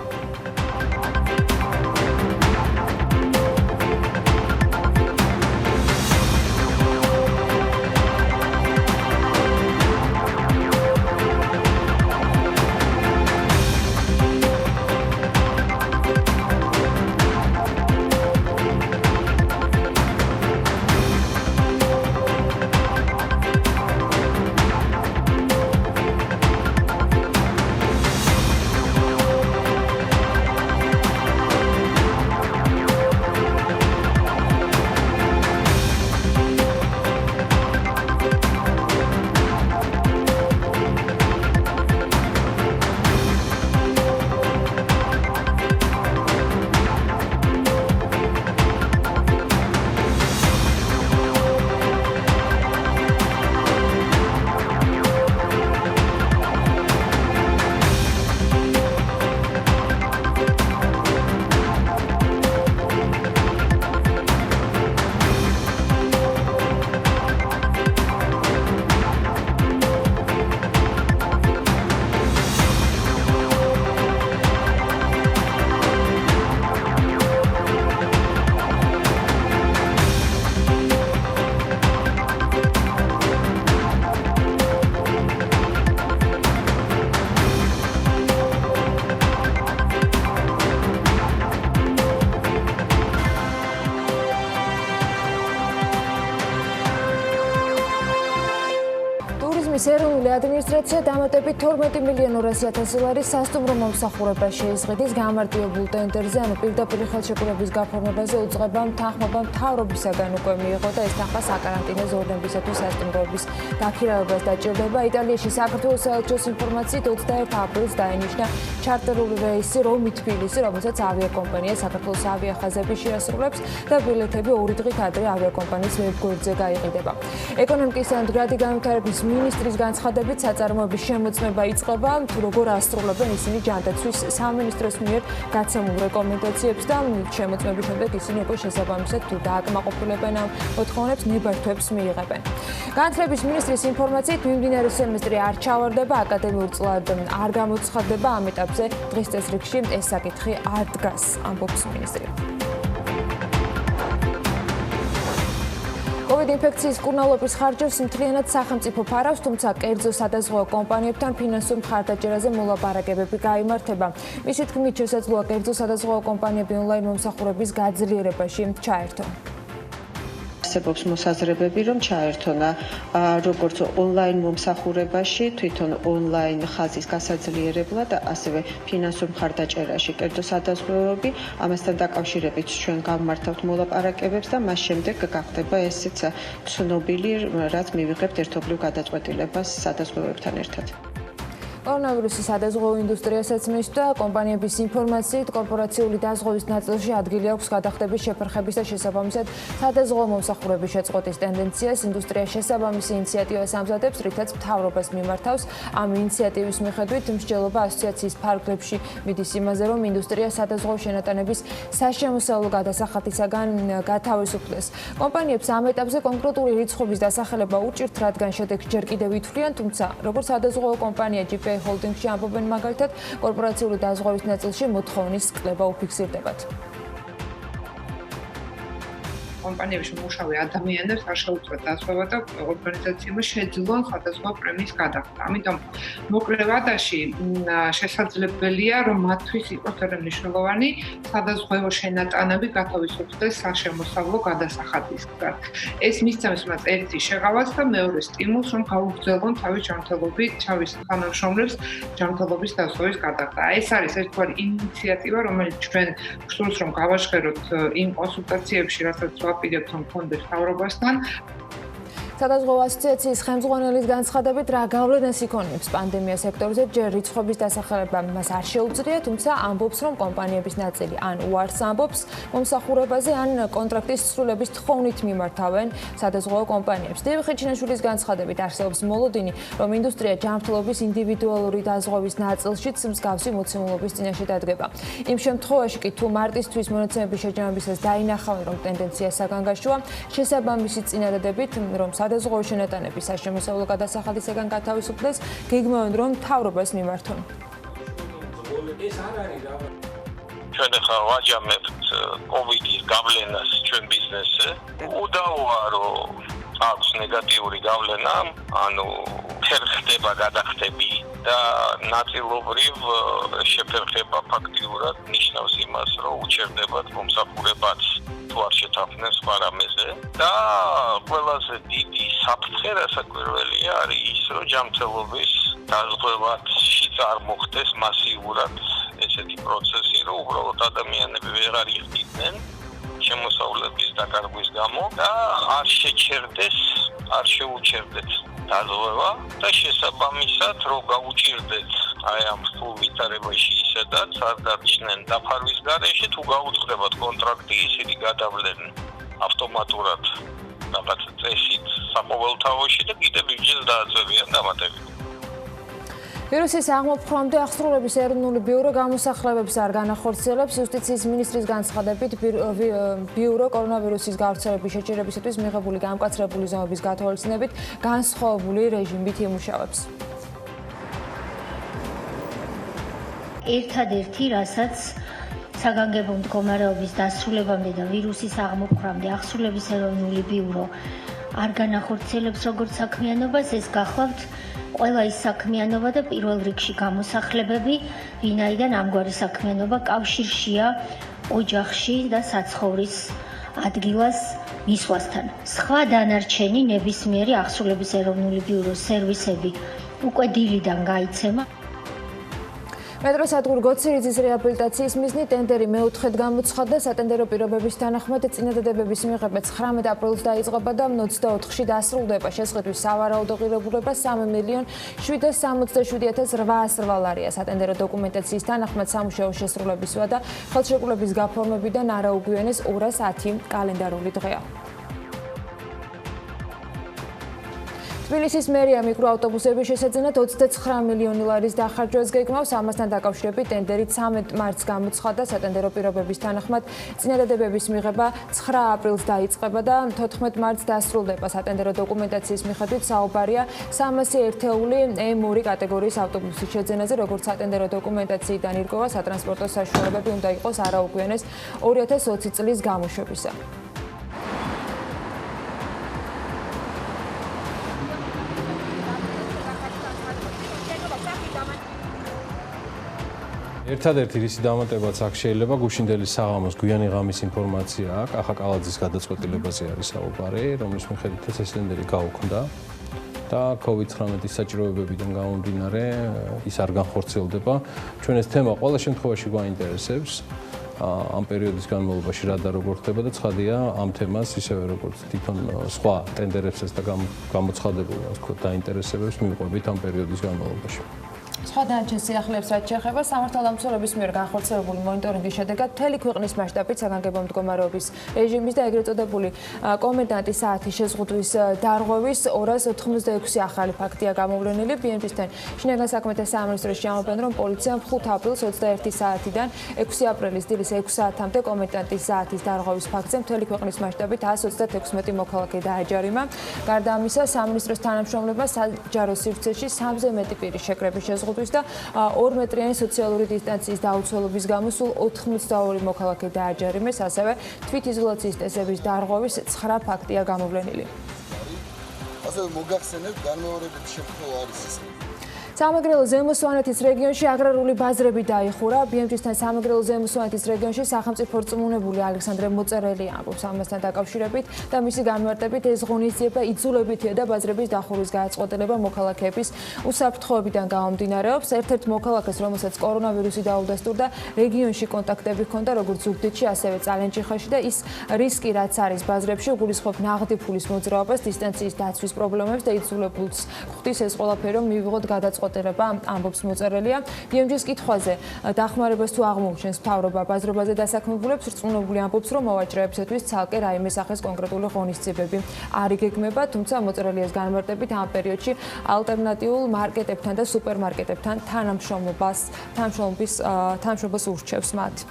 კენტრალური ადმინისტრაცია დამატებით 12 მილიონ 200.000 ლარის სასტუმრო მომსახურებას შეიზღიდის გამარტივებულ ტენდერზე, ანუ პირდაპირ ხელშეკრულების გაფორმებაზე უწყებამ თანხმობა მთავრობისაგან უკვე მიიღო და ეს თანხმა საკარანტინო ზონებისათვის სასტუმროების დაქირავებას დაჭირდება. იტალიაში საქართველოს საელჩოს ინფორმაციით 21 აპრილს დაინიშნა ჩარტერული რეისი რომი-თბილისი, რომელსაც ავიაკომპანია საქართველოს ავიახაზები შეასრულებს და ბილეთები 2 დღით ადრე ავიაკომპანიის ვებგვერდზე გაიყიდება. ეკონომიკის და მდგრადი განვითარების მინისტრის განცხადებით საწარმოების შემოწმება იწყება, თუ როგორ ასრულებენ ისინი ჯანდაცვის სამინისტროს მიერ გაცემულ რეკომენდაციებს და შემოწმების შემდეგ ისინი უკვე შესაბამისად თუ დააკმაყოფილებენ ამ მოთხოვნებს ნებართვებს მიიღებენ. განათლების მინისტრის ინფორმაციით მიმდინარე სემესტრი არ ჩავარდება, აკადემიურ წლად არ გამოცხადდება, ამ ეტაპზე დღის წესრიგში ეს საკითხი არ დგას, ამბობს მინისტრი. COVID ინფექციის კურნალობის ხარჯებს მთლიანად სახელმწიფო ფარავს, თუმცა კერძო სადაზღვევო კომპანიებთან ფინანსურ მხარდაჭერაზე მოლაპარაკებები გაიმართება. მისი თქმით, შესაძლოა კერძო სადაზღვევო კომპანიები ონლაინ მომსახურების გაძლიერებაში ჩაერთონ. არსებობს მოსაზრებები, რომ ჩაერთონა როგორც ონლაინ მომსახურებაში, თვითონ ონლაინ ხაზის გასაძლიერებლად, ასევე ფინანსურ მხარდაჭერაში კერძო სადაზღვევოები. ამასთან დაკავშირებით ჩვენ გავმართავთ მოლაპარაკებებს და მას შემდეგ გახდება ესეც ცნობილი, რაც მივიღებთ ერთობლივ გადაწყვეტილებას სადაზღვევოებთან ერთად. კორონავირუსის სადაზღვევო ინდუსტრიასაც მისვდა. კომპანიების ინფორმაციით, კორპორაციული დაზღვევის ნაწილში ადგილი აქვს გადახდების შეფერხების და შესაბამისად სადაზღვევო მომსახურების შეწყვეტის ტენდენციას. ინდუსტრია შესაბამისი ინიციატივას ამზადებს, რითაც მთავრობას მიმართავს. ამ ინიციატივის მიხედვით მსჯელობა ასოციაციის ფარგლებში მიდის იმაზე, რომ ინდუსტრია სადაზღვევო შენატანების საშემოსავლო გადასახადისაგან გათავისუფლდეს. კომპანიებს ამ ეტაპზე კონკრეტული რიცხვების დასახელება უჭირთ, რადგან შედეგს ჯერ კიდევ ითვლიან, თუმცა როგორც სადაზღვევო კომპანია ჰოლდინგში ამბობენ მაგალითად, კორპორაციული დაზღვევის ნაწილში მოთხოვნის კლება უფიქსირდებათ. კომპანიებში მუშაობ ადამიანებს არ შეუძლია დაზღვევა და ორგანიზაციებმა შეძლონ სხვადასხვა პრემიის გადახდა. ამიტომ მოკლე ვადაში შესაძლებელია, რომ მათთვის იყოს ძალიან მნიშვნელოვანი სადაზღვევო შენატანები გათავისუფლდეს საშემოსავლო გადასახადისგან. ეს მისცემს მათ ერთი შეღავას და მეორე სტიმულს, რომ გაუგრძელონ თავის ჯანმრთელობით, თავის თანამშრომლებს ჯანმრთელობის დაზღვევის გადახდა. ეს არის ერთგვარი ინიციატივა, რომელიც ჩვენ გსურს, რომ გავაჟღეროთ იმ კონსულტაციებში, რასაც ვაპირებთ მქონდეს მთავრობასთან. სადაზღვევო ასოციაციის ხელმძღვანელის განცხადებით, რა გავლენას იქონიებს პანდემია სექტორზე, ჯერ რიცხვების დასახელება მას არ შეუძლია, თუმცა ამბობს, რომ კომპანიების ნაწილი ან უარს ამბობს მომსახურებაზე, ან კონტრაქტის სრულების თხოვნით მიმართავენ სადაზღვევო კომპანიებს. დილხეჩინაშვილის განცხადებით არსებობს მოლოდინი, რომ ინდუსტრია ჯანმრთელობის ინდივიდუალური დაზღვევის ნაწილშიც მსგავსი მოცემულობის წინაშე დადგება. იმ შემთხვევაში კი თუ მარტისთვის მონაცემების შეჯამებისას დაინახავენ, რომ ტენდენცია საგანგაშოა, შესაბამისი წინადადებით, რომ სადაზღვევო შენატანების საშემოსავლო გადასახადისაგან გათავისუფლდეს, გეგმავენ, რომ მთავრობას მიმართონ. ჩვენ ახლა ვაჯამებთ COVID-ის გავლენას ჩვენ ბიზნესზე. უდავოა, რომ აქვს ნეგატიური გავლენა, ანუ ხერხდება გადახდები და ნაწილობრივ შეფერხება ფაქტიურად ნიშნავს იმას, რომ უჩერდებათ მომსახურებაც თუ არ შეთანხმდნენ სხვა რამეზე და ყველაზე დიდი საფრთხე რასაკვირველია არის ის, რომ ჯანმრთელობის დაზღვევაში არ მოხდეს მასიურად ესეთი პროცესი, რომ უბრალოდ ადამიანები ვეღარ იხდიდნენ შემოსავლების დაკარგვის გამო და არ შეჩერდეს, არ შეუჩერდეთ დაზღვევა და შესაბამისად, რომ გაუჭირდეთ აი ამ რთულ ვითარებაში ისედაც არ დარჩნენ დაფარვის გარეშე, თუ გაუწყდებათ კონტრაქტი, ისინი გადავლენ ავტომატურად რაღაც წესით საყოველთაოში და კიდევ ბიუჯეტს დააწევიან დამატებით. ვირუსის აღმოფხვრამდე აღსრულების ეროვნული ბიურო გამოსახლებებს არ განახორციელებს. იუსტიციის მინისტრის განცხადებით, ბიურო კორონავირუსის გავრცელების შეჭირებისათვის მიღებული გამკაცრებული ზომების გათვალისწინებით განსხვავებული რეჟიმით იმუშავებს. ერთადერთი, რასაც საგანგებო მდგომარეობის დასრულებამდე და ვირუსის აღმოფხვრამდე აღსრულების ეროვნული ბიურო არ განახორციელებს როგორც საქმიანობას, ეს გახლავთ ყველა ის საქმიანობა და პირველ რიგში გამოსახლებები, ვინაიდან ამგვარი საქმიანობა კავშირშია ოჯახში და საცხოვრის ადგილას მისვლასთან. სხვა დანარჩენი ნებისმიერი აღსრულების ეროვნული ბიუროს სერვისები უკვე დილიდან გაიცემა. მეტროსადგურ გოცირიძის რეაბილიტაციის მიზნით ტენდერი მეოთხედ გამოცხადდა. სატენდერო პირობების თანახმად წინადადებების მიღება 19 აპრილს დაიწყება და 24-ში დასრულდება. შესყიდვის სავარაუდო ღირებულება 3,767,808 ლარია. სატენდერო დოკუმენტაციის თანახმად სამუშაო შესრულების ვადა ხელშეკრულების გაფორმებიდან არ აუგვიანეს 210 კალენდარული დღეა. თბილისის მერია მიკროავტობუსების შესაძენად 29 მილიონი ლარის დახარჯვას გეგმავს. ამასთან დაკავშირებით ტენდერი 13 მარტს გამოცხადდა. სატენდერო პირობების თანახმად წინადადებების მიღება 9 აპრილს დაიწყება და 14 მარტს დასრულდება. სატენდერო დოკუმენტაციის მიხედვით საუბარია 300 ერთეული M2 კატეგორიის ავტობუსის შეძენაზე, როგორც სატენდერო დოკუმენტაციიდან ირკვევა, სატრანსპორტო საშუალებები უნდა იყოს არაუგვიანეს 2020 წლის გამოშვებისა. ერთადერთი რისი დამატებაც აქ შეიძლება გუშინდელის საღამოს გვიანი ღამის ინფორმაცია აქვს. ახაკალაძის გადაწყვეტილებაზე არის საუბარი, რომლის მიხედვითაც ეს ტენდერი გაუქმდა და COVID-19 საჭიროებებიდან გამომდინარე ის არ განხორციელდება. ჩვენ ეს თემა ყველა შემთხვევაში გვაინტერესებს. ამ პერიოდის განმავლობაში რა და როგორ ხდება და ცხადია ამ თემას ისევე როგორც თვითონ სხვა ტენდერებსაც და გამოცხადებულ დაინტერესებებს მივყვებით ამ პერიოდის განმავლობაში. სხვა დანარჩენ სიახლეებს რაც შეეხება სამართალდამცველების მიერ განხორციელებული მონიტორინგის შედეგად მთელი ქვეყნის მასშტაბით საგანგებო მდგომარეობის რეჟიმის და ეგრეთ წოდებული კომენდანტის საათის შეზღუდვის დარღვევის 286 ახალი ფაქტია გამოვლენილი. BMJ-თან შინაგან საქმეთა სამინისტროში ამბობენ, რომ პოლიციამ 5 აპრილს 21 საათიდან 6 აპრილის დილის 6 საათამდე კომენდანტის საათის დარღვევის ფაქტზე მთელი ქვეყნის მასშტაბით 136 მოქალაქე დააჯარიმა. გარდა ამისა, სამინისტროს თანამშრომლებმა საჯარო სივრცეში 3-ზე მეტი პირის შეკრების შეზღუდვის და 2 მეტრიანი სოციალური დისტანციის დაუცველობის გამო სულ 82 მოქალაქე დააჯარიმეს, ასევე თვითიზოლაციის წესების დარღვევის 9 ფაქტია გამოვლენილი. ასევე მოგახსენებთ განმეორებითი შემთხვევა არის ის. სამეგრელო ზემო-სვანეთის რეგიონში აგრარული ბაზრები დაიხურა. BMJ-თან სამეგრელო ზემო-სვანეთის რეგიონში სახელმწიფო რწმუნებული ალექსანდრე მოწერელი ამბობს ამასთან დაკავშირებით და მისი განმარტებით ეს ღონისძიება იძულებითია და ბაზრების დახურვის გადაწყვეტილება მოქალაქეების უსაფრთხოებიდან გამომდინარეობს. ერთ-ერთ მოქალაქეს, რომელსაც კორონავირუსი დაუდასტურდა, რეგიონში კონტაქტები ჰქონდა როგორც ზუგდიდში, ასევე წალენჯიხაში და ის რისკი რაც არის ბაზრებში უგულისხმობს ნაღდი ფულის მოძრაობას, დისტანციის დაცვის პრობლემებს და იძულებულს ხვდის ეს ყველაფერი რომ მივიღოთ გადაწყვეტილება. ამბობს მოწერელია. BMJ-ის კითხვაზე დახმარებას თუ აღმოუჩენს მთავრობა ბაზრობაზე დასაქმებულებს, რწმუნებული ამბობს, რომ მოვაჭრეებისათვის ცალკე რაიმე სახის კონკრეტული ღონისძიებები არ იგეგმება, თუმცა მოწერელიას განმარტებით ამ პერიოდში ალტერნატიულ მარკეტებთან და სუპერმარკეტებთან თანამშრომლობას ურჩევს მათ.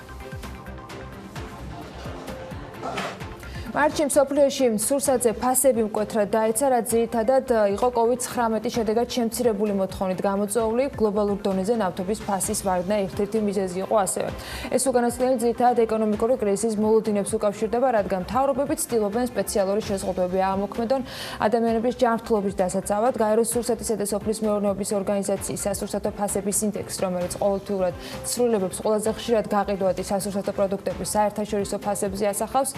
მარტში მსოფლიოში სურსათზე ფასები მკვეთრად დაეცა, რაც ძირითადად იყო COVID-19 შედეგად შემცირებული მოთხოვნით გამოწვეული. გლობალურ დონეზე ნავთობის ფასის ვარდნა ერთ-ერთი მიზეზი იყო ასევე. ეს უკანასკნელი ძირითადად ეკონომიკური კრიზისის მოლოდინებს უკავშირდება, რადგან მთავრობები ცდილობენ სპეციალური შეზღუდვები აამოქმედონ ადამიანების ჯანმრთელობის დასაცავად. გაეროს სურსათისა და სოფლის მეურნეობის ორგანიზაციის სასურსათო ფასების ინდექსი, რომელიც ყოველთვიურად ცვლილებებს ყველაზე ხშირად გაყიდვადი სასურსათო პროდუქტების საერთაშორისო ფასებზე ასახავს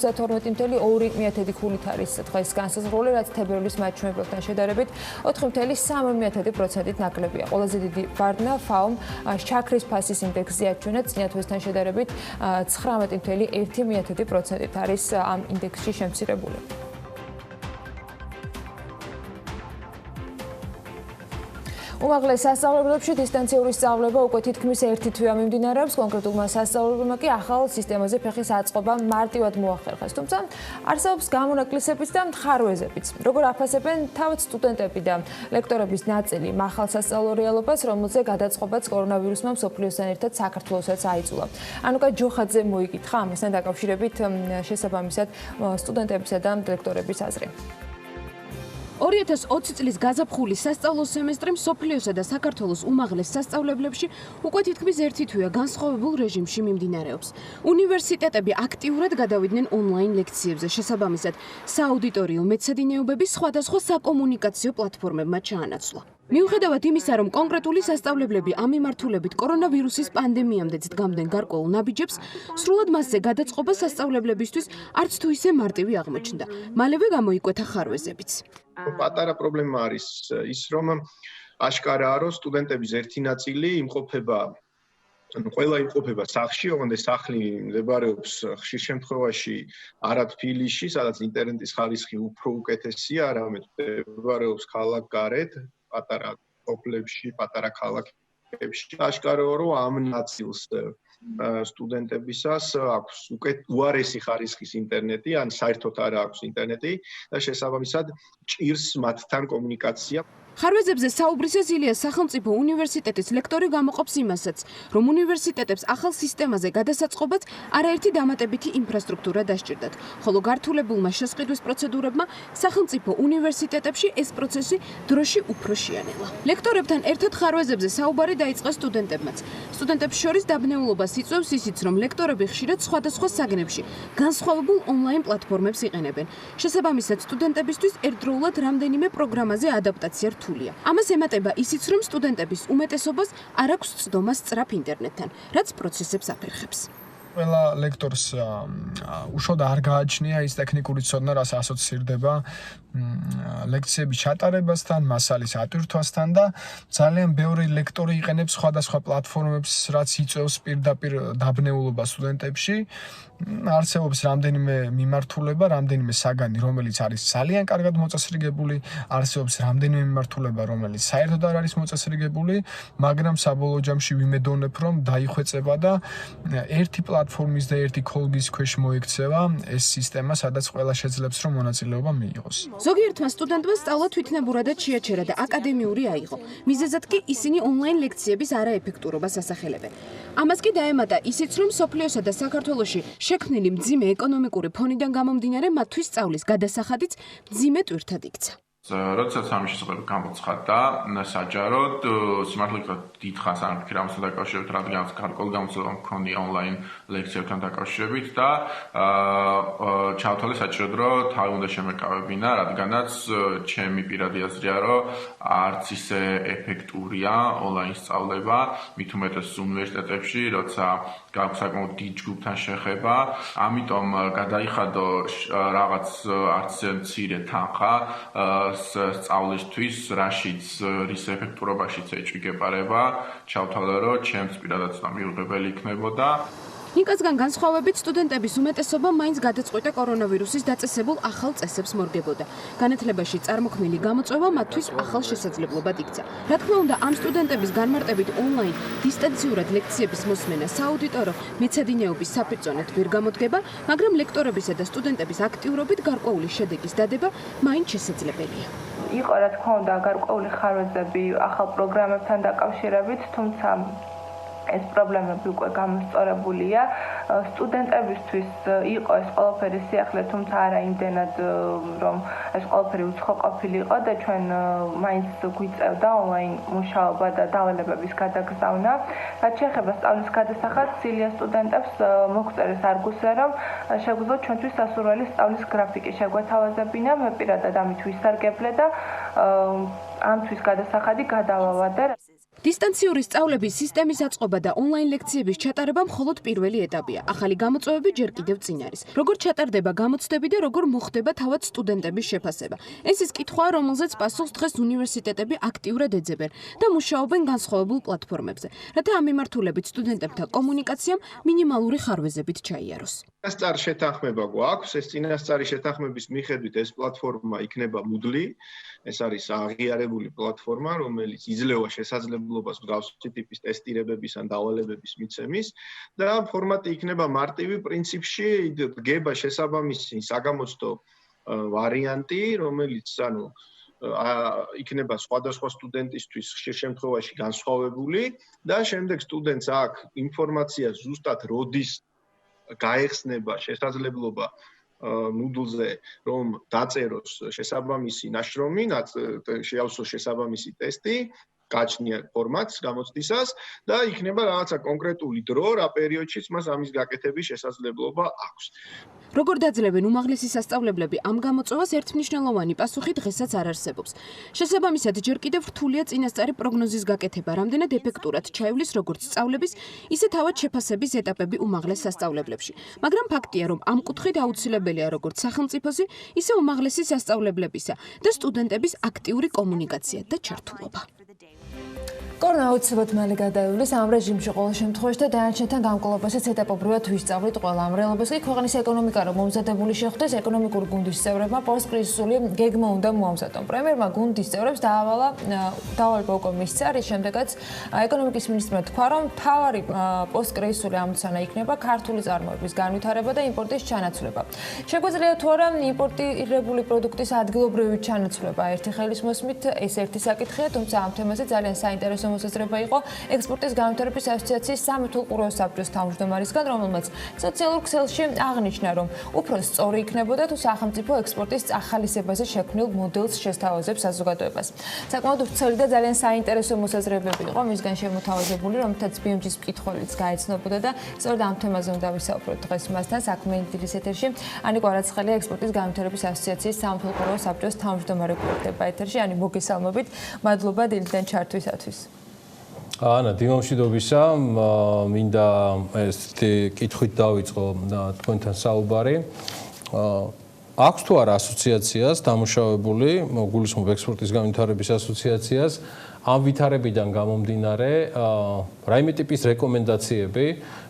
172.2 ქულით არის დღეს განსაზღვრული, რაც თებერვლის მაჩვენებელთან შედარებით 4.3%-ით ნაკლებია. ყველაზე დიდი ვარდნა FAO-მ შაქრის ფასის ინდექსზე აჩვენა, წინა თვესთან შედარებით 19.1%-ით არის ამ ინდექსში შემცირებული. უმაღლეს სასწავლებლებში დისტანციური სწავლება უკვე თითქმის ერთი თვეა მიმდინარეობს. კონკრეტულმა სასწავლებლებმა კი ახალ სისტემაზე ფეხის აწყობა მარტივად მოახერხეს. თუმცა არსებობს გამონაკლისებიც და მხარვეზებიც. როგორ აფასებენ თავად სტუდენტები და ლექტორების ნაწილი ახალ სასწავლო რეალობას, რომელზე გადაწყობაც კორონავირუსმა მსოფლიოსთან ერთად საქართველოსაც აიძულა. ანუკა ჯოხაძე მოიკითხა ამასთან დაკავშირებით შესაბამისად სტუდენტებისა და ლექტორების აზრი. 2020 წლის გაზაფხული სასწავლო სემესტრი მსოფლიოსა და საქართველოს უმაღლეს სასწავლებლებში უკვე თითქმის ერთი თვეა განსხვავებულ რეჟიმში მიმდინარეობს. უნივერსიტეტები აქტიურად გადავიდნენ ონლაინ ლექციებზე, შესაბამისად, სააუდიტორიო მეცადინეობები სხვადასხვა საკომუნიკაციო პლატფორმებმა ჩაანაცვლა. მიუხედავად იმისა, რომ კონკრეტული სასწავლებლები ამ მიმართულებით კორონავირუსის პანდემიამდეც დგამდნენ გარკვეულ ნაბიჯებს, სრულად მასზე გადაწყობა სასწავლებლებისთვის არც თუ ისე მარტივი აღმოჩნდა. მალევე გამოიკვეთა ხარვეზებიც. პატარა პრობლემა არის ის, რომ აშკარაა, რომ სტუდენტების ერთი ნაწილი იმყოფება ყველა იმყოფება სახლში, ოღონდ ეს სახლი მდებარეობს ხშირ შემთხვევაში არა თბილისში, სადაც ინტერნეტის ხარისხი უფრო უკეთესია, არამედ მდებარეობს ქალაქ გარეთ, პატარა ოფლებში, პატარა ქალაქებში. აშკარაა, რომ ამ ნაწილს სტუდენტებისას აქვს უარესი ხარისხის ინტერნეტი, ან საერთოდ არა აქვს ინტერნეტი და შესაბამისად ჭირს მათთან კომუნიკაცია. ხარვეზებზე საუბრისას ილიას სახელმწიფო უნივერსიტეტის ლექტორი გამოყოფს იმასაც, რომ უნივერსიტეტებს ახალ სისტემაზე გადასაწყობად არაერთი დამატებითი ინფრასტრუქტურა დასჭირდათ, ხოლო გართულებულმა შესყიდვის პროცედურებმა სახელმწიფო უნივერსიტეტებში ეს პროცესი დროში უფრო შეანელა. ლექტორებთან ერთად ხარვეზებზე საუბარი დაიწყეს სტუდენტებმაც. სტუდენტებს შორის დაბნეულობას იწვევს ისიც, რომ ლექტორები ხშირად სხვადასხვა საგნებში განსხვავებულ ონლაინ პლატფორმებს იყენებენ. შესაბამისად, სტუდენტებისთვის ერთდროულად რამდენიმე პროგრამაზე ადაპტაცია რთულია. ამას ემატება ისიც, რომ სტუდენტების უმეტესობას არ აქვს წდომა სწრაფ ინტერნეტთან, რაც პროცესებს აფერხებს. ყველა ლექტორს უშუალოდ არ გააჩნია ის ტექნიკური ცოდნა, რაც ასოცირდება ლექციების ჩატარებასთან, მასალის ატვირთვასთან და ძალიან ბევრი ლექტორი იყენებს სხვადასხვა პლატფორმებს, რაც იწვევს პირდაპირ დაბნეულობას სტუდენტებში. არსებობს რამდენიმე მიმართულება, რამდენიმე საგანი, რომელიც არის ძალიან კარგად მოწესრიგებული, არსებობს რამდენიმე მიმართულება, რომელიც საერთოდ არ არის მოწესრიგებული, მაგრამ საბოლოო ჯამში ვიმედოვნებ, რომ დაიხვეწება და ერთი პლატფორმის და ერთი კოლგის ქვეშ მოექცევა ეს სისტემა, სადაც ყველა შეძლებს რომ მონაწილეობა მიიღოს. ზოგიერთმა სტუდენტმა სწავლა თვითნებურადად შეაჩერა და აკადემიური აიღო. მიზეზად კი ისინი ონლაინ ლექციების არაეფექტურობას ასახელებენ. ამას კი დაემატა ისიც, რომ სოფლიოსა და საქართველოში შექმნილი მძიმე ეკონომიკური ფონიდან გამომდინარე მათთვის სწავლის გადასახადიც მძიმე ტვირთად იქცა. როდესაც ამის შესაძლებლობა გამოცხადდა, საჯაროდ სიმართლე ვთქვათ, დიდხანს არ მქონია ამასთან დაკავშირებით, რადგან გარკვეული გამოცდილება მქონია ონლაინ ლექციებთან დაკავშირებით და ჩავთვალე საჭიროდ, რომ თავი უნდა შემეკავებინა, რადგანაც ჩემი პირადი აზრია, რომ არც ისე ეფექტურია ონლაინ სწავლება, მით უმეტეს უნივერსიტეტებში, როცა გაქვს საკმაოდ დიდ ჯგუფთან შეხება, ამიტომ გადაიხადო რაღაც არც მცირე თანხა სწავლისთვის, რაშიც რის ეფექტურობაშიც ეჭვი გეპარება, ჩავთვალე, რომ ჩემს პირადად მიუღებელი იქნებოდა. ნიკასგან განსხვავებით, სტუდენტების უმეტესობა მაინც გადაწყვიტა კორონავირუსის დაწესებულ ახალ წესებს მორგებოდა. განათლებაში წარმოქმნილი გამოწვევა მათთვის ახალ შესაძლებლობად იქცა. რა თქმა უნდა, ამ სტუდენტების განმარტებით ონლაინ დისტანციურად ლექციების მოსმენა სააუდიტორო მეცადინეობის საფრთხონად ვერ გამოდგება, მაგრამ ლექტორებისა და სტუდენტების აქტიურობით გარკვეული შედეგის დადება მაინც შესაძლებელია. იყო რა თქმა უნდა გარკვეული ხარვეზები ახალ პროგრამებთან დაკავშირებით, თუმცა ეს პრობლემები უკვე გამოსწორებულია. სტუდენტებისთვის იყო ეს ყველაფერი სიახლე, თუმცა არა იმდენად, რომ ეს ყველაფერი უცხო ყოფილიყო და ჩვენ მაინც გვიწევდა ონლაინ მუშაობა და დავალებების გადაგზავნა. რაც შეეხება სწავლის გადასახადს, სილია სტუდენტებს მოგწერეს არგუსზე, რომ შეგვიძლია ჩვენთვის სასურველი სწავლის გრაფიკი შეგვეთავაზებინა. მე პირადად ამით ვისარგებლე და ამთვის გადასახადი გადავავადე. დისტანციური სწავლების სისტემის აწყობა და ონლაინ ლექციების ჩატარება მხოლოდ პირველი ეტაპია. ახალი გამოწვევები ჯერ კიდევ წინ არის. როგორ ჩატარდება გამოცდები და როგორ მოხდება თავად სტუდენტების შეფასება. ეს ის კითხვაა, რომელზეც პასუხს დღეს უნივერსიტეტები აქტიურად ეძებენ და მუშაობენ განსხვავებულ პლატფორმებზე, რათა ამ მიმართულებით სტუდენტებთან კომუნიკაციამ მინიმალური ხარვეზებით ჩაიაროს. წინასწარ შეთანხმება გვაქვს, ეს წინასწარი შეთანხმების მიხედვით ეს პლატფორმა იქნება Moodle. ეს არის აღიარებული პლატფორმა, რომელიც იძლევა შესაძლებლობას მსგავსი ტიპის ტესტირებების ან დავალებების მიცემის და ფორმატი იქნება მარტივი, პრინციპში დგება შესაბამისი საგამოცდო ვარიანტი, რომელიც იქნება სხვადასხვა სტუდენტისთვის ხშირ შემთხვევაში განსხვავებული და შემდეგ სტუდენტს აქვს ინფორმაცია ზუსტად როდის გაეხსნება შესაძლებლობა Moodle-ზე რომ დაწეროს შესაბამისი ნაშრომი, შეავსოს შესაბამისი ტესტი გაჩნია ფორმატს გამოცდისას და იქნება რაღაცა კონკრეტული დრო, რა პერიოდშიც მას ამის გაკეთების შესაძლებლობა აქვს. როგორ დაძლებენ უმაღლესი სასწავლებლები ამ გამოწვევას ერთმნიშვნელოვანი პასუხი დღესაც არ არსებობს. შესაბამისად, ჯერ კიდევ რთულია წინასწარი პროგნოზის გაკეთება, რამდენად ეფექტურად ჩაივლის როგორც სწავლების, ისე თავად შეფასების ეტაპები უმაღლეს სასწავლებლებში. მაგრამ ფაქტია, რომ ამ კუთხით აუცილებელია როგორც სახელმწიფოსი, ისე უმაღლესი სასწავლებლებისა და სტუდენტების აქტიური კომუნიკაცია და ჩართულობა. კორონა აუცილებლად მალე გადაივლის ამ რეჟიმში ყოველ შემთხვევაში და დანარჩენთან გამკლობასაც ეტაპობრივად ვისწავლით ყველა. ამ რეალობას კი ქვეყნის ეკონომიკა რომ მომზადებული შეხვდეს, ეკონომიკური გუნდის წევრებმა პოსტკრიზისული გეგმა უნდა მოამზადონ. პრემიერმა გუნდის წევრებს დავალება უკვე მისცა, რის შემდეგაც ეკონომიკის მინისტრმა თქვა, რომ მთავარი პოსტკრიზისული ამოცანა იქნება ქართული წარმოების განვითარება და იმპორტის ჩანაცვლება. შეგვიძლია თუ არა იმპორტირებული პროდუქტის ადგილობრივი ჩანაცვლება ერთი ხელის მოსმით, ეს ერთი საკითხია, თუმცა ამ თემაზე ძალიან საინტერესო მოსაზრება იყო ექსპორტის განვითარების ასოციაციის სამეთვალყურეო საბჭოს თავმჯდომარისგან, რომელმაც სოციალურ ქსელში აღნიშნა, რომ უფრო სწორი იქნებოდა თუ სახელმწიფო ექსპორტის ახალისებაზე შექმნილ მოდელს შესთავაზებს საზოგადოებას. საკმაოდ ვრცელი და ძალიან საინტერესო მოსაზრებები იყო მისგან შემოთავაზებული, რომელთაც BMG-ის მკითხველიც გაეცნობოდა და სწორედ ამ თემაზე უნდა ვისაუბროთ დღეს მასთან საქმიანი დილის ეთერში. ანიკო არაცხელია ექსპორტის განვითარების ასოციაციის სამეთვალყურეო საბჭოს თავმჯდომარე გვერდება ეთერში.ანი მოგესალმებით. მადლობა დილიდან ჩართვისათვის. ანა დილამშვიდობისა, მინდა ეს კითხვით დავიწყო თქვენთან საუბარი. აქვს თუ არა ასოციაციას დამუშავებული, გულისხმობ ექსპორტის განვითარების ასოციაციას, ამ ვითარებიდან გამომდინარე, რაიმე ტიპის რეკომენდაციები,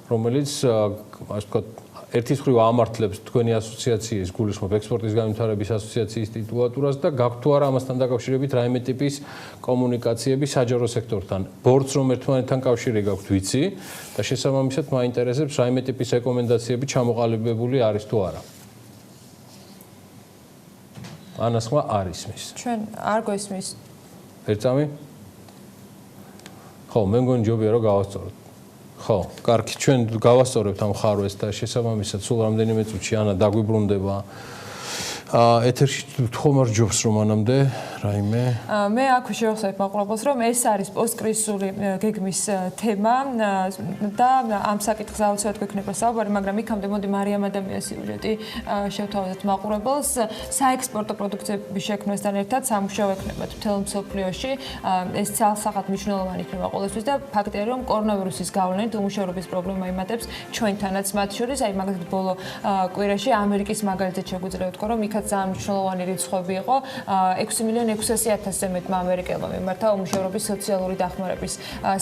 რომელიც ასე ვთქვათ, ერთის მხრივ ამართლებს თქვენი ასოციაციის გულისხმობ ექსპორტის განვითარების ასოციაციის ტიტულატურას და გაქვთ თუ არა ამასთან დაკავშირებით რაიმე ტიპის კომუნიკაციები საჯარო სექტორთან. ბორცს რომ ერთმანეთთან კავშირი გაქვთ, ვიცი და შესაბამისად მაინტერესებს რაიმე ტიპის რეკომენდაციები ჩამოყალიბებული არის თუ არა. ანას ხმა არ ისმის. ჩვენ არ გვესმის. ერთამი? ხო, მე მგონი ჯობია რომ გავასწოროთ. ხო, კარგი, ჩვენ გავასწორებთ ამ ხარვეს და შესაბამისად სულ რამდენიმე წუთში ანა დაგვიბრუნდება ეთერში თქო მარჯობს რომ ანამდე რაიმე მე აქ შევახსენებ მაყურებელს რომ ეს არის პოსტკრიზისული გეგმის თემა და ამ საკითხზე აუცილებლად გვექნება საუბარი, მაგრამ იქამდე მოდი მარიამ ადამიანის სიუჟეტი შევთავაზოთ მაყურებელს. საექსპორტო პროდუქტების შექმნასთან ერთად სამუშაო ექნებათ მთელ მსოფლიოში. ეს ცალსახად მნიშვნელოვანი იქნება ყოველთვის და ფაქტია რომ კორონავირუსის გავლენით უმუშევრობის პრობლემა იმატებს ჩვენთანაც მათ შორის. აი მაგალითად ბოლო კვირაში ამერიკის მაგალითად შეგვიძლია ვთქვა რომ იქაც ძალიან მნიშვნელოვანი რიცხვები იყო 6,600,000-ზე მეტმა ამერიკელმა მიმართა უმუშევრობის სოციალური დახმარების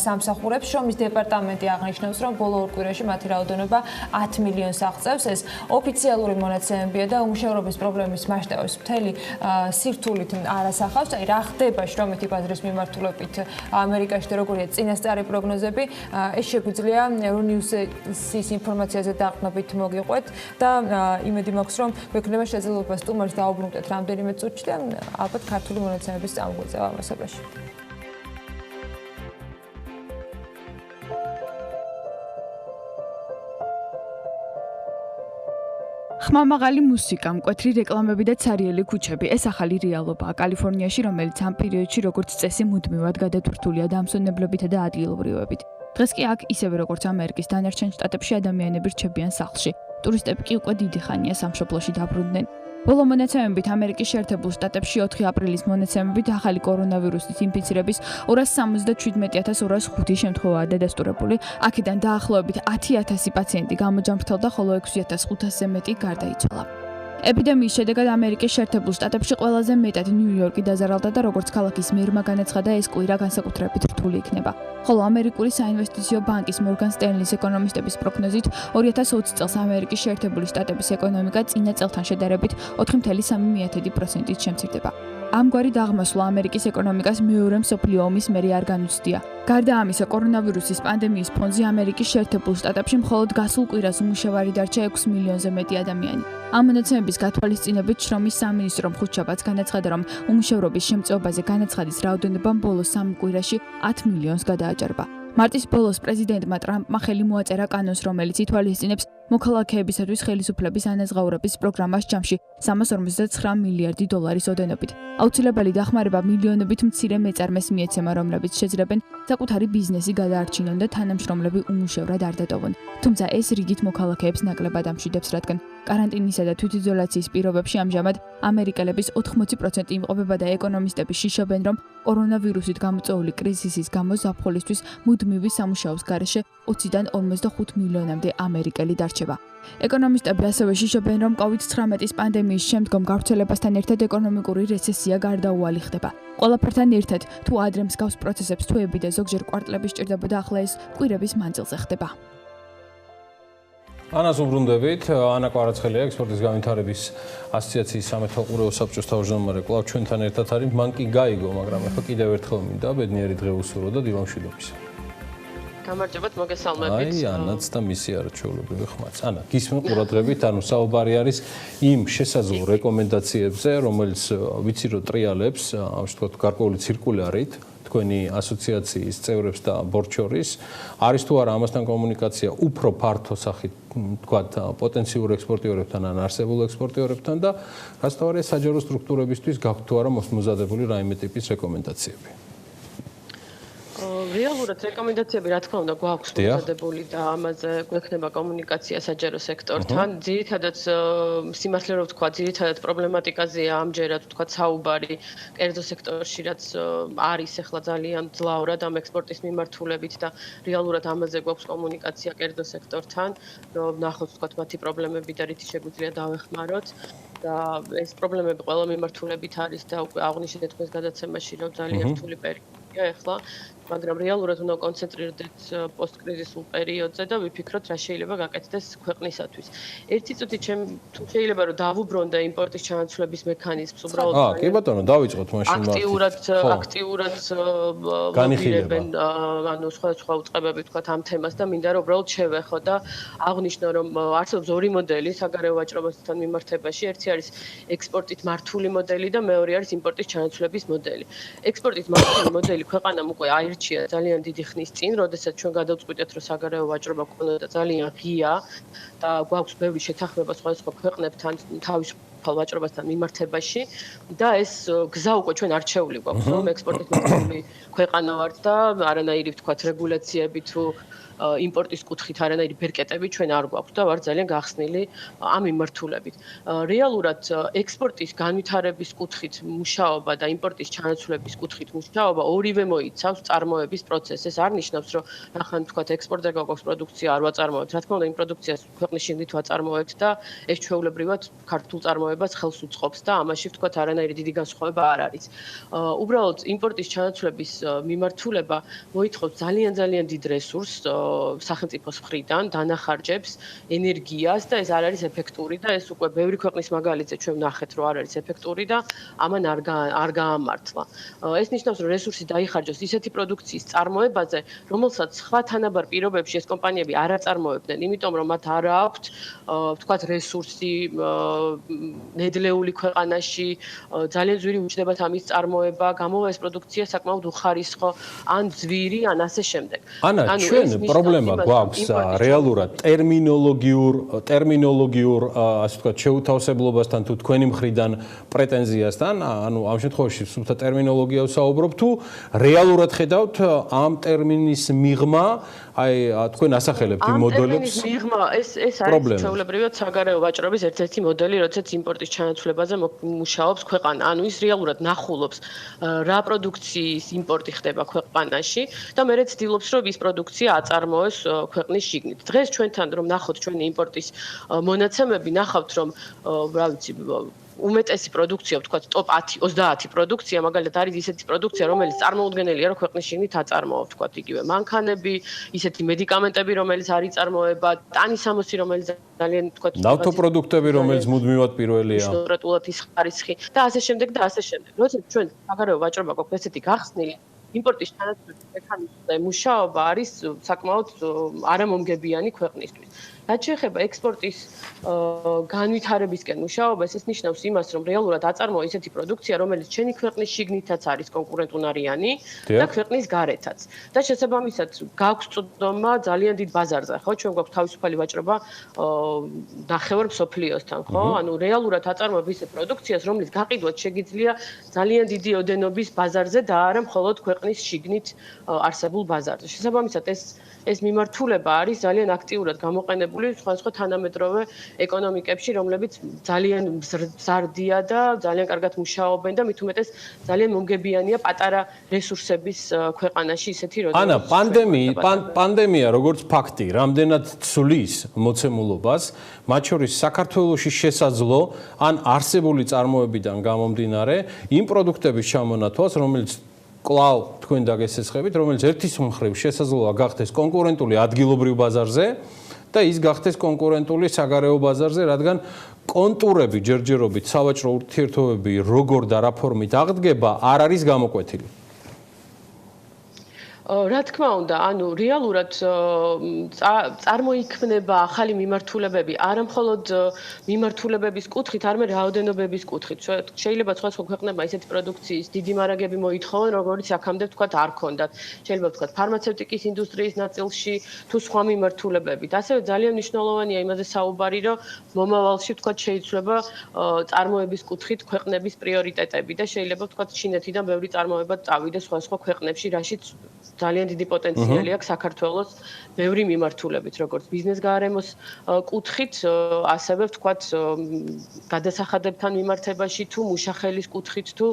სამსახურებს. შრომის დეპარტამენტი აღნიშნავს, რომ ბოლო ორ კვირაში მათი რაოდენობა 10 მილიონს აღწევს. ეს ოფიციალური მონაცემებია და უმუშევრობის პრობლემის მასშტაბებს მთელი სირთულით არ ასახავს. აი რა ხდება შრომითი ბაზრის მიმართულებით ამერიკაში და როგორია წინასწარი პროგნოზები, ეს შეგვიძლია Euronews-ის ინფორმაციაზე დაყრდნობით მოგიყვეთ და იმედი მაქვს, რომ გვექნება შესაძლებლობა სტუმარს დაუბრუნდეთ რამდენიმე წუთში და ალბათ ქართული მონაცემების წამოგვეწევა ამასობაში. ხმამაღალი მუსიკა, მკვეთრი რეკლამები და ცარიელი ქუჩები, ეს ახალი რეალობაა კალიფორნიაში, რომელიც ამ პერიოდში როგორც წესი მუდმივად გადატვირთულია დამსვენებლებითა და ადგილობრივებით. დღეს კი აქ ისევე როგორც ამერიკის დანარჩენ შტატებში ადამიანები რჩებიან სახლში. ტურისტები კი უკვე დიდი ხანია სამშობლოში დაბრუნდნენ. ბოლო მონაცემებით ამერიკის შეერთებულ შტატებში 4 აპრილის მონაცემებით ახალი კორონავირუსის ინფიცირების 277,205 შემთხვევაა დადასტურებული. აქედან დაახლოებით 10,000 პაციენტი გამოჯამრთელდა, ხოლო 6,500-ზე მეტი გარდაიცვალა. ეპიდემიის შედეგად ამერიკის შეერთებულ შტატებში ყველაზე მეტად ნიუ-იორკი დაზარალდა და როგორც ქალაქის მერმა განაცხადა, ეს კვირა განსაკუთრებით რთული იქნება. ხოლო ამერიკული საინვესტიციო ბანკის მორგან სტენლის ეკონომისტების პროგნოზით 2020 წელს ამერიკის შეერთებული შტატების ეკონომიკა წინა წელთან შედარებით 4,3%-ით შემცირდება. ამგვარი დაღმასვლა ამერიკის ეკონომიკას მეორე მსოფლიო ომის მერე არ განუცდია. გარდა ამისა, კორონავირუსის პანდემიის ფონზე ამერიკის შეერთებულ შტატებში მხოლოდ გასულ კვირას უმუშევარი დარჩა 6 მილიონზე მეტი ადამიანი. ამ მონაცემების გათვალისწინებით შრომის სამინისტრომ ხუთშაბათს განაცხადა, რომ უმუშევრობის შემწეობაზე განაცხადის რაოდენობამ ბოლო 3 კვირაში 10 მილიონს გადააჭარბა. მარტის ბოლოს პრეზიდენტმა ტრამპმა ხელი მოაწერა კანონს, რომელიც ითვალისწინებს მოქალაქეებისათვის ხელისუფლების ანაზღაურების პროგრამას ჯამში 359 მილიარდი დოლარის ოდენობით. აუცილებელი დახმარება მილიონობით მცირე მეწარმეს მიეცემა, რომლებიც შეძლებენ საკუთარი ბიზნესი გადაარჩინონ და თანამშრომლები უმუშევრად არ დატოვონ. თუმცა ეს რიგით მოქალაქეებს ნაკლებად ამშვიდებს, რადგან каранტინისა და თვითიზოლაციის პირობებში ამჟამად ამერიკელების 80% იმყოფება და ეკონომისტები შიშობენ, რომ კორონავირუსით გამოწვეული კრიზისის გამო ზაფხულისთვის მუდმივი სამუშაოს გარეშე 20-დან 45 მილიონამდე ამერიკელი დარჩება. ეკონომისტები ასევე შიშობენ, რომ COVID-19 პანდემიის შემდგომ გავრცელებასთან ერთად ეკონომიკური რეცესია გარდაუვალი ხდება. ყველაფერთან ერთად, თუ ადრე მსგავს პროცესებს თვეები და ზოგჯერ კვარტლები სჭირდებოდა, ახლა ეს კვირების მანძილზე ხდება. ანას უბრუნდებით, ანა კვარაცხელია, ექსპორტის განვითარების ასოციაციის სამეფო ყურეო საბჭოს თავმჯდომარე, კვლავ ჩვენთან ერთად არის. მან კი გაიგო, მაგრამ ახლა კიდევ ერთხელ მინდა ბედნიერი დღე უსურვო და დილა მშვიდობისა. გამარჯობათ, მოგესალმებით. აი, ანაც და მისი არაჩვეულებრივი ხმაც. ანა, გისმენთ ყურადღებით, ანუ საუბარი არის იმ შესაძლო რეკომენდაციებზე, რომელიც ვიცი რომ ტრიალებს, ამ შემთხვევით გარკვეული ცირკულარით თქვენი ასოციაციის წევრებს და ბორჩორის არის თუ არა ამასთან კომუნიკაცია უფრო ფართო სახით თქვათ პოტენციურ ექსპორტიორებთან ან არსებულ ექსპორტიორებთან და რაც თავარია საჯარო სტრუქტურებისთვის გაქვთ თუ არა მოსმოზადებული რაიმე ტიპის რეკომენდაციები. რეალურად რეკომენდაციები რა თქმა უნდა გვაქვს მომზადებული და ამაზე გვექნება კომუნიკაცია საჯარო სექტორთან. ძირითადად სიმართლე რომ ვთქვა, ძირითადად პრობლემატიკაზეა ამჯერად ვთქვა საუბარი კერძო სექტორში, რაც არის ახლა ძალიან ძლავრად ამ ექსპორტის მიმართულებით და რეალურად ამაზე გვაქვს კომუნიკაცია კერძო სექტორთან, რომ ნახოთ ვთქვა მათი პრობლემები და რითი შეგვიძლია დავეხმაროთ. და ეს პრობლემები ყველა მიმართულებით არის და უკვე აღნიშნეთ თქვენს გადაცემაში, რომ ძალიან რთული პერიოდია ახლა. მაგრამ რეალურად უნდა კონცენტრირდეთ პოსტკრიზისულ პერიოდზე და ვიფიქროთ რა შეიძლება გაკეთდეს ქვეყნისათვის. ერთი წუთი თუ შეიძლება რომ დავუბრუნდე იმპორტის ჩანაცვლების მექანიზმს, უბრალოდ კი ბატონო, დავიწყოთ მაშინ აქტიურად ლობირებენ ანუ სხვა უწყებები თქვათ ამ თემას და მინდა რომ უბრალოდ შევეხო და აღვნიშნო რომ არსებობს ორი მოდელი საგარეო ვაჭრობასთან მიმართებაში. ერთი არის ექსპორტით მართული მოდელი და მეორე არის იმპორტის ჩანაცვლების მოდელი. ექსპორტით მართული მოდელი ქვეყანამ უკვე აირჩია ძალიან დიდი ხნის წინ, როდესაც ჩვენ გადავწყვიტეთ, რომ საგარეო ვაჭრობა ქონოდა ძალიან ღია და გვაქვს ბევრი შეთანხმება სხვადასხვა ქვეყნებთან თავისუფალ ვაჭრობასთან მიმართებაში და ეს გზა უკვე ჩვენ არჩეული გვაქვს, რომ ექსპორტით მართული ქვეყანა ვართ და არანაირი ვთქვათ რეგულაციები თუ იმპორტის კუთხით არანაირი ბერკეტები ჩვენ არ გვაქვს და ვარ ძალიან გახსნილი ამ მიმართულებით. რეალურად ექსპორტის განვითარების კუთხით მუშაობა და იმპორტის ჩანაცვლების კუთხით მუშაობა ორივე მოიცავს წარმოების პროცესს. ეს არ ნიშნავს, რომ ახლა თქვათ ექსპორტზე გვაქვს პროდუქცია არ ვაწარმოებთ. რა თქმა უნდა, იმ პროდუქციას ქვეყნის შიგნით ვაწარმოებთ და ეს ჩვეულებრივად ქართულ წარმოებას ხელს უწყობს და ამაში თქვათ არანაირი დიდი განსხვავება არ არის. უბრალოდ იმპორტის ჩანაცვლების მიმართულება მოითხოვს ძალიან დიდ რესურსს სახელმწიფოს მხრიდან, დანახარჯებს, ენერგიას და ეს არ არის ეფექტური და ეს უკვე ბევრი ქვეყნის მაგალითზე ჩვენ ვნახეთ, რომ არ არის ეფექტური და ამან არ გაამართლა. ეს ნიშნავს, რომ რესურსი დაიხარჯოს ისეთი პროდუქციის წარმოებაზე, რომელსაც სხვა თანაბარ პირობებში ეს კომპანიები არ აწარმოებდნენ, იმიტომ რომ მათ არ აქვთ, ვთქვათ, რესურსი ნედლეული ქვეყანაში, ძალიან ძვირი უჩნდებათ ამის წარმოება, გამოვა ეს პროდუქცია საკმაოდ უხარისხო, ან ძვირი, ან ასე შემდეგ. ანა, ჩვენ პრობლემა გვაქვს რეალურად ტერმინოლოგიურ ასე ვთქვათ შეუთავსებლობასთან თუ თქვენი მხრიდან პრეტენზიასთან, ანუ ამ შემთხვევაში სულთა ტერმინოლოგია ვსაუბრობ თუ რეალურად ხედავთ ამ ტერმინის მიღმა, აი თქვენ ასახელებთ იმ მოდელებს. ამ ტერმინის მიღმა ეს არის ჩვეულებრივად საგარეო ვაჭრობის ერთ-ერთი მოდელი, როდესაც იმპორტის ჩანაცვლებაზე მუშაობს ქვეყანა. ანუ ის რეალურად ნახულობს რა პროდუქციის იმპორტი ხდება ქვეყანაში და მერე ცდილობს, რომ ის პროდუქცია აწარმოოს ქვეყნის შიგნით. დღეს ჩვენთან რომ ნახოთ ჩვენი იმპორტის მონაცემები, ნახავთ რომ რა ვიცი უმეტესი პროდუქცია, ვთქვათ, ტოპ 10, 30 პროდუქცია, მაგალითად არის ისეთი პროდუქცია, რომელიც წარმოუდგენელია, რომ ქვეყნის შიგნით აწარმოო, ვთქვათ, იგივე მანქანები, ისეთი მედიკამენტები, რომელიც არ იწარმოება, ტანისამოსი, რომელიც ძალიან, ვთქვათ, ნავთობპროდუქტები, რომელიც მუდმივად პირველია. კონკრეტულად ის ხარისხი და ასე შემდეგ და ასე შემდეგ. როდესაც ჩვენ საგარეო ვაჭრობა გვაქვს ესეთი გახსნილი იმპორტის ჩანაცვლების მექანიზმზე მუშაობა არის საკმაოდ არამომგებიანი ქვეყნისთვის. რაც შეეხება ექსპორტის განვითარებისკენ მუშაობას, ეს ნიშნავს იმას, რომ რეალურად აწარმოა ისეთი პროდუქცია, რომელიც ჩვენი ქვეყნის შიგნითაც არის კონკურენტუნარიანი და ქვეყნის გარეთაც. და შესაბამისად, გაქვს წვდომა ძალიან დიდ ბაზარზე, ხო? ჩვენ გვაქვს თავისუფალი ვაჭრობა ნახევარ მსოფლიოსთან, ხო? ანუ რეალურად აწარმოებ ისეთ პროდუქციას, რომლის გაყიდვაც შეგიძლია ძალიან დიდი ოდენობის ბაზარზე და არა მხოლოდ ქვეყნის შიგნით არსებულ ბაზარზე. შესაბამისად, ეს მიმართულება არის ძალიან აქტიურად გამოყენებული სხვადასხვა თანამედროვე ეკონომიკებში, რომლებიც ძალიან მზარდია და ძალიან კარგად მუშაობენ და მით უმეტეს ძალიან მომგებიანია პატარა რესურსების ქვეყანაში ისეთი როდესაც ანა, პანდემია როგორც ფაქტი, რამდენად ცვლის მოცემულობას, მათ შორის საქართველოში შესაძლო ან არსებული წარმოებიდან გამომდინარე იმ პროდუქტების ჩამონათვალს, რომელიც კлау თქვენ დაგესესხებით, რომელიც ერთის მხრივ შესაძლოა გახდეს კონკურენტული ადგილობრივ ბაზარზე და ის გახდეს კონკურენტული საგარეო ბაზარზე, რადგან კონტურები ჯერჯერობით სავაჭრო ურთიერთობები როგორ და რა ფორმით აღდგება არ არის გამოკვეთილი. რა თქმა უნდა, ანუ რეალურად წარმოიქმნება ახალი მიმართულებები, არა მხოლოდ მიმართულებების კუთხით, არამედ რაოდენობების კუთხით. შეიძლება სხვადასხვა ქვეყნებმა ისეთი პროდუქციის დიდი მარაგები მოითხოვონ, როგორც აქამდე ვთქვათ არ ქონდათ. შეიძლება ვთქვათ ფარმაცევტიკის ინდუსტრიის ნაწილში თუ სხვა მიმართულებებით. ასევე ძალიან მნიშვნელოვანია იმაზე საუბარი, რომ მომავალში ვთქვათ შეიცვლება წარმოების კუთხით ქვეყნების პრიორიტეტები და შეიძლება ვთქვათ ჩინეთიდან ბევრი წარმოება წავიდეს სხვადასხვა ქვეყნებში, რაშიც ძალიან დიდი პოტენციალი აქვს საქართველოს ბევრი მიმართულებით, როგორც ბიზნეს გარემოს კუთხით, ასევე ვთქვათ გადასახადებთან მიმართებაში თუ მუშახელის კუთხით თუ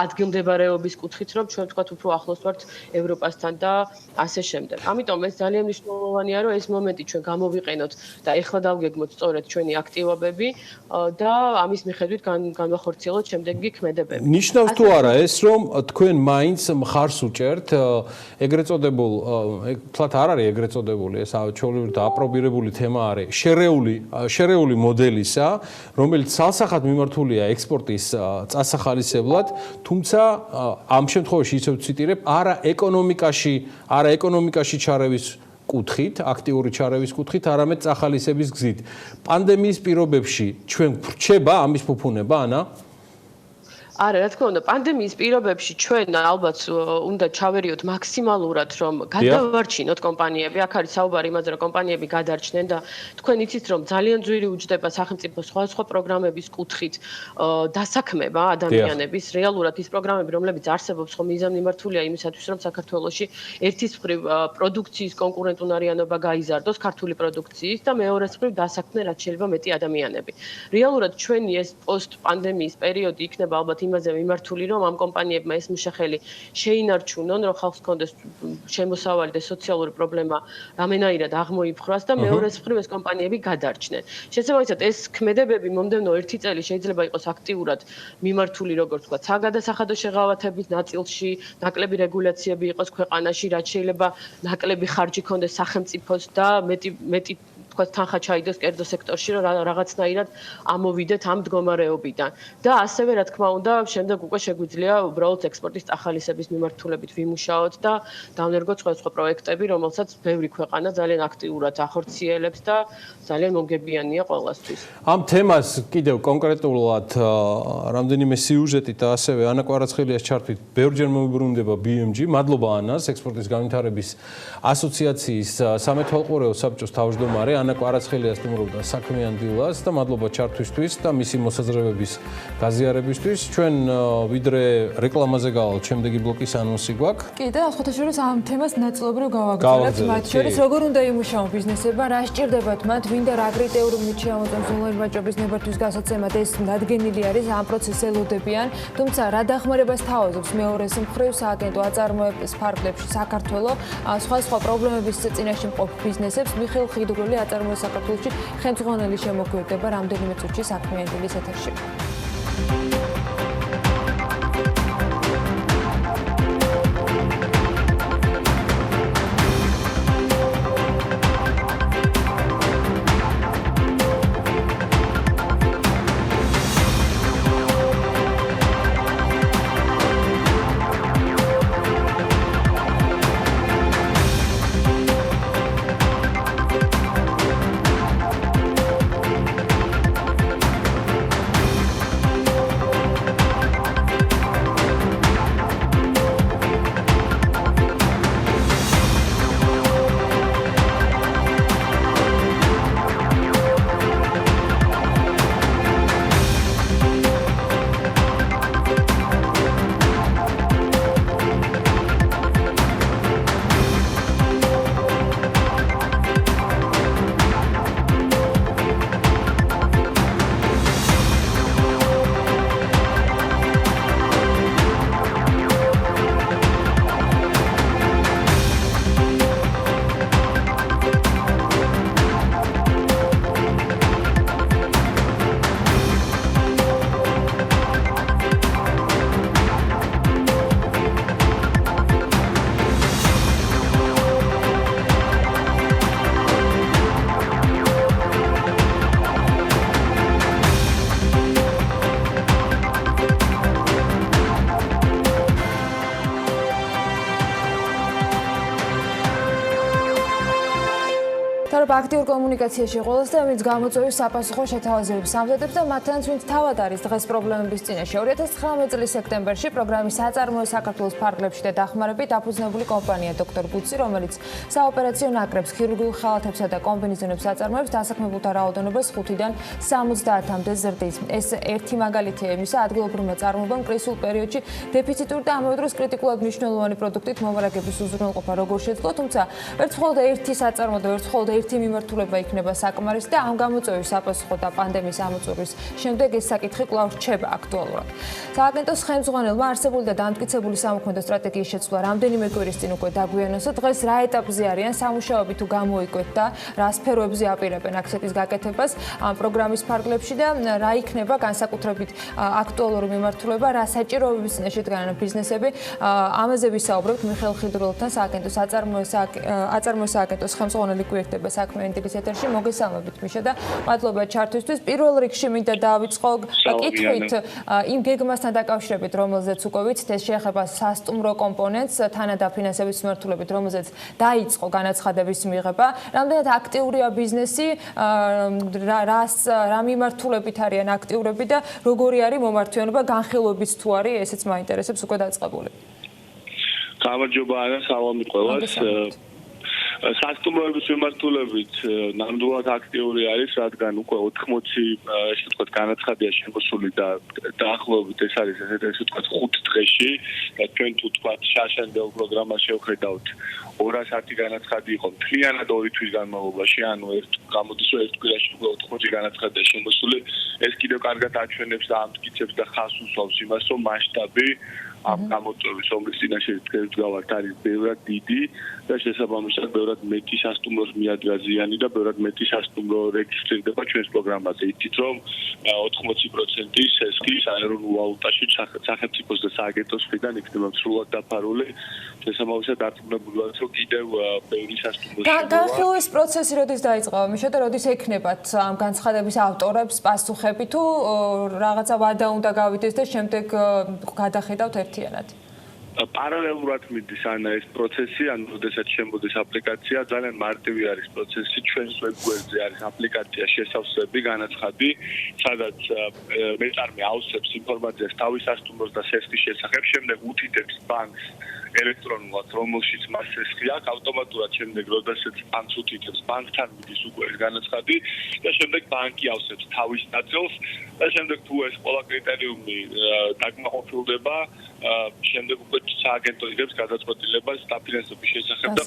ადგილმდებარეობის კუთხით, რომ ჩვენ ვთქვათ უფრო ახლოს ვართ ევროპასთან და ასე შემდეგ. ამიტომ ეს ძალიან მნიშვნელოვანია, რომ ეს მომენტი ჩვენ გამოვიყენოთ და ეხლა დავგეგმოთ სწორედ ჩვენი აქტივობები და ამის მიხედვით განვახორციელოთ შემდეგი ქმედებები. ნიშნავს თუ არა ეს, რომ თქვენ მაინც მხარს უჭერთ ეგრეთ წოდებულ, თლათ არ არის ეგრეთ წოდებული, ეს ჩვეულებრივ და აპრობირებული თემა არის, შერეული მოდელისა, რომელიც სალსახად მიმართულია ექსპორტის წასახალისებლად, თუმცა ამ შემთხვევაში ისევ ციტირებ, არა ეკონომიკაში ჩარევის კუთხით, აქტიური ჩარევის კუთხით, არამედ წახალისების გზით. პანდემიის პირობებში ჩვენ ვრჩება ამის ფუფუნება, ანა? არა, რა თქმა უნდა, პანდემიის პირობებში ჩვენ ალბათ უნდა ჩავერიოთ მაქსიმალურად, რომ გადავარჩინოთ კომპანიები. აქ არის საუბარი იმაზე, რომ კომპანიები გადარჩნენ და თქვენ იცით, რომ ძალიან ძვირი უჯდება სახელმწიფო სხვადასხვა პროგრამების კუთხით დასაქმება ადამიანების. რეალურად ის პროგრამები, რომლებიც არსებობს, ხომ მიზანმიმართულია იმისათვის, რომ საქართველოში ერთის მხრივ პროდუქციის კონკურენტუნარიანობა გაიზარდოს, ქართული პროდუქციის და მეორეს მხრივ დასაქმდნენ რაც შეიძლება მეტი ადამიანები. რეალურად ჩვენი ეს პოსტ-პანდემიის პერიოდი იქნება ალბათ იმაზე მიმართული, რომ ამ კომპანიებმა ეს მუშახელი შეინარჩუნონ, რომ ხალხს კონდეს შემოსავალი და სოციალური პრობლემა რამენაირად აღმოიფხრას და მეორეს მხრივ ეს კომპანიები გადარჩნენ. შესაბამისად, ეს ქმედებები მომდევნო 1 წელი შეიძლება იყოს აქტიურად მიმართული, როგორც ვთქვათ, საგადასახადო შეღავათების ნაწილში, ნაკლები რეგულაციები იყოს ქვეყანაში, რაც შეიძლება ნაკლები ხარჯი კონდეს სახელმწიფოს და მეტი თქვათ თანხა ჩაიდოს კერძო სექტორში, რომ რაღაცნაირად ამოვიდეთ ამ მდგომარეობიდან. და ასევე რა თქმა უნდა, შემდეგ უკვე შეგვიძლია უბრალოდ ექსპორტის წახალისების მიმართულებით ვიმუშაოთ და დავნერგოთ სხვადასხვა პროექტები, რომელსაც ბევრი ქვეყანა ძალიან აქტიურად ახორციელებს და ძალიან მომგებიანია ყველასთვის. ამ თემას კიდევ კონკრეტულად რამდენიმე სიუჟეტით და ასევე ანა კვარაცხელიას ჩართვით ბევრჯერ მოუბრუნდება BMG. მადლობა ანას, ექსპორტის განვითარების ასოციაციის სამეთვალყურეო საბჭოს თავმჯდომარე ანა კვარაცხელია სტუმრობდა საქმიან დილას და მადლობა ჩართვისთვის და მისი მოსაზრებების გაზიარებისთვის. ჩვენ ვიდრე რეკლამაზე გავალთ, შემდეგი ბლოკის ანონსი გვაქვს. კი და ახოთაშორის ამ თემას ნაწილობრივ გავაგრძელებთ, მათ შორის როგორ უნდა იმუშაონ ბიზნესებმა, რა სჭირდებათ მათ, ვინდა რა კრიტერიუმით შეამოწმოს ონლაინ ვაჭრობის ნებართვის გასაცემად, ეს დადგენილი არის, ამ პროცესს ელოდებიან, თუმცა რა დახმარებას თავაზობს მეორეს მხრივ სააგენტო აწარმოების ფარგლებში საქართველოს სხვადასხვა პრობლემების წინაშე მყოფ ბიზნესებს მიხეილ ხიდრული აწარმოებს საქართველოში ხელმძღვანელი შემოგვიერთდება რამდენიმე წუთში საქმიანი დილის ეთერში. მადლობა აქტიურ კომუნიკაციაში ყოველს და ვინც გამოწვევის საპასუხო შეთავაზებებს ამზადებს და მათთანაც ვინც თავად არის დღეს პრობლემების წინაშე. 2019 წლის სექტემბერში პროგრამის საწარმოო საქართველოს ფარგლებში და დახმარებით დაფუძნებული კომპანია დოქტორ ბუცი, რომელიც საოპერაციო ნაკრებს, ქირურგიულ ხალათებსა და კომბინეზონებს აწარმოებს, დასაქმებულთა რაოდენობას 5-დან 70-მდე ზრდის. ეს ერთი მაგალითია იმისა, ადგილობრივმა წარმოებამ კრიზისულ პერიოდში დეფიციტური და ამავე დროს კრიტიკულად მნიშვნელოვანი პროდუქტით მომარაგების უზრუნველყოფა როგორ შეძლო, თუმცა ვერც მხოლოდ ერთი საწარმო და ვერც მხოლოდ ერთი მიმართულება იქნება საკმარისი და ამ გამოწვევის საპასუხო და პანდემიის ამოწურვის შემდეგ ეს საკითხი კვლავ რჩება აქტუალურად. სააგენტოს ხელმძღვანელმა არსებული და დამტკიცებული სამოქმედო სტრატეგიის შეცვლა რამდენიმე კვირის წინ უკვე დაგვიანოსა. დღეს რა ეტაპზე არიან სამუშაოები თუ გამოიკვეთ და რა სფეროებზე აპირებენ აქცენტის გაკეთებას ამ პროგრამის ფარგლებში და რა იქნება განსაკუთრებით აქტუალური მიმართულება, რა საჭიროებების წინაშე დგანან ბიზნესები. ამაზე ვისაუბრებთ მიხეილ ხიდრულთან, სააგენტოს აწარმოო სააგენტოს ხელმძღვანელი გვერდება საქმიანი დილის ეთერში. მოგესალმებით მიშა და მადლობა ჩართვისთვის. პირველ რიგში მინდა დავიწყო კითხვით იმ გეგმასთან დაკავშირებით, რომელზეც უკვე ვიცით, ეს შეეხება სასტუმრო კომპონენტს თანადაფინანსების მიმართულებით, რომელზეც დაიწყო განაცხადების მიღება. რამდენად აქტიურია ბიზნესი, რა მიმართულებით არიან აქტიურები და როგორი არის მომართვიანობა, განხილვების თუ არის, ესეც მაინტერესებს უკვე დაწყებული. გამარჯობა ანა, სალამი ყველას. სასტუმროების მიმართულებით ნამდვილად აქტიური არის, რადგან უკვე 80 ესე ვთქვათ განაცხადია შემოსული და დაახლოებით ეს არის ესე ვთქვათ 5 დღეში და ჩვენ თუ ვთქვათ შაშენდელ პროგრამას შევხედავთ 210 განაცხადი იყო მთლიანად 2 თვის განმავლობაში, ანუ გამოდის რომ ერთ კვირაში უკვე 80 განაცხადია შემოსული. ეს კიდევ კარგად აჩვენებს და ამტკიცებს და ხაზს უსვამს იმას, რომ მასშტაბი ამ გამოწვევის ომის წინაშე დგავართ არის ბევრად დიდი და შესაბამისად ბევრად მეტი სასტუმროს მიადგა ზიანი და ბევრად მეტი სასტუმრო რეგისტრირდება ჩვენს პროგრამაზე. იცით რომ 80% სესხი საეროვნულ ვალუტაში სახელმწიფოს და სააგენტოს მხრიდან იქნება სრულად დაფარული. შესაბამისად დარწმუნებულად რომ კიდევ ბევრი სასტუმრო განხილვის პროცესი როდის დაიწყო? მიშა და როდის ექნებათ ამ განცხადების ავტორებს პასუხები თუ რაღაცა ვადა უნდა გავიდეს და შემდეგ გადახედავთ ერთიანად? პარალელურად მიდის ანა ეს პროცესი, ანუ როდესაც შემოდის აპლიკაცია, ძალიან მარტივი არის პროცესი. ჩვენს ვებგვერდზე არის აპლიკაცია შესავსები, განაცხადი, სადაც მეწარმე ავსებს ინფორმაციას თავის სასტუმროს და სესხის შესახებ, შემდეგ უთითებს ბანკს ელექტრონულად, რომელშიც მას სესხი აქვს, ავტომატურად შემდეგ როდესაც ბანკს უთითებს, ბანკთან მიდის უკვე ეს განაცხადი და შემდეგ ბანკი ავსებს თავის ნაწილს და შემდეგ თუ ეს ყველა კრიტერიუმი დაკმაყოფილდება, შემდეგ უკვე სააგენტო იღებს გადაწყვეტილებას დაფინანსების შესახებ და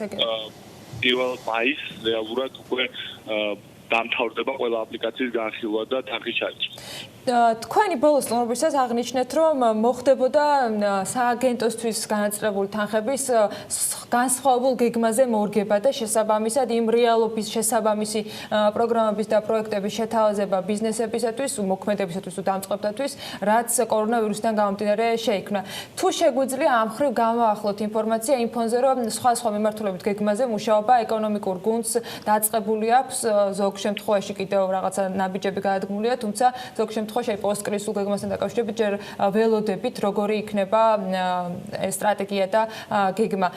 1 მაისს რეალურად უკვე დამთავრდება ყველა აპლიკაციის განხილვა და თანხის ჩარიცხვა. თქვენი ბოლოს სტუმრობისას აღნიშნეთ, რომ მოხდებოდა სააგენტოსთვის განაწილებული თანხების განსხვავებულ გეგმაზე მორგება და შესაბამისად იმ რეალობის შესაბამისი პროგრამების და პროექტების შეთავაზება ბიზნესებისათვის, მოქმედებისათვის თუ დამწყებთათვის, რაც კორონავირუსიდან გამომდინარე შეიქმნა. თუ შეგვიძლია ამ ხრივ გამოახლოთ ინფორმაცია იმ ფონზე, რომ სხვა მიმართულებით გეგმაზე მუშაობა ეკონომიკურ გუნდს დაწყებული აქვს, ზოგ შემთხვევაში კიდევ რაღაცა ნაბიჯები გადადგმულია, თუმცა ზოგ შემთხვევაში პოსტკრიზისულ გეგმასთან დაკავშირებით ჯერ ველოდებით როგორი იქნება სტრატეგია და გეგმა.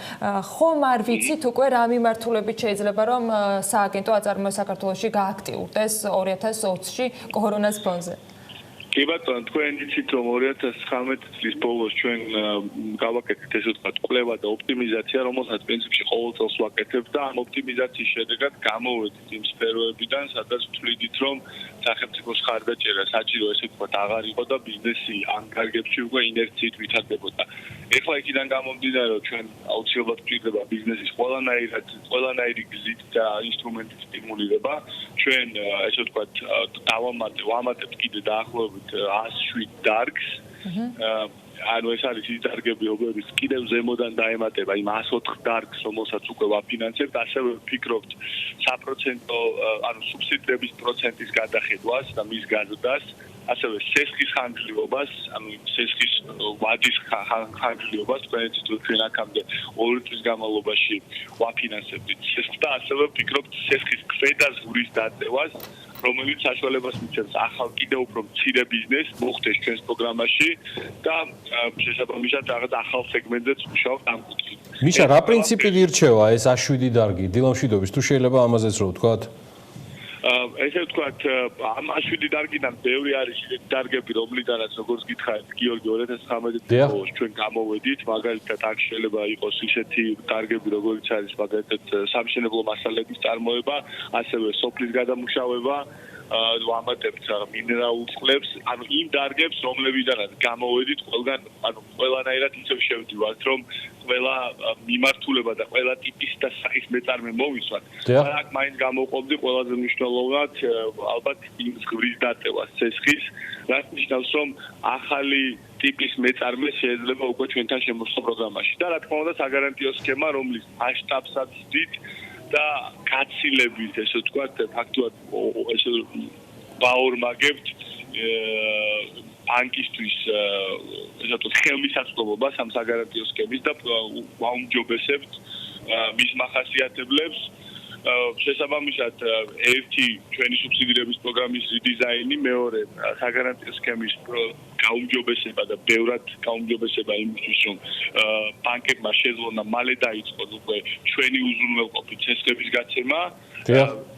ხომ არ ვიცით უკვე რა მიმართულებით შეიძლება რომ სააგენტო აწარმოო საქართველოში გააქტიურდეს 2020-ში კორონას ფონზე? კი ბატონო, თქვენ იცით რომ 2019 წლის ბოლოს ჩვენ გავაკეთეთ ესე ვთქვათ კვლევა და ოპტიმიზაცია, რომელსაც პრინციპში ყოველ წელს ვაკეთებ და ამ ოპტიმიზაციის შედეგად გამოვედით იმ სფეროებიდან, სადაც ვთვლიდით რომ სახელმწიფოს ხარდაჭერა საჭირო ესე ვთქვათ აღარ იყო და ბიზნესი ამ კარგებში უკვე ინერციით ვითარდებოდა. ეხლა იქიდან გამომდინარე რომ ჩვენ აუცილებლად გვჭირდება ბიზნესის ყველანაირი გზით და ინსტრუმენტით სტიმულირება. ჩვენ ესე ვთქვათ ვამატებთ კიდე დაახლოებით 107 დარგს. ანუ ეს არის ის დარგები, რომლებიც კიდევ ზემოდან დაემატება იმ 104 დარგს, რომელსაც უკვე ვაფინანსებთ, ასევე ვფიქრობთ საპროცენტო, ანუ სუბსიდირების პროცენტის გადახედვას და მის გაზრდას, ასევე სესხის ხანგრძლივობას, ანუ სესხის ვადის ხანგრძლივობას, თქვენ აქამდე 2 წლის განმავლობაში ვაფინანსებთ სესხს და ასევე ვფიქრობთ სესხის ქვედა ზღურის დაწევას, რომელიც საშუალებას მიცემს ახალ კიდევ უფრო მცირე ბიზნესს მოხდეს ჩვენს პროგრამაში და შესაბამისად რაღაც ახალ სეგმენტზეც მუშაობთ ამ კუთხით. მიშა, რა პრინციპით ირჩევა ეს A7 დარგი დილამშვიდობის? თუ შეიძლება ამაზეც რო ვთქვათ? ესე ვთქვათ, ამ A7 დარგიდან ბევრი არის ისეთი დარგები, რომლიდანაც როგორც გითხარით, გიორგი 2019 წელს ჩვენ გამოვედით, მაგალითად აქ შეიძლება იყოს ისეთი დარგები, როგორც არის მაგალითად სამშენებლო მასალების წარმოება, ასევე სოფლის გადამუშავება, ვამატებთ მინერალურ წყლებს, ანუ იმ დარგებს, რომლებიდანაც გამოვედით, ყველგან, ანუ ყველანაირად ისევ შევდივართ, რომ ყველა მიმართულება და ყველა ტიპის და სახის მეწარმე მოვისვათ. აქ მაინც გამოვყოფდი ყველაზე მნიშვნელოვნად ალბათ იმ ზღვრის დატევას ცესხის, რაც ნიშნავს, რომ ახალი ტიპის მეწარმე შეიძლება უკვე ჩვენთან შემოსვლა პროგრამაში. და რა თქმა უნდა, საგარანტიო სქემა, რომლის მასშტაბსაც ვდით და გაცილებით, ესე ვთქვათ, ფაქტობრივად ესე ბაორმაგებთ ბანკისთვის ესე ვთქვათ, ხელმისაწვდომობას ამ საგარანტიო სქემის და ვაუმჯობესებთ მის მახასიათებლებს. შესაბამისად, ერთი ჩვენი სუბსიდირების პროგრამის დიზაინი, მეორე საგარანტიო სქემის გაუმჯობესება და ბევრად გაუმჯობესება იმისთვის, რომ ბანკებმა შეძლონ მალე დაიწყონ უკვე ჩვენი უზრუნველყოფით ცესხების გაცემა.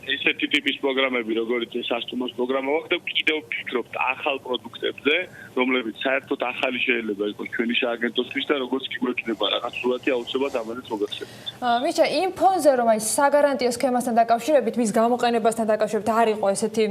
ესეთი ტიპის პროგრამები, როგორც სასტუმროს პროგრამა ვახთ და კიდევ ვფიქრობთ ახალ პროდუქტებზე, რომლებიც საერთოდ ახალი შეიძლება იყოს ჩვენი სააგენტოსთვის და როგორც კი გვექნება რაღაც სურათი აუცილებლად ამაზეც მოგახსენებთ. მიშა, იმ ფონზე რომ აი საგარანტიო სქემასთან დაკავშირებით, მის გამოყენებასთან დაკავშირებით არ იყო ესეთი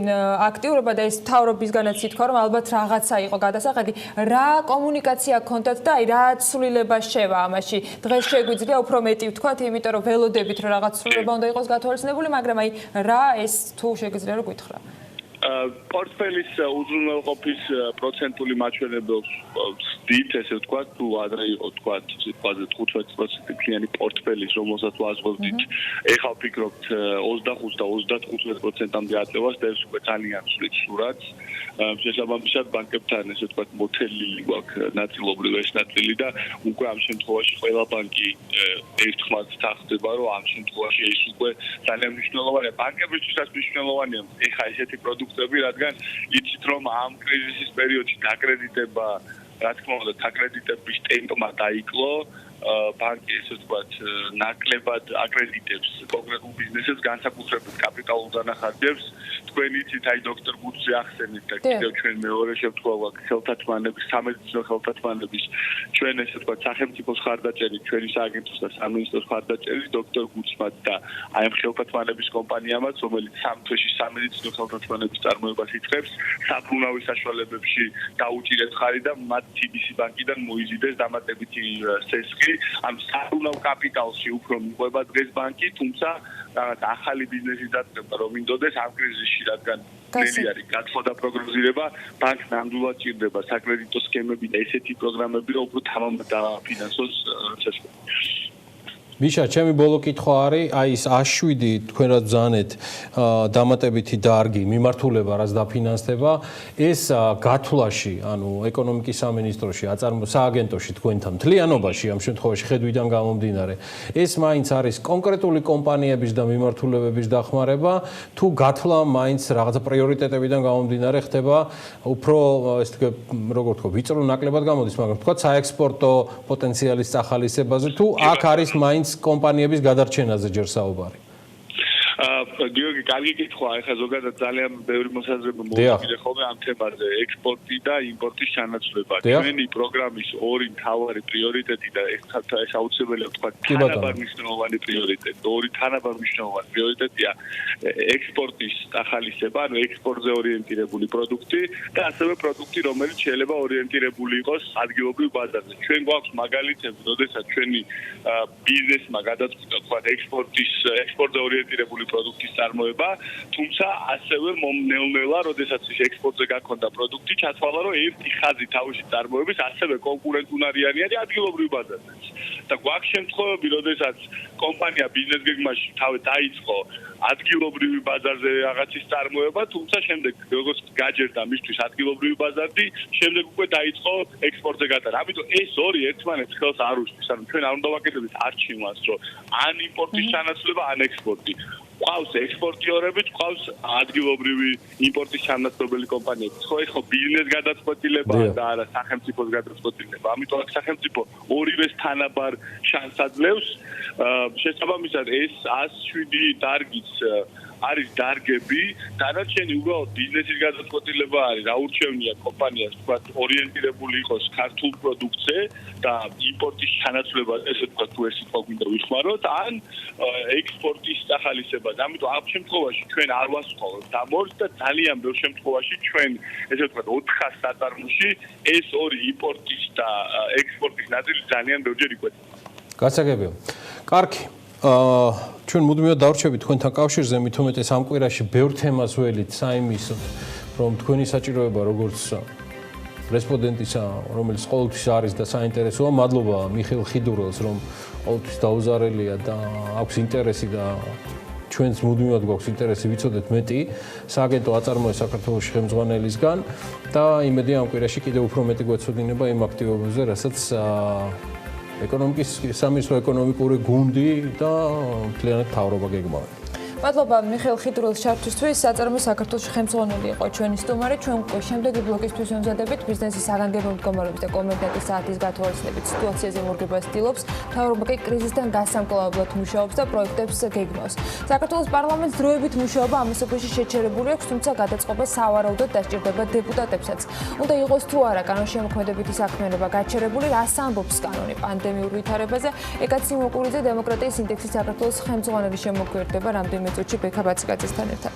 აქტიურობა და ეს თავრობისგანაც ითქვა, რომ ალბათ რაღაცა იყო გადასახედი, რა კომუნიკაცია გქონდათ და აი რა ცვლილება შევა ამაში. დღეს შეგვიძლია უფრო მეტი ვთქვათ, იმიტომ რომ ველოდებით რომ რაღაც ცვლილება უნდა იყოს გათვალისწინებული, მაგრამ აი რა ეს თუ შეგვიძლია რომ გითხრა. პორტფელის უზრუნველყოფის პროცენტული მაჩვენებელს ვსდით, ესე ვთქვათ, თუ ადრე იყო ვთქვათ, სიტყვაზე 15%-იანი პორტფელის, რომელსაც ვაზღვევდით, ეხლა ვფიქრობთ 25 და 35%-ამდე აწევას და ეს უკვე ძალიან ცვლით სურათს. შესაბამისად, ბანკებთან ესე ვთქვათ, მოთელილი გვაქვს ნაწილობრივ ეს ნაწილი და უკვე ამ შემთხვევაში ყველა ბანკი ერთხმად თახდება, რომ ამ შემთხვევაში ეს უკვე ძალიან მნიშვნელოვანია. ბანკებისთვისაც მნიშვნელოვანია ეხლა ესეთი პროდუქტები, რადგან იცით, რომ ამ კრიზისის პერიოდში დაკრედიტება, რა თქმა უნდა, დაკრედიტების ტემპმა დაიკლო, ბანკი ესე ვთქვათ, ნაკლებად აკრედიტებს კონკრეტულ ბიზნესებს, განსაკუთრებით კაპიტალურ დანახარჯებს. თქვენ იცით, აი დოქტორ გუცი ახსენეთ და კიდევ ჩვენ მეორე შევთხოვა ხელთათმანების, სამედიცინო ხელთათმანების, ჩვენ ესე ვთქვათ, სახელმწიფოს ხარდაჭერით, ჩვენი სააგენტოს და სამინისტროს ხარდაჭერით დოქტორ გუცმაც და აი ამ ხელთათმანების კომპანიამაც, რომელიც სამ თვეში სამედიცინო ხელთათმანების წარმოებას იწყებს, საფრუნავი საშუალებებში დაუჭირეთ ხარი და მათ TBC ბანკიდან მოიზიდეს დამატებითი ცესხი. ამ საფრუნავ კაპიტალში უფრო მიყვება დღეს ბანკი, თუმცა რაღაც ახალი ბიზნესის დაწყება რომ მინდოდეს ამ კრიზისში, რადგან ნელი არის გათხოვდა პროგნოზირება, ბანკს ნამდვილად ჭირდება საკრედიტო სქემები და ესეთი პროგრამები, რომ უფრო თამამად დააფინანსოს ცესხები. მიშა, ჩემი ბოლო კითხვა არის, აი ეს A7 თქვენ რაც ბრძანეთ დამატებითი დარგი, მიმართულება რაც დაფინანსდება, ეს გათვლაში, ანუ ეკონომიკის სამინისტროში, სააგენტოში თქვენთან მთლიანობაში ამ შემთხვევაში ხედვიდან გამომდინარე, ეს მაინც არის კონკრეტული კომპანიების და მიმართულებების დახმარება, თუ გათვლა მაინც რაღაცა პრიორიტეტებიდან გამომდინარე ხდება, უფრო ეს როგორ თქვა, ვიწრო ნაკლებად გამოდის, მაგრამ თქვა საექსპორტო პოტენციალის წახალისებაზე, თუ აქ არის მაინც კომპანიების გადარჩენაზე ჯერ საუბარი. გიორგი, კარგი კითხვა, ახლა ზოგადად ძალიან ბევრი მოსაზრება მოვიდა ხოლმე ამ თემაზე, ექსპორტი და იმპორტის ჩანაცვლება. ჩვენი პროგრამის ორი მთავარი პრიორიტეტი და ეს აუცილებელია ვთქვა, თანაბარ პრიორიტეტი, ორი თანაბარ მნიშვნელოვანი პრიორიტეტია ექსპორტის ახალისება, ანუ ექსპორტზე ორიენტირებული პროდუქტი და ასევე პროდუქტი, რომელიც შეიძლება ორიენტირებული იყოს ადგილობრივ ბაზარზე. ჩვენ გვაქვს მაგალითები, როდესაც ჩვენი ბიზნესმა გადაწყვიტა თქვა ექსპორტზე ორიენტირებული პროდუქტის წარმოება, თუმცა ასევე ნელ-ნელა, როდესაც ის ექსპორტზე გაქონდა პროდუქტი, ჩათვალა, რომ ერთი ხაზი თავისი წარმოების ასევე კონკურენტუნარიანი არის ადგილობრივ ბაზარზე. და გვაქვს შემთხვევები, როდესაც კომპანია ბიზნეს გეგმაში თავი დაიწყო ადგილობრივი ბაზარზე რაღაცის წარმოება, თუმცა შემდეგ როგორც გაჯერდა მისთვის ადგილობრივი ბაზარი, შემდეგ უკვე დაიწყო ექსპორტზე გატანა. ამიტომ ეს ორი ერთმანეთს ხელს არ უშლის. ანუ ჩვენ არ უნდა ვაკეთებდეთ არჩევანს, რომ ან იმპორტის ჩანაცვლება, ან ექსპორტი. ყავს ექსპორტიორები, ყავს ადგილობრივი იმპორტის ჩამონაცვლებელი კომპანიები. ხო, ეხლა ბიზნეს გადაწყვეტილება და არა სახელმწიფოს გადაწყვეტილება. ამიტომ აქ სახელმწიფო ორივეს თანაბარ შანსს აძლევს. შესაბამისად ეს 107 დარგის არის დარგები, დანარჩენი უბრალოდ ბიზნესის გადაწყვეტილება არის, რა ურჩევნია კომპანიას თქვა ორიენტირებული იყოს ქართულ პროდუქტზე და იმპორტის ჩანაცვლება, ესე თქვა თუ ეს სიტყვა გვინდა ვიხმაროთ, ან ექსპორტის სახალისებას. ამიტომ ამ შემთხვევაში ჩვენ არ ვასწავლოთ დამორს და ძალიან ბევრ შემთხვევაში ჩვენ ესე თქვა 400 საწარმოში ეს ორი იმპორტის და ექსპორტის ნაწილი ძალიან ბევრჯერ იკვეთება. გასაგებია. კარგი. ჩვენ მუდმივად დავრჩებით თქვენთან კავშირზე, მით უმეტეს ამ კვირაში ბევრ თემას ველით საიმისოდ, რომ თქვენი საჭიროება როგორც რესპონდენტისა, რომელიც ყოველთვის არის და საინტერესოა, მადლობა მიხეილ ხიდურელს, რომ ყოველთვის დაუზარელია და აქვს ინტერესი და ჩვენს მუდმივად გვაქვს ინტერესი ვიცოდეთ მეტი სააგენტო აწარმოეს საქართველოს ხელმძღვანელისგან და იმედია ამ კვირაში კიდევ უფრო მეტი გვეცოდინება იმ აქტივობებზე, რასაც ეკონომიკის სამინისტრო ეკონომიკური გუნდი და მთლიანად მთავრობა გეგმავენ. მადლობა მიხეილ ხიდრულის ჩართვისთვის. საწარმო საქართველოს ხელმძღვანელი იყო ჩვენი სტუმარი. ჩვენ უკვე შემდეგი ბლოკისთვის ვემზადებით ბიზნესის საგანგებო მდგომარეობის და კომენტარის საათის გათვალისწინებით სიტუაციაზე მორგებას ცდილობს. მთავრობა კი კრიზისთან გასამკლავებლად მუშაობს და პროექტებს გეგმავს. საქართველოს პარლამენტს დროებით მუშაობა ამ სოფელში შეჩერებული აქვს, თუმცა გადაწყობა სავარაუდოდ დასჭირდება დეპუტატებსაც. უნდა იყოს თუ არა კანონშემოქმედებითი საქმიანობა გაჩერებული, რას ამბობს კანონი პანდემიურ ვითარებაზე. ეკაცი მოკურიძე დემოკრატიის ინდექსის საქართველოს ხელმძღვანელი შემოგვიერთდება რამდენიმე წუთში ბექა ბაციკაძესთან ერთად.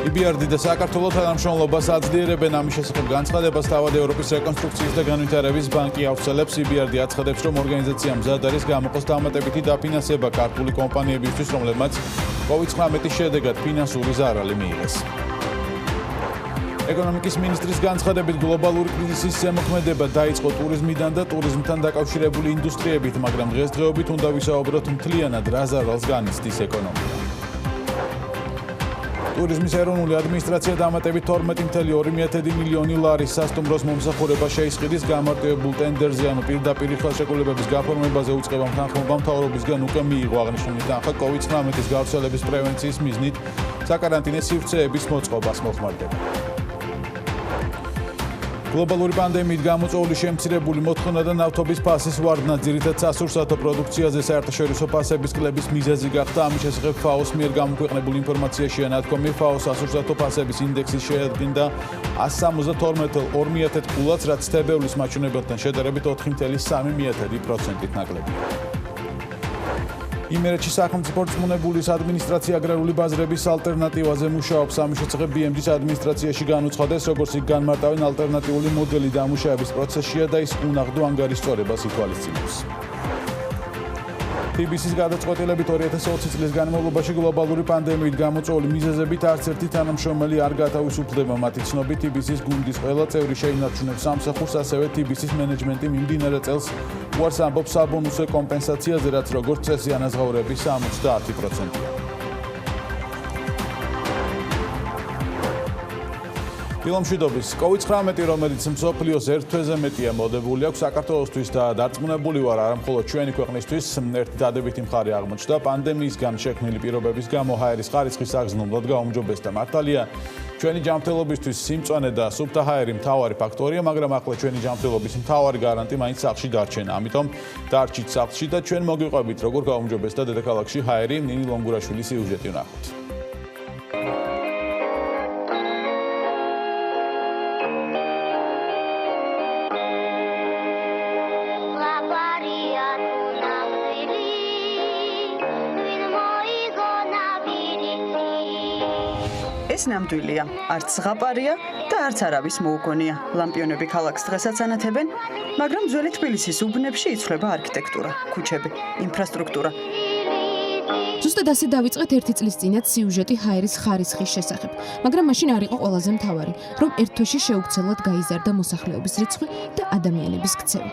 EBRD და საქართველოს თანამშრომლობას აძლიერებენ ამის შესახებ განცხადებას თავად ევროპის რეკონსტრუქციის და განვითარების ბანკი აუცილებს. EBRD აცხადებს, რომ ორგანიზაცია მზად არის გამოყოს დამატებითი დაფინანსება ქართული კომპანიებისთვის, რომლებმაც COVID-19-ის შედეგად ფინანსური ზარალი მიიღეს. ეკონომიკის მინისტრის განცხადებით გლობალური კრიზისის ზემოქმედება დაიწყო ტურიზმიდან და ტურიზმთან დაკავშირებული ინდუსტრიებით, მაგრამ დღესდღეობით უნდა ვისაუბროთ მთლიანად რა ზარალს განიცდის ეკონომიკა. ტურიზმის ეროვნული ადმინისტრაცია დამატებით 12.2 მილიონი ლარის სასტუმროს მომსახურება შეისყიდის. გამარტივებულ ტენდერზე ანუ პირდაპირ ხელშეკრულებების გაფორმებაზე უწყება თანხმობა მთავრობისგან უკვე მიიღო აღნიშნული თანხა COVID-19-ის გავრცელების პრევენციის მიზნით საკარანტინე სივრცეების მოწყობას მოხმარდება. გლობალური პანდემიით გამოწვეული შემცირებული მოთხოვნა და ნავთობის ფასის ვარდნა ძირითად სასურსათო პროდუქციაზე საერთაშორისო ფასების კლების მიზეზი გახდა. ამის შესახებ FAO-ს მიერ გამოქვეყნებულ ინფორმაციაშია ნათქვამი. FAO სასურსათო ფასების ინდექსის შეადგინდა 172.2 ფულადს, რაც თებერვლის მაჩვენებელთან შედარებით 4.3%-ით ნაკლებია. იმერეთში სახელმწიფო რწმუნებულის ადმინისტრაცია აგრარული ბაზრების ალტერნატივაზე მუშაობს. ამის შესახებ BMG-ს ადმინისტრაციაში განუცხადეს, როგორც იქ განმარტავენ ალტერნატიული მოდელი დამუშავების პროცესშია და ის უნაღდო ანგარიშწორებას ითვალისწინებს. TBC-ის გადაწყვეტილებით 2020 წლის განმავლობაში გლობალური პანდემიით გამოწვეული მიზეზებით არც ერთი თანამშრომელი არ გათავისუფლდება. მათი ცნობით TBC-ის გუნდის ყველა წევრი შეინარჩუნებს სამსახურს, ასევე TBC-ის მენეჯმენტი მიმდინარე წელს უარს ამბობს საბონუსო კომპენსაციაზე, რაც როგორც წესი ანაზღაურების 70%-ია. დილამშვიდობის COVID-19, რომელიც მსოფლიოს ერთ თვეზე მეტია მოდებული აქვს საქართველოსთვის და დარწმუნებული ვარ, არა მხოლოდ ჩვენი ქვეყნისთვის, ერთი დადებითი მხარე აღმოჩნდა. პანდემიისგან შექმნილი პირობების გამო ჰაერის ხარისხის აგზნულად გაუმჯობესდა. მართალია, ჩვენი ჯანმრთელობისთვის სიმწვანე და სუფთა ჰაერი მთავარი ფაქტორია, მაგრამ ახლა ჩვენი ჯანმრთელობის მთავარი გარანტი მაინც სახლში დარჩენა. ამიტომ დარჩით სახლში და ჩვენ მოგიყვებით, როგორ გაუმჯობესდა დედაქალაქში ჰაერი. ნინი ლონგურაშვილის სიუჟეტი ვნახოთ. ეს ნამდვილია, არც ზღაპარია და არც არავის მოუგონია. ლამპიონები ქალაქს დღესაც ანათებენ, მაგრამ ძველი თბილისის უბნებში იცვლება არქიტექტურა, ქუჩები, ინფრასტრუქტურა. ზუსტად ასე დავიწყეთ 1 წლის წინათ სიუჟეტი ჰაერის ხარისხის შესახებ, მაგრამ მაშინ არ იყო ყველაზე მთავარი, რომ ერთ თვეში შეუცვლელად გაიზარდა მოსახლეობის რიცხვი და ადამიანების ქცევა.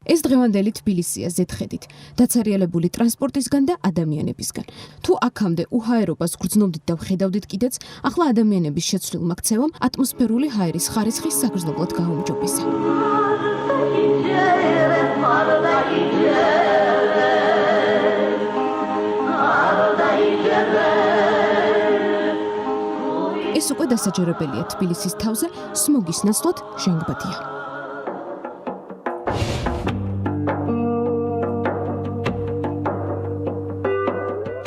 ეს დღევანდელი თბილისია ზეთხედით, დაცარიელებული ტრანსპორტისგან და ადამიანებისგან. თუ აქამდე უჰაერობას გრძნობდით და ვხედავდით კიდეც, ახლა ადამიანების შეცვლილმა ქცევამ ატმოსფერული ჰაერის ხარისხის საგრძნობლად გაუმჯობესა. ეს უკვე დასაჯერებელია თბილისის თავზე, სმოგის ნაცვლად ჟანგბადია.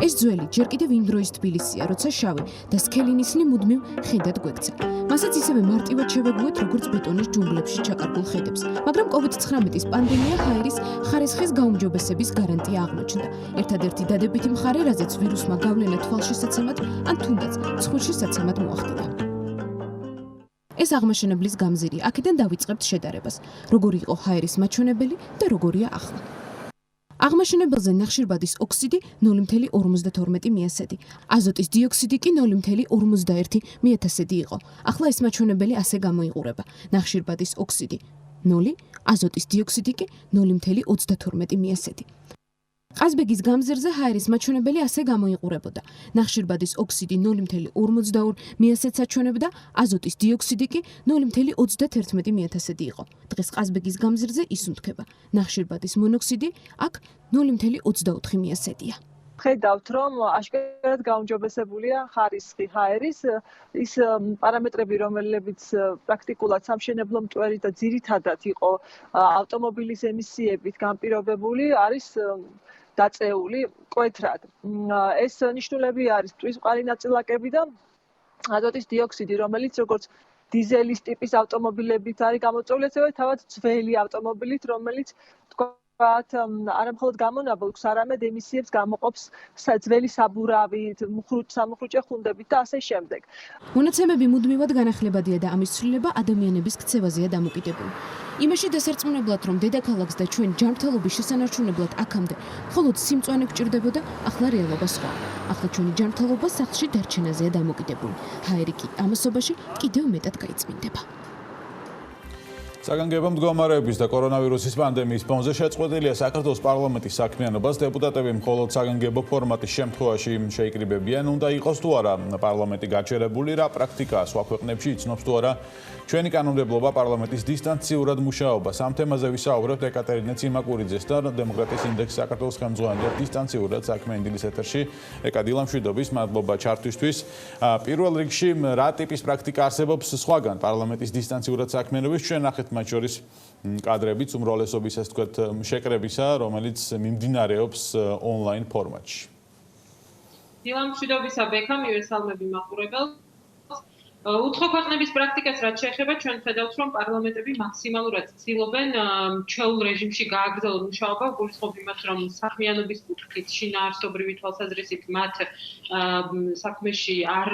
ეს ძველი ჯერ კიდევ იმ დროის თბილისია, როცა შავი და სქელი ნისლი მუდმივ ხედად გვექცა. მასაც ისევე მარტივად შევეგუეთ, როგორც ბეტონის ჯუნგლებში ჩაკარგულ ხედებს. მაგრამ COVID-19-ის პანდემია ჰაერის ხარისხის გაუმჯობესების გარანტია აღმოჩნდა. ერთადერთი დადებითი მხარე, რაზეც ვირუსმა გავლენა თვალშისაცემად, ან თუნდაც ცხვირშისაცემად მოახდინა. ეს აღმაშენებლის გამზირი, აქედან დავიწყებთ შედარებას. როგორი იყო ჰაერის მაჩვენებელი და როგორია ახლა. აღმაშენებელზე ნახშირბადის ოქსიდი 0,52 მიასედი, აზოტის დიოქსიდი კი 0,51 მიათასედი იყო. ახლა ეს მაჩვენებელი ასე გამოიყურება. ნახშირბადის ოქსიდი 0, აზოტის დიოქსიდი კი 0,32 მიასედი. ყაზბეგის გამზირზე ჰაერის მაჩვენებელი ასე გამოიყურებოდა. ნახშირბადის ოქსიდი 0,52 მიასედს აჩვენებდა, აზოტის დიოქსიდი კი 0,31 მიათასედი იყო. დღეს ყაზბეგის გამზირზე ის უნთქება. ნახშირბადის მონოქსიდი აქ 0,24 მიასედია. ხედავთ, რომ აშკარად გაუმჯობესებულია ხარისხი ჰაერის, ის პარამეტრები, რომლებიც პრაქტიკულად სამშენებლო მტვერი და ძირითადად იყო ავტომობილის ემისიებით განპირობებული, არის დაწეული მკვეთრად. ეს ნიშნულები არის მტვრის-მყარი ნაწილაკები და აზოტის დიოქსიდი, რომელიც როგორც დიზელის ტიპის ავტომობილებით არის გამოწვეული, ასევე თავად ძველი ავტომობილით, რომელიც არა მხოლოდ გამონაბოლქვს, არამედ ემისიებს გამოყოფს ძველი საბურავი, სამუხრუჭე ხუნდებით და ასე შემდეგ. მონაცემები მუდმივად განახლებადია და ამის ცვლილება ადამიანების ქცევაზეა დამოკიდებული. იმაში დასარწმუნებლად, რომ დედაქალაქს და ჩვენ ჯანმრთელობის შესანარჩუნებლად აქამდე მხოლოდ სიმწვანე გვჭირდებოდა, ახლა რეალობა სხვა. ახლა ჩვენი ჯანმრთელობა სახლში დარჩენაზეა დამოკიდებული. ჰაერი კი ამასობაში კიდევ მეტად გაიწმინდება. საგანგებო მდგომარეობის და კორონავირუსის პანდემიის ფონზე შეწყვეტილია საქართველოს პარლამენტის საქმიანობას. დეპუტატები მხოლოდ საგანგებო ფორმატის შემთხვევაში შეიკრიბებიან, უნდა იყოს თუ არა პარლამენტი გაჩერებული, რა პრაქტიკაა სხვა ქვეყნებში, იცნობს თუ არა ჩვენი კანონმდებლობა პარლამენტის დისტანციურად მუშაობას. ამ თემაზე ვისაუბრებთ ეკატერინე ციმაკურიძეს და დემოკრატიის ინდექსის საქართველოს ხელმძღვანელად დისტანციურად საქმიანი დილის ეთერში. ეკა დილამშვიდობის, მადლობა ჩართვისთვის. პირველ რიგში რა ტიპის პრაქტიკა არსებობს სხვაგან პარლამენტის დისტანციურად საქმიანობის? ჩვენ ნახეთ მათ შორის კადრებიც უმრავლესობის ასე ვთქვათ შეკრებისა, რომელიც მიმდინარეობს ონლაინ ფორმატში. დილამშვიდობისა ბექა, მივესალმები მაყურებელს. უცხო ქვეყნების პრაქტიკას რაც შეეხება, ჩვენ ხედავთ, რომ პარლამენტები მაქსიმალურად ცდილობენ ჩვეულ რეჟიმში გააგრძელონ მუშაობა, გულისხმობ იმას, რომ საქმიანობის კუთხით, შინაარსობრივი თვალსაზრისით მათ საქმეში არ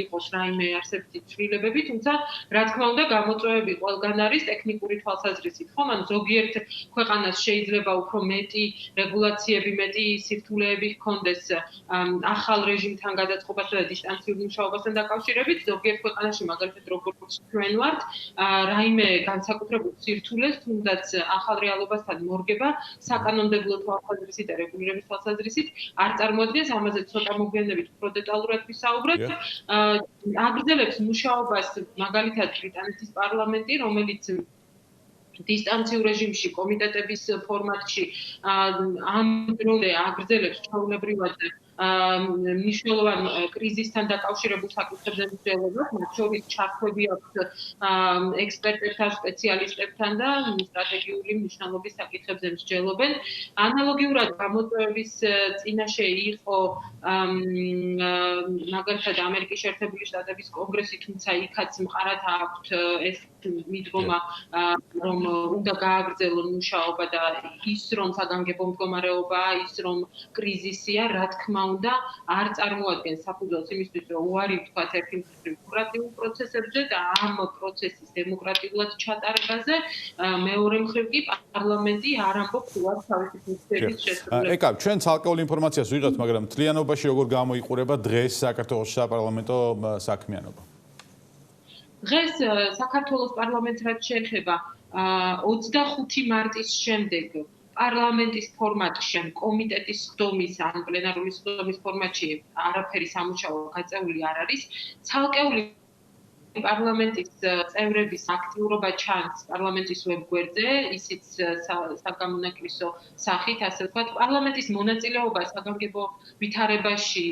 იყოს რაიმე არსებითი ცვლილებები, თუმცა რა თქმა უნდა, გამოწვევები ყველგან არის ტექნიკური თვალსაზრისით, ხომ? ანუ ზოგიერთ ქვეყანას შეიძლება უფრო მეტი რეგულაციები, მეტი სირთულეები ჰქონდეს ახალ რეჟიმთან გადაწყობასა და დისტანციურ მუშაობასთან დაკავშირებით, ზოგიერთ ქვეყანაში მაგალითად როგორც ჩვენ ვართ, რაიმე განსაკუთრებულ სირთულეს, თუნდაც ახალ რეალობასთან მორგება საკანონმდებლო თვალსაზრისით და რეგულირების თვალსაზრისით არ წარმოადგენს, ამაზე ცოტა მოგვიანებით უფრო დეტალურად ვისაუბრებთ. აგრძელებს მუშაობას მაგალითად ბრიტანეთის პარლამენტი, რომელიც დისტანციურ რეჟიმში კომიტეტების ფორმატში ამ დროზე აგრძელებს ჩვეულებრივად მნიშვნელოვან კრიზისთან დაკავშირებულ საკითხებზე მსჯელობას, მათ შორის ჩართვები აქვს ექსპერტებთან, სპეციალისტებთან და სტრატეგიული მნიშვნელობის საკითხებზე მსჯელობენ. ანალოგიურად გამოწვევების წინაშე იყო მაგალითად ამერიკის შეერთებული შტატების კონგრესი, თუმცა იქაც მყარად აქვთ ეს მიდგომა, რომ უნდა გააგრძელონ მუშაობა და ის რომ საგანგებო მდგომარეობაა, ის რომ კრიზისია, რა თქმა უნდა, არ წარმოადგენს საფუძველს იმისთვის, რომ უარი ვთქვათ ერთი მხრივ დემოკრატიულ პროცესებზე და ამ პროცესის დემოკრატიულად ჩატარებაზე, მეორე მხრივ კი პარლამენტი არ ამბობს უარს თავისი ფუნქციების შესრულებაზე. ეკა, ჩვენ ცალკეულ ინფორმაციას ვიღებთ, მაგრამ მთლიანობაში როგორ გამოიყურება დღეს საქართველოს საპარლამენტო საქმიანობა? დღეს საქართველოს პარლამენტს რაც შეეხება 25 მარტის შემდეგ პარლამენტის ფორმატში, კომიტეტის სხდომის ან პლენარული სხდომის ფორმატში არაფერი სამუშაო გაწეული არ არის. ცალკეული პარლამენტის წევრების აქტიურობა ჩანს პარლამენტის ვებგვერდზე, ისიც საგამონაკლისო სახით, ასე ვთქვათ, პარლამენტის მონაწილეობა საგანგებო ვითარებაში,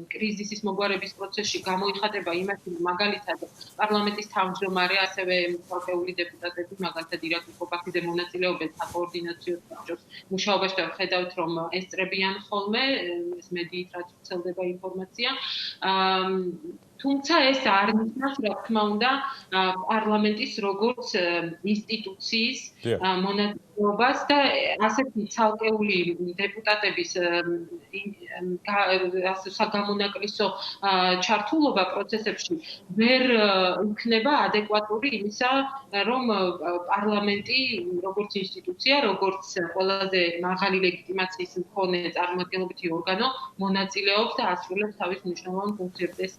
კრიზისის მოგვარების პროცესში გამოიხატება იმაში, რომ მაგალითად პარლამენტის თავმჯდომარე, ასევე ცალკეული დეპუტატები, მაგალითად ირაკლი ყობახიძე მონაწილეობენ საკოორდინაციო საბჭოს მუშაობაში და ხედავთ, რომ ესწრებიან ხოლმე, ეს მედიით რაც ვრცელდება ინფორმაცია. თუმცა ეს არ ნიშნავს, რა თქმა უნდა, პარლამენტის როგორც ინსტიტუციის მონაწილეობას და ასეთი ცალკეული დეპუტატების საგამონაკლისო ჩართულობა პროცესებში ვერ იქნება ადეკვატური იმისა, რომ პარლამენტი როგორც ინსტიტუცია, როგორც ყველაზე მაღალი ლეგიტიმაციის მქონე წარმომადგენლობითი ორგანო მონაწილეობს და ასრულებს თავის მნიშვნელოვან ფუნქციებს. ეს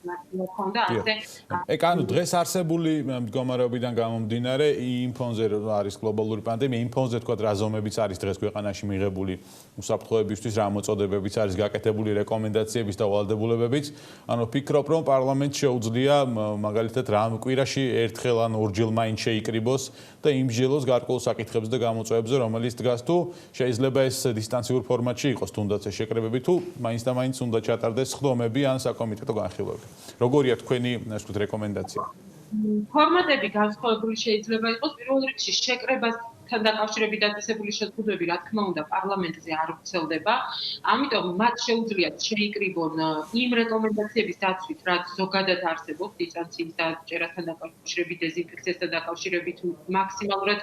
ეკა, ანუ დღეს არსებული მდგომარეობიდან გამომდინარე, იმ ფონზე არის გლობალური პანდემია, იმ ფონზე თქვა რა ზომებიც არის დღეს ქვეყანაში მიღებული უსაფრთხოებისთვის, რა მოწოდებებიც არის გაკეთებული, რეკომენდაციებიც და ვალდებულებებიც. ანუ ფიქრობ, რომ პარლამენტს შეუძლია მაგალითად რამ კვირაში ერთხელ ან ორჯერ მაინც შეიკრიბოს და იმსჯელოს გარკვეულ საკითხებზე და გამოწვევებზე, რომელიც დგას, თუ შეიძლება ეს დისტანციურ ფორმატში იყოს თუნდაც ეს შეკრებები, თუ მაინც და მაინც უნდა ჩატარდეს სხდომები ან საკომიტეტო განხილვები. როგორია თქვენი, ასე ვთქვათ, რეკომენდაცია? ფორმატები განსხვავებული შეიძლება იყოს. პირველ რიგში შეკრებასთან დაკავშირებით დაწესებული შეზღუდვები, რა თქმა უნდა, პარლამენტზე არ ვრცელდება. ამიტომ მათ შეუძლიათ შეიკრიბონ იმ რეკომენდაციების დაცვით, რაც ზოგადად არსებობს დისტანციის დაჭერასთან დაკავშირებით, დეზინფექციასთან დაკავშირებით, მაქსიმალურად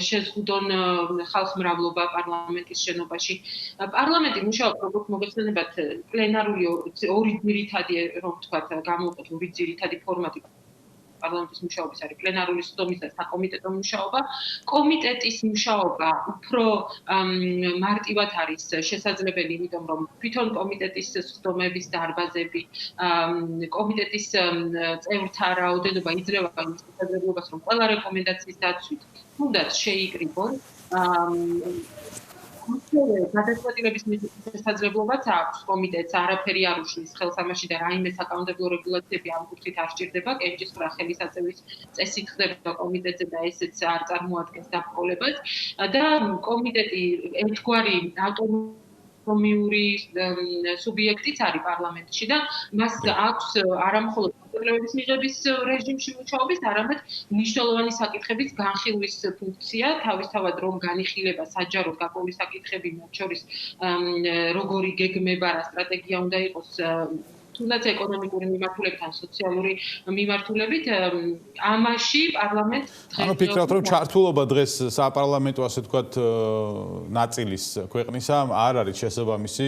შეზღუდონ ხალხმრავლობა პარლამენტის შენობაში. პარლამენტი მუშაობს, როგორც მოგეხსენებათ, პლენარული ორი ძირითადი, რომ ვთქვათ, გამოვყოთ ორი ძირითადი ფორმატი პარლამენტის მუშაობის არის პლენარული სხდომის და საკომიტეტო მუშაობა. კომიტეტის მუშაობა უფრო მარტივად არის შესაძლებელი, იმიტომ რომ თვითონ კომიტეტის სხდომების დარბაზები, კომიტეტის წევრთა რაოდენობა იძლევა იმ შესაძლებლობას, რომ ყველა რეკომენდაციის დაცვით თუნდაც შეიკრიბონ. გადაწყვეტილების შესაძლებლობაც აქვს კომიტეტს, არაფერი არ უშლის ხელს ამაში და რაიმე საკანონმდებლო რეგულაციები ამ კუთხით არ სჭირდება, კენჭისყრა ხელისაწვევის წესით ხდება კომიტეტზე და ესეც არ წარმოადგენს დაბრკოლებას და კომიტეტი ერთგვარი ავტონომიური სუბიექტიც არის პარლამენტში და მას აქვს არამხოლოდ პრობლემების მიღების რეჟიმში მუშაობის, არამედ მნიშვნელოვანი საკითხების განხილვის ფუნქცია, თავისთავად რომ განიხილება საჯაროდ გარკვეული საკითხები, მათ შორის როგორი გეგმება, რა სტრატეგია უნდა იყოს თუნდაც ეკონომიკური მიმართულებით ან სოციალური მიმართულებით ამაში პარლამენტს ანუ ფიქრობთ რომ ჩართულობა დღეს საპარლამენტო ასე ვთქვათ ნაწილის ქვეყნისა არ არის შესაბამისი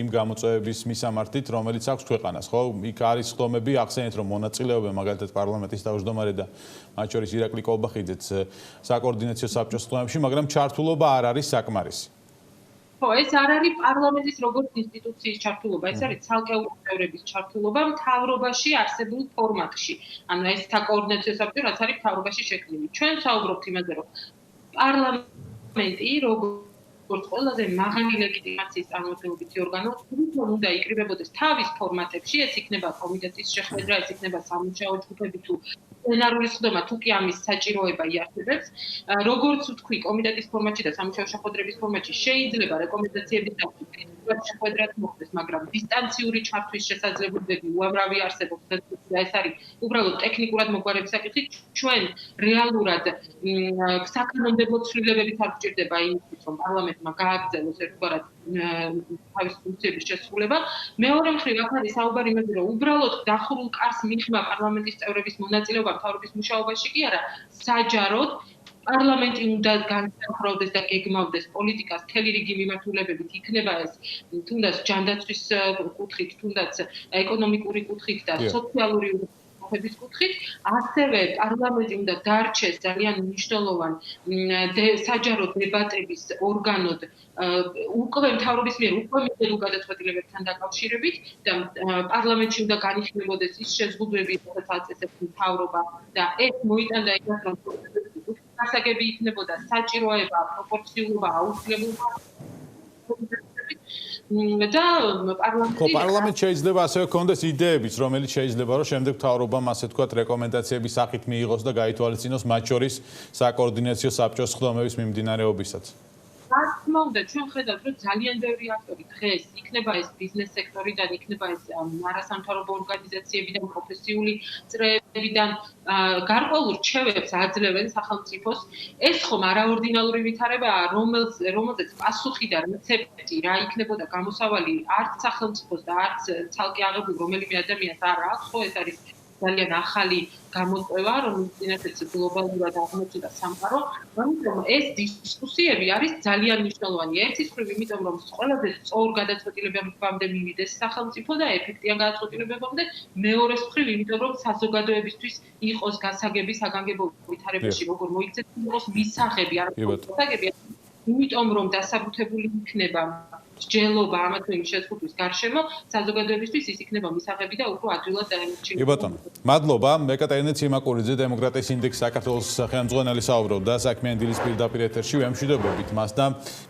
იმ გამოწვევების მისამართით რომელიც აქვს ქვეყანას ხო იქ არის ხდომები ახსენეთ რომ მონაწილეობენ მაგალითად პარლამენტის თავმჯდომარე და მათ შორის ირაკლი კოლბახიძეც საკოორდინაციო საბჭოს ხდომებში მაგრამ ჩართულობა არ არის საკმარისი ხო, ეს არ არის პარლამენტის როგორც ინსტიტუციის ჩართულობა, ეს არის ცალკეული წევრების ჩართულობა მთავრობაში არსებულ ფორმატში. ანუ ეს საკოორდინაციო საბჭო რაც არის მთავრობაში შექმნილი. ჩვენ საუბრობთ იმაზე, რომ პარლამენტი როგორც ყველაზე მაღალი ლეგიტიმაციის წარმოადგენლობითი ორგანო, უნდა იკრიბებოდეს თავის ფორმატებში, ეს იქნება კომიტეტის შეხვედრა, ეს იქნება სამუშაო ჯგუფები თუ პლენარული სხდომა თუ კი ამის საჭიროება იარსებებს, როგორც ვთქვი, კომიტეტის ფორმატში და სამუშაო შეხვედრების ფორმატში შეიძლება რეკომენდაციების დაფუძნებით შეხვედრაც მოხდეს, მაგრამ დისტანციური ჩართვის შესაძლებლობები უამრავი არსებობს და ეს არის უბრალოდ ტექნიკურად მოგვარების საკითხი. ჩვენ რეალურად საკანონმდებლო ცვლილებებით არ გვჭირდება იმისთვის, რომ პარლამენტმა გააგრძელოს ერთგვარად თავის ფუნქციების შესრულება. მეორე მხრივ აქ არის საუბარი იმაზე, რომ უბრალოდ დახურულ კარს მიღება პარლამენტის წევრების მონაწილეობა მთავრობის მუშაობაში კი არა, საჯაროდ პარლამენტი უნდა განსახილავდეს და გეგმავდეს პოლიტიკას მთელი რიგი მიმართულებებით, იქნება ეს თუნდაც ჯანდაცვის კუთხით, თუნდაც ეკონომიკური კუთხით და სოციალური ების კუთხით, ასევე პარლამენტი უნდა დარჩეს ძალიან მნიშვნელოვან საჯარო დებატების ორგანოდ უკვე მთავრობის მიერ უკვე მიღებულ გადაწყვეტილებებთან დაკავშირებით და პარლამენტში უნდა განიხილებოდეს ის შეზღუდვები, რასაც აწესებს მთავრობა და ეს მოიტანდა იმას, რომ გასაგები იქნებოდა საჭიროება, პროპორციულობა, აუცილებლობა და პარლამენტ შეიძლება ასევე კონდეს იდეებიც, რომელიც შეიძლება რომ შემდეგ მთავრობამ ასე ვთქვათ რეკომენდაციების სახით მიიღოს და გაითვალისწინოს მათ შორის საკოორდინაციო საბჭოს ხდომების მიმდინარეობისაც. რა თქმა უნდა, ჩვენ ხედავთ, რომ ძალიან ბევრი აქტორი დღეს იქნება ეს ბიზნეს სექტორიდან, იქნება ეს არასამთავრობო ორგანიზაციებიდან, პროფესიული წრეებიდან გარკვეულ რჩევებს აძლევენ სახელმწიფოს. ეს ხომ არაორდინალური ვითარებაა, რომელზეც პასუხი და რეცეპტი რა იქნებოდა გამოსავალი არც სახელმწიფოს და არც ცალკე აღებულ რომელიმე ადამიანს არ აქვს, ხო ეს არის ძალიან ახალი გამოწვევა, რომელიც წინასწარ გლობალურად აღმოჩნდა სამყარო, ამიტომ ეს დისკუსიები არის ძალიან მნიშვნელოვანი. ერთის მხრივ, იმიტომ რომ ყველაზე სწორ გადაწყვეტილებებამდე მივიდეს სახელმწიფო და ეფექტიან გადაწყვეტილებებამდე, მეორეს მხრივ, იმიტომ რომ საზოგადოებისთვის იყოს გასაგები საგანგებო ვითარებაში, როგორ მოიქცეთ, იყოს მისაღები, არ გასაგები, იმიტომ რომ დასაბუთებული იქნება სჯელობა ამა თუ იმ შეზღუდვის გარშემო საზოგადოებისთვის ის იქნება მისაღები და უფრო ადვილად დაემორჩილება. კი ბატონო, მადლობა. ეკატერინე ციმაკურიძე დემოკრატიის ინდექსის საქართველოს ხელმძღვანელი საუბრობდა საქმიანი დილის პირდაპირ ეთერში. ვემშვიდობებით მას და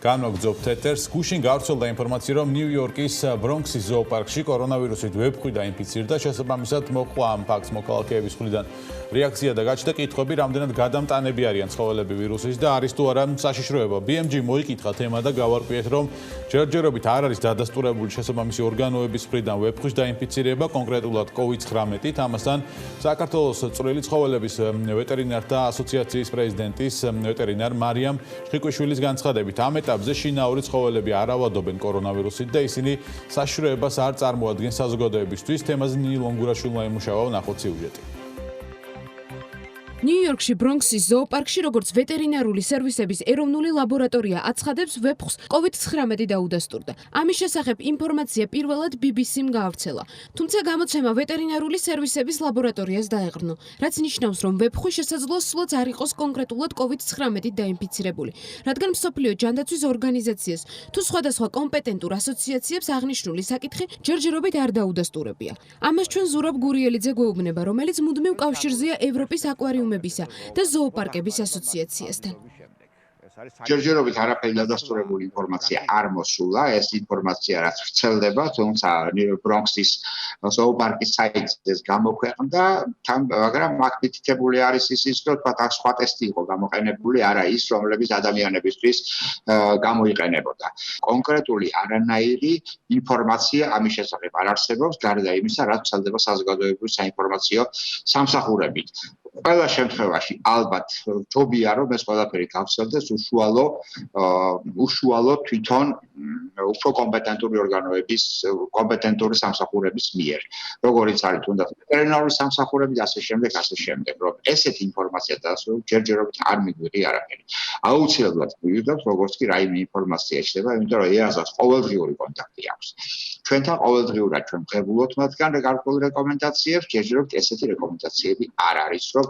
განვაგრძობთ ეთერს. გუშინ გავრცელდა ინფორმაცია, რომ ნიუ-იორკის ბრონქსის ზოოპარკში კორონავირუსით ვებხვი დაინფიცირდა. შესაბამისად მოხდა ამ ფაქტს მოქალაქეების მხრიდან რეაქცია და გაჩნდა კითხვები, რამდენად გადამტანები არიან ცხოველები ვირუსის და არის თუ არა საშიშროება. BMG მოიკითხა თემა და გავარკვიეთ, რომ ჯერჯერობით არ არის დადასტურებული შესაბამისი ორგანოების მხრიდან ვებხვის დაინფიცირება, კონკრეტულად COVID-19-ით. ამასთან საქართველოს წვრილი ცხოველების ვეტერინართა ასოციაციის პრეზიდენტის ვეტერინარ მარიამ შხიკვიშვილის განცხადებით, ამ ეტაპზე შინაური ცხოველები არ ავადობენ კორონავირუსით და ისინი საშიშროებას არ წარმოადგენს საზოგადოებისთვის. თემაზე ნილონგურაშვილმა იმუშავა ნახოთ სიუჟეტი. ნიუ-იორკში ბრონქსის ზოოპარკში როგორც ვეტერინარული სერვისების ეროვნული ლაბორატორია აცხადებს, ვებხს COVID-19 დაუდასტურდა. ამის შესახებ ინფორმაცია პირველად BBC-მ გაავრცელა. თუმცა გამოცემა ვეტერინარული სერვისების ლაბორატორიას დაეღრნო, რაც ნიშნავს, რომ ვებხვი შესაძლოა სულაც არ იყოს კონკრეტულად COVID-19-ით დაინფიცირებული, რადგან მსოფლიო ჯანდაცვის ორგანიზაციას თუ სხვადასხვა კომპეტენტურ ასოციაციებს აღნიშნული საკითხი ჯერჯერობით არ დაუდასტურებია. ამას ჩვენ ზურაბ გურიელიძე გვეუბნება, რომელიც მუდმივ კავშირზეა ევროპის აკვარიუმებისა და ზოოპარკების ასოციაციასთან. ჯერჯერობით არაფერი დადასტურებული ინფორმაცია არ მოსულა, ეს ინფორმაცია რაც ვრცელდება, თუმცა ბრონქსის ზოოპარკის საიტზე გამოქვეყნდა, მაგრამ აქ მითითებული არის ის, რომ თქვა სხვა ტესტი იყო გამოყენებული, არა ის, რომლებიც ადამიანებისთვის გამოიყენებოდა. კონკრეტული არანაირი ინფორმაცია ამის შესახებ არ არსებობს, გარდა იმისა, რაც ვრცელდება საზოგადოებრივი საინფორმაციო სამსახურებით. ყველა შემთხვევაში ალბათ ჯობია რომ ეს ყველაფერი გავხსენდეს უშუალო თვითონ უფრო კომპეტენტური ორგანოების კომპეტენტური სამსახურების მიერ როგორიც არის თუნდაც ვეტერინარული სამსახურები და ასე შემდეგ რომ ესეთი ინფორმაცია დასწრებით ჯერჯერობით არ მიგვირი არაფერი აუცილებლად მივიღებთ როგორც კი რაიმე ინფორმაცია ეჩდება იმიტომ რომ ეაზას ყოველდღიური კონტაქტი აქვს ჩვენთან ყოველდღიურად ჩვენ ვღებულობთ მათგან გარკვეულ რეკომენდაციებს ჯერჯერობით ესეთი რეკომენდაციები არ არის რომ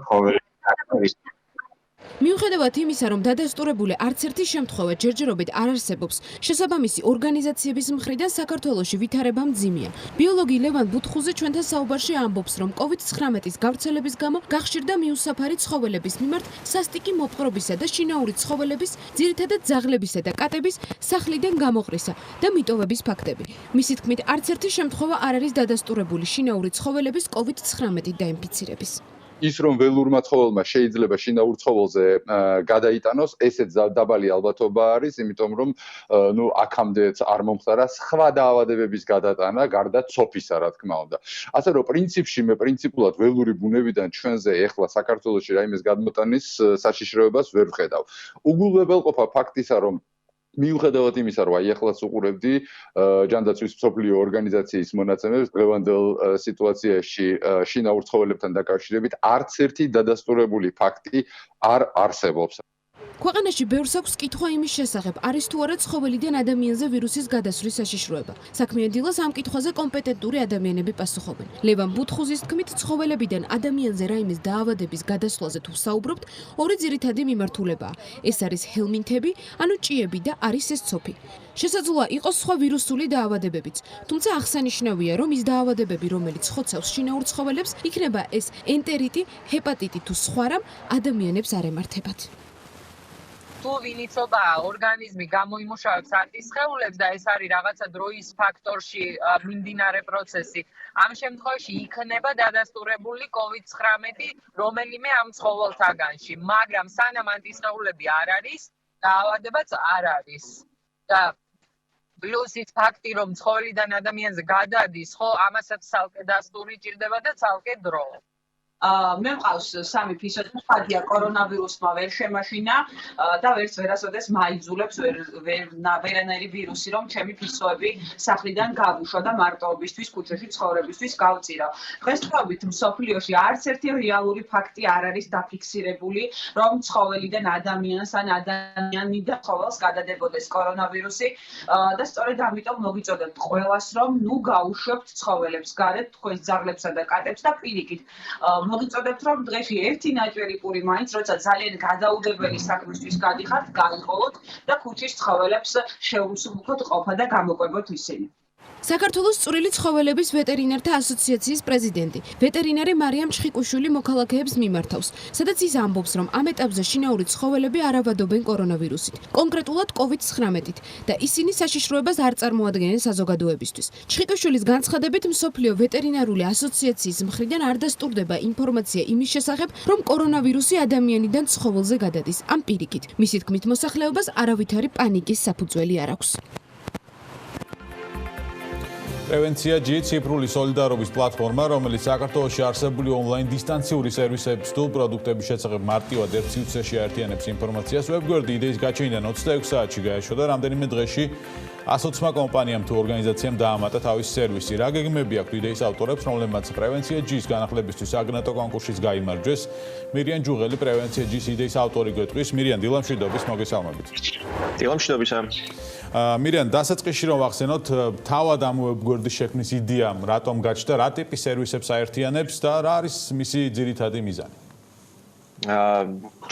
მიუხედავად იმისა, რომ დადასტურებული არც ერთი შემთხვევა ჯერჯერობით არ არსებობს, შესაბამისი ორგანიზაციების მხრიდან საქართველოში ვითარება მძიმეა. ბიოლოგი ლევან ბუთხუზე ჩვენთან საუბარში ამბობს, რომ COVID-19-ის გავრცელების გამო გახშირდა მიუსაფარი ცხოველების მიმართ სასტიკი მოპყრობისა და შინაური ცხოველების, ძირითადად ძაღლებისა და კატების სახლიდან გამოყრისა და მიტოვების ფაქტები. მისი თქმით, არც ერთი შემთხვევა არ არის დადასტურებული შინაური ცხოველების COVID-19 დაინფიცირების. ის რომ ველურმა ცხოველმა შეიძლება შინაურ ცხოველზე გადაიტანოს, ესეც დაბალი ალბათობა არის, იმიტომ რომ აქამდეც არ მომხდარა სხვა დაავადებების გადატანა, გარდა ცოფისა, რა თქმა უნდა. ასე რომ პრინციპულად ველური ბუნებიდან ჩვენზე ეხლა საქართველოში რაიმეს გადმოტანის საშიშროებას ვერ ვხედავ. უგულებელყოფა ფაქტისა, რომ მიუხედავად იმისა, რომ აი ახლაც უყურებდი ჯანდაცვის მსოფლიო ორგანიზაციის მონაცემებს დღევანდელ სიტუაციაში შინაურ ცხოველებთან დაკავშირებით არც ერთი დადასტურებული ფაქტი არ არსებობს. ქვეყანაში ბევრს აქვს კითხვა იმის შესახებ, არის თუ არა ცხოველიდან ადამიანზე ვირუსის გადასვლის საშიშროება. საქმიან დილას ამ კითხვაზე კომპეტენტური ადამიანები პასუხობენ. ლევან ბუთხუზის თქმით, ცხოველებიდან ადამიანზე რაიმეს დაავადების გადასვლაზე თუ საუბრობთ, ორი ძირითადი მიმართულებაა. ეს არის ჰელმინთები, ანუ ჭიები და არის ეს ცოფი. შესაძლოა იყოს სხვა ვირუსული დაავადებებიც, თუმცა აღსანიშნავია, რომ ის დაავადებები, რომელიც ხოცავს შინაურ ცხოველებს, იქნება ეს ენტერიტი, ჰეპატიტი თუ სხვა რამ, ადამიანებს არ ემართებათ. თუ ვინიცობა ორგანიზმი გამოიმუშავებს ანტისხეულებს და ეს არის რაღაცა დროის ფაქტორში მიმდინარე პროცესი, ამ შემთხვევაში იქნება დადასტურებული COVID-19 რომელიმე ამ ცხოველთაგანში, მაგრამ სანამ ანტისხეულები არ არის, დაავადებაც არ არის. და პლუს ის ფაქტი, რომ ცხოველიდან ადამიანზე გადადის, ხო, ამასაც ცალკე დასტური ჭირდება და ცალკე დრო. მე მყავს სამი ფისოთი, ხადია კორონავირუსმა ვერ შემაშინა და ვერასოდეს მაიძულებს ვერანაირი ვირუსი, რომ ჩემი ფისოები სახლიდან გავუშვა და მარტოობისთვის, ქუჩაში ცხოვრებისთვის გავწირო. დღესდღეობით მსოფლიოში არც ერთი რეალური ფაქტი არ არის დაფიქსირებული, რომ ცხოველიდან ადამიანს ან ადამიანიდან ცხოველს გადადებოდეს კორონავირუსი და სწორედ ამიტომ მოგიწოდებთ ყველას, რომ ნუ გაუშვებთ ცხოველებს გარეთ, თქვენს ძაღლებსა და კატებს და პირიქით მოგიწოდებთ, რომ დღეში ერთი ნაჭვერი პური მაინც, როცა ძალიან გადაუდებელი საქმისთვის გადიხართ, გაიყოლოთ და ქუჩის ცხოველებს შეუსუბუქოთ ყოფა და გამოკვებოთ ისინი. საქართველოს წვრილი ცხოველების ვეტერინართა ასოციაციის პრეზიდენტი, ვეტერინარი მარიამ ჩხიკვიშვილი მოქალაქეებს მიმართავს, სადაც ის ამბობს, რომ ამ ეტაპზე შინაური ცხოველები არ ავადობენ კორონავირუსით, კონკრეტულად COVID-19-ით და ისინი საშიშროებას არ წარმოადგენენ საზოგადოებისთვის. ჩხიკვიშვილის განცხადებით, მსოფლიო ვეტერინარული ასოციაციის მხრიდან არ დასტურდება ინფორმაცია იმის შესახებ, რომ კორონავირუსი ადამიანიდან ცხოველზე გადადის. ამ პირიქით, მისი თქმით, მოსახლეობას არავითარი პანიკის საფუძველი არ აქვს. პრევენცია G ციფრული სოლიდარობის პლატფორმა, რომელიც საქართველოში არსებული ონლაინ დისტანციური სერვისების თუ პროდუქტების შესახებ მარტივად ერთ სივრცეში აერთიანებს ინფორმაციას. ვებგვერდი იდეის გაჩენიდან 26 საათში გაეშვა და რამდენიმე დღეში 120 კომპანიამ თუ ორგანიზაციამ დაამატა თავისი სერვისი. რა გეგმები აქვს იდეის ავტორებს, რომლებმაც პრევენცია G-ის განახლებისთვის აგნატო კონკურსშიც გაიმარჯვეს? მირიან ჯუღელი პრევენცია G-ის იდეის ავტორი გვეტყვის. მირიან, დილა მშვიდობის, მოგესალმებით. დილა მშვიდობისა. მირიან, დასაწყისში რომ ვახსენოთ, თავად ამ ვებგვერდის შექმნის იდეამ რატომ გაჩნდა, რა ტიპის სერვისებს აერთიანებს და რა არის მისი ძირითადი მიზანი?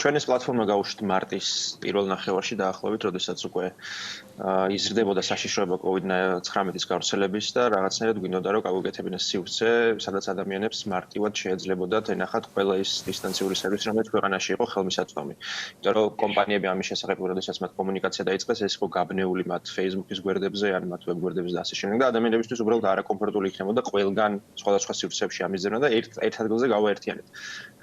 ჩვენ ეს პლატფორმა გავუშვით მარტის პირველ ნახევარში დაახლოებით, როდესაც უკვე იზრდებოდა საშიშროება COVID-19-ის გავრცელების და რაღაცნაირად გვინდოდა რომ გავუკეთებინეს სივრცე, სადაც ადამიანებს მარტივად შეეძლებოდათ ენახათ ყველა ის დისტანციური სერვისი, რომელიც ქვეყანაში იყო ხელმისაწვდომი. იმიტომ რომ კომპანიები ამის შესახებ, როდესაც მათ კომუნიკაცია დაიწყეს, ეს იყო გაბნეული მათ Facebook-ის გვერდებზე, ან მათ ვებგვერდებზე და ასე შემდეგ და ადამიანებისთვის უბრალოდ არაკომფორტული იქნებოდა ყველგან სხვადასხვა სივრცეებში ამიზრნა და ერთ ადგილზე გავაერთიანეთ.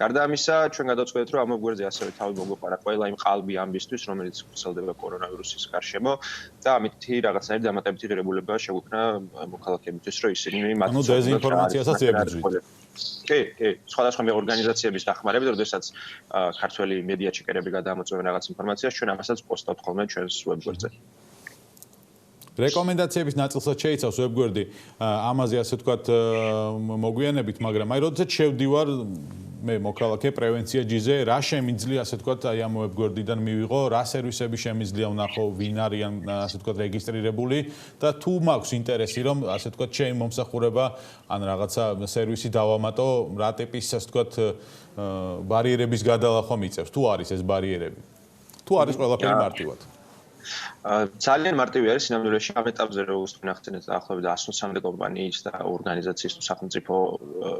გარდა ამისა, ჩვენ გადავწყვეტეთ, რომ ამ ვებგვერდზე ასევე თავი მოგვეყარა ყველა იმ ყალბი ამბისთვის, რომელიც ვრცელდება კორონავირუსის გარშემო. და ამით რაღაცნაირი დამატებითი ღირებულება შეგვიქმნა მოქალაქეებისთვის, რომ ისინი მათ დეზინფორმაციასაც ებრძვით. კი, სხვადასხვა ორგანიზაციების დახმარებით, როდესაც ქართველი მედია ჩეკერები გადამოწმენ რაღაც ინფორმაციას, ჩვენ ამასაც პოსტავთ ხოლმე ჩვენს ვებგვერდზე. რეკომენდაციების ნაწილსაც შეიცავს ვებგვერდი ამაზე ასე ვთქვათ მოგვიანებით, მაგრამ აი როდესაც შევდივარ მე მოქალაქე პრევენცია ჯიზე, რა შემიძლია ასე ვთქვათ აი ამ ვებგვერდიდან მივიღო, რა სერვისები შემიძლია ვნახო, ვინ არიან ასე ვთქვათ რეგისტრირებული და თუ მაქვს ინტერესი რომ ასე ვთქვათ ჩემი მომსახურება ან რაღაცა სერვისი დავამატო, რა ტიპის ასე ვთქვათ ბარიერების გადალახვა მიწევს, თუ არის ეს ბარიერები. თუ არის ყველაფერი მარტივად. ძალიან მარტივი არის სინამდვილეში ამ ეტაპზე რო ვახსენეთ დაახლოებით 120-მდე კომპანიის და ორგანიზაციის თუ სახელმწიფო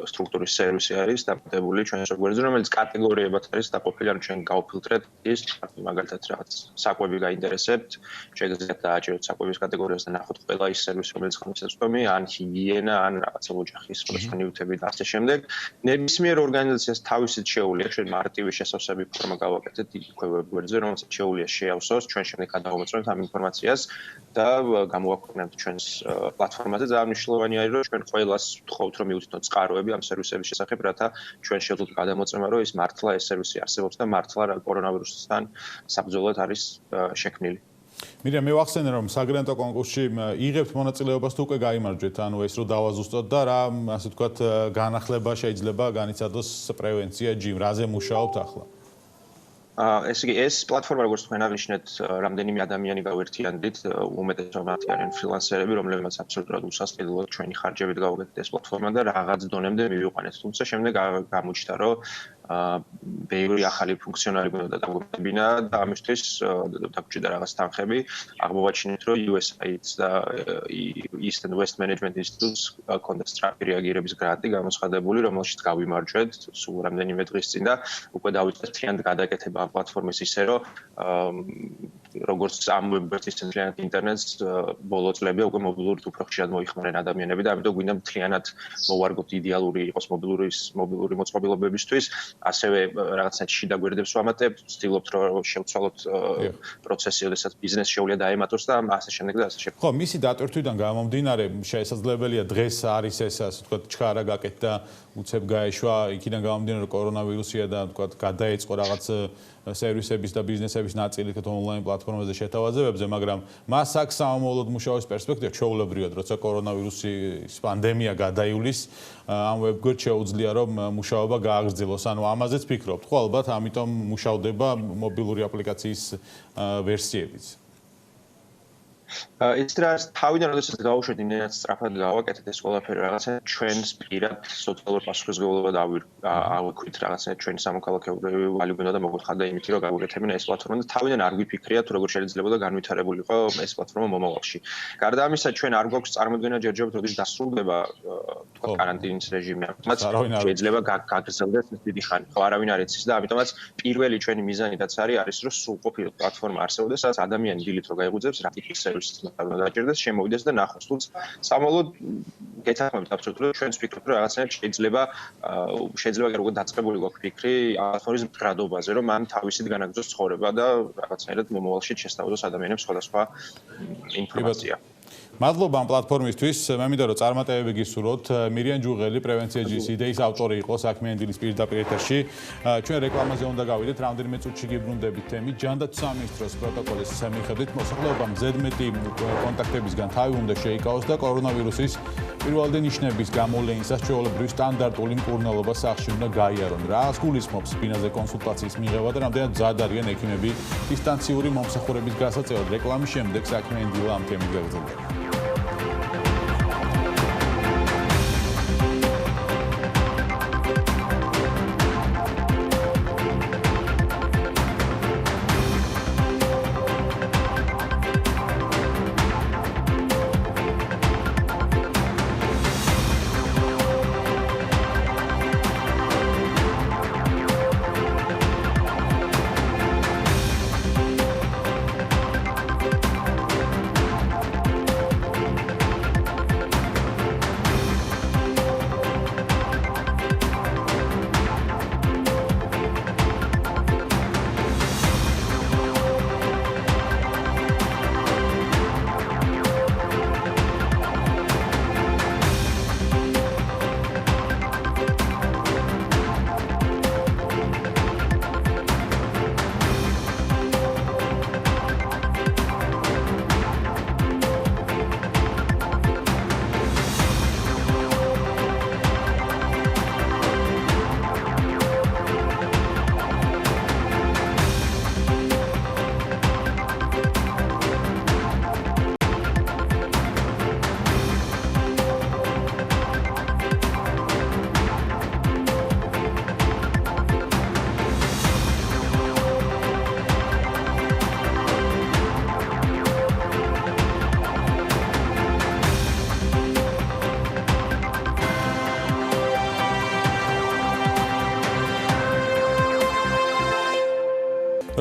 სტრუქტურის სერვისი არის დამატებული ჩვენს ვებგვერდზე, რომელიც კატეგორიებად არის დაყოფილი, ანუ ჩვენ გავფილტრეთ ის მაგალითად რაღაც საკვები გაინტერესებთ, შეგიძლიათ დააჭეროთ საკვების კატეგორიას და ნახოთ ყველა ის სერვისი, რომელიც ხელმისაწვდომია, ან ჰიგიენა, ან რაღაცა ოჯახის სხვადასხვა ნივთები და ასე შემდეგ. ნებისმიერ ორგანიზაციას თავისით შეუძლია ჩვენ მარტივი შესავსები ფორმა გავაკეთეთ იქ ვებგვერდზე, რომელსაც შეუძლია შეავსოს, ჩვენ შემდეგ გადავამოწმოთ ამ ინფორმაციას და გამოვაქვეყნებთ ჩვენს პლატფორმაზე. ძალიან მნიშვნელოვანი არის, რომ ჩვენ ყველას ვთხოვთ, რომ მიუთითოთ წყაროები ამ სერვისების შესახებ, რათა ჩვენ შევძლოთ გადამოწმება, რომ ეს მართლა ეს სერვისი არსებობს და მართლა კორონავირუსთან საბრძოლოდ არის შექმნილი. მირიამ, მე ვახსენე რომ საგრანტო კონკურსში იღებთ მონაწილეობას თუ უკვე გაიმარჯვეთ, ანუ ეს რო დავაზუსტოთ და რა ასე ვთქვათ განახლება შეიძლება განიცადოს პრევენცია ჯიმ, რაზე მუშაობთ ახლა? ეს პლატფორმა როგორც თქვენ აღნიშნეთ, რამდენიმე ადამიანი გავერთიანდით, უმეტესობა მათი არიან ფრილანსერები, რომლებმაც აბსოლუტურად უსასყიდლოდ ჩვენი ხარჯებით გავაკეთეთ ეს პლატფორმა და რაღაც დონემდე მივიყვანეთ. თუმცა შემდეგ გამოჩნდა, რომ ბევრი ახალი ფუნქციონალი გვინდა დაგვეპყრებინა და ამისთვის დაგვჭირდა რაღაც თანხები. აღმოვაჩინეთ, რომ USAID და East and West Management Institute კონდა სწრაფი რეაგირების გრანტი გამოცხადებული, რომელშიც გავიმარჯვეთ სულ რამდენიმე დღის წინ და უკვე დავიწყეთ მთლიანად გადაკეთება ამ პლატფორმის ისე, რომ როგორც ამ ვებგვერდის მთლიანად ინტერნეტს ბოლო წლებია უკვე მობილურით უფრო ხშირად მოიხმარენ ადამიანები და ამიტომ გვინდა მთლიანად მოვარგოთ იდეალური იყოს მობილური მოწყობილობებისთვის. ასევე რაღაცნაირად შიდა გვერდებს ვამატებთ, ვცდილობთ რომ შევცვალოთ პროცესი, ოდესაც ბიზნესს შეუძლია დაემატოს და ასე შემდეგ და ასე შემდეგ. ხო, მისი დატვირთვიდან გამომდინარე, შესაძლებელია დღეს არის ეს ასე ვთქვათ ჩქარა გაკეთდა, უცებ გაეშვა, იქიდან გამომდინარე კორონავირუსია და ვთქვათ გადაეწყო რაღაც სერვისების და ბიზნესების ნაწილი ონლაინ პლატფორმაზე შეთავაზებებზე, მაგრამ მას აქვს სამომავლოდ მუშაობის პერსპექტივა, ჩვეულებრივად, როცა კორონავირუსის პანდემია გადაივლის, ამ ვებგვერდს შეუძლია რომ მუშაობა გააგრძელოს. ანუ ამაზეც ფიქრობთ, ხო, ალბათ, ამიტომ მუშავდება მობილური აპლიკაციის ვერსიებიც. ეს რაც თავიდან როდესაც გავუშვით იმენად სწრაფად გავაკეთეთ ეს ყველაფერი რაღაცა ჩვენს პირად სოციალურ პასუხისმგებლობა ავიქვით რაღაცა ჩვენი სამოქალაქეობრივი ვალი გვინდა და მოგვიხადა იმით რომ გავუკეთებინა ეს პლატფორმა და თავიდან არ გვიფიქრია თუ როგორ შეიძლებოდა განვითარებულიყო ეს პლატფორმა მომავალში. გარდა ამისა ჩვენ არ გვაქვს წარმოდგენა ჯერჯერობით როდის დასრულდება თქვა კარანტინის რეჟიმი. ამიტომაც შეიძლება გაგრძელდეს ეს დიდი ხანი. ხო, არავინ არ იცის და ამიტომაც პირველი ჩვენი მიზანიც არის რომ სრულყოფილი პლატფორმა არსებობდეს, სადაც ადამიანი დილით რო გაიღვიძებს რა ტიპის დაჭერდეს, შემოვიდეს და ნახოს. თუმცა სამომავლოდ გეთანხმებით აბსოლუტურად ჩვენს ფიქრობთ, რომ რაღაცნაირად შეიძლება როგორ დაწყებული გვაქვს ფიქრი პლატფორმის მდგრადობაზე, რომ მან თავისით განაგრძოს ცხოვრება და რაღაცნაირად მომავალში შესთავაზოს ადამიანებს სხვადასხვა ინფორმაცია. მადლობა ამ პლატფორმისთვის. მე მინდა რომ წარმატებები გისურვოთ. მირიან ჯუღელი, პრევენცია ჯის იდეის ავტორი იყო საქმიანი დილის პირდაპირ ეთერში. ჩვენ რეკლამაზე უნდა გავიდეთ, რამდენიმე წუთში გიბრუნდებით თემით. ჯანდაცვის სამინისტროს პროტოკოლის მიხედვით მოსახლეობამ ზედმეტი კონტაქტებისგან თავი უნდა შეიკავოს და კორონავირუსის პირველადი ნიშნების გამოვლენისას ჩვეულებრივი სტანდარტული მკურნალობა სახლში უნდა გაიარონ. რას გულისხმობს ბინაზე კონსულტაციის მიღება და რამდენად მზად არიან ექიმები დისტანციური მომსახურების გასაწევად. რეკლამის შემდეგ საქმიანი დილა ამ თემით გაგრძელდება.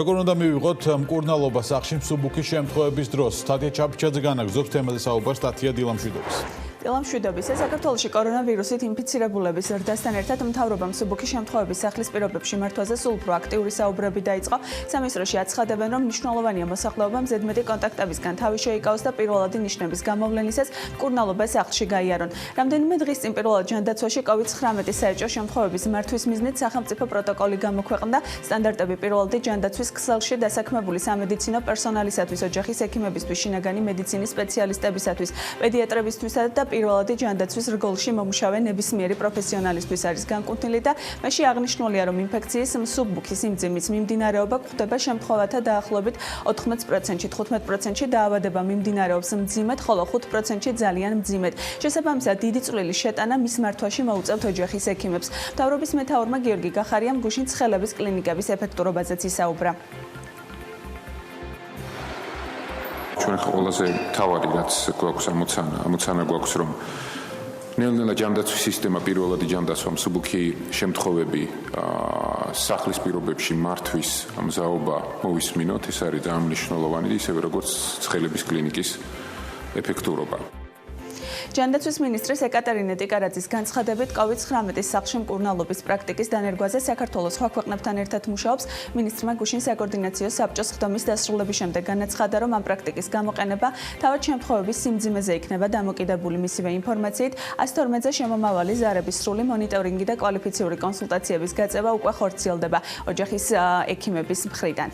როგორ უნდა მივიღოთ მკურნალობა სახლში მსუბუქი შემთხვევების დროს? სტატია ჩაფიჩაძე განაგზობს თემაზე საუბარს სტატია დილა მშვიდობის. დილამშვიდობის საქართველოში კორონავირუსით ინფიცირებულების ზრდასთან ერთად მთავრობამ მსუბუქი შემთხვევების სახლის პირობებში მართვაზე სულ უფრო აქტიური საუბრები დაიწყო. სამინისტროში აცხადებენ, რომ მნიშვნელოვანია მოსახლეობამ ზედმეტი კონტაქტებისგან თავი შეიკავოს და პირველადი ნიშნების გამოვლენისას მკურნალობა სახლში გაიარონ. რამდენიმე დღის წინ პირველად ჯანდაცვაში COVID-19 საეჭვო შემთხვევების მართვის მიზნით სახელმწიფო პროტოკოლი გამოქვეყნდა. სტანდარტები პირველადი ჯანდაცვის ქსელში დასაქმებული სამედიცინო პერსონალისათვის, ოჯახის ექიმებისთვის, შინაგანი მედიცინის სპეციალისტებისათვის, პედიატრებისთვისა და პირველადი ჯანდაცვის რგოლში მომუშავე ნებისმიერი პროფესიონალისთვის არის განკუთვნილი და მასში აღნიშნულია, რომ ინფექციის მსუბუქი სიმძიმის მიმდინარეობა გვხვდება შემთხვევათა დაახლოებით 14%-ში, 15%-ში დაავადება მიმდინარეობს მძიმედ, ხოლო 5%-ში ძალიან მძიმედ. შესაბამისად, დიდი წვლილი შეტანა მის მართვაში მოუწევთ ოჯახის ექიმებს. მთავრობის მეთაურმა გიორგი გახარიამ გუშინ ცხელების კლინიკების ეფექტურობაზეც ისაუბრა. ჩვენ ყველაზე თავარი რაც გვაქვს ამოცანა გვაქვს რომ ნელ-ნელა ჯანდაცვის სისტემა პირველადი ჯანდაცვა მსუბუქი შემთხვევები სახლის პირობებში მართვის მზაობა მოვისმინოთ ეს არის ძალიან მნიშვნელოვანი ისევე როგორც ცხელების კლინიკის ეფექტურობა. ჯანდაცვის მინისტრის ეკატერინე ტიკარაძის განცხადებით COVID-19 სახლში მკურნალობის პრაქტიკის დანერგვაზე საქართველოს სხვა ქვეყნებთან ერთად მუშაობს. მინისტრმა გუშინ საკოორდინაციო საბჭოს ხდომის დასრულების შემდეგ განაცხადა, რომ ამ პრაქტიკის გამოყენება თავად შემთხვევების სიმძიმეზე იქნება დამოკიდებული. მისივე ინფორმაციით 112-ზე შემომავალი ზარების სრული მონიტორინგი და კვალიფიციური კონსულტაციების გაწევა უკვე ხორციელდება ოჯახის ექიმების მხრიდან.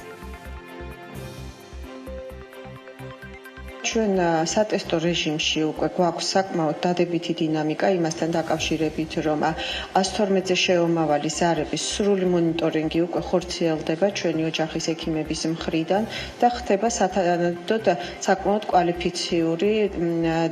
ჩვენ სატესტო რეჟიმში უკვე გვაქვს საკმაოდ დადებითი დინამიკა იმასთან დაკავშირებით, რომ 112-ზე შეომავალი ზარების სრული მონიტორინგი უკვე ხორციელდება ჩვენი ოჯახის ექიმების მხრიდან და ხდება სათანადოდ საკმაოდ კვალიფიციური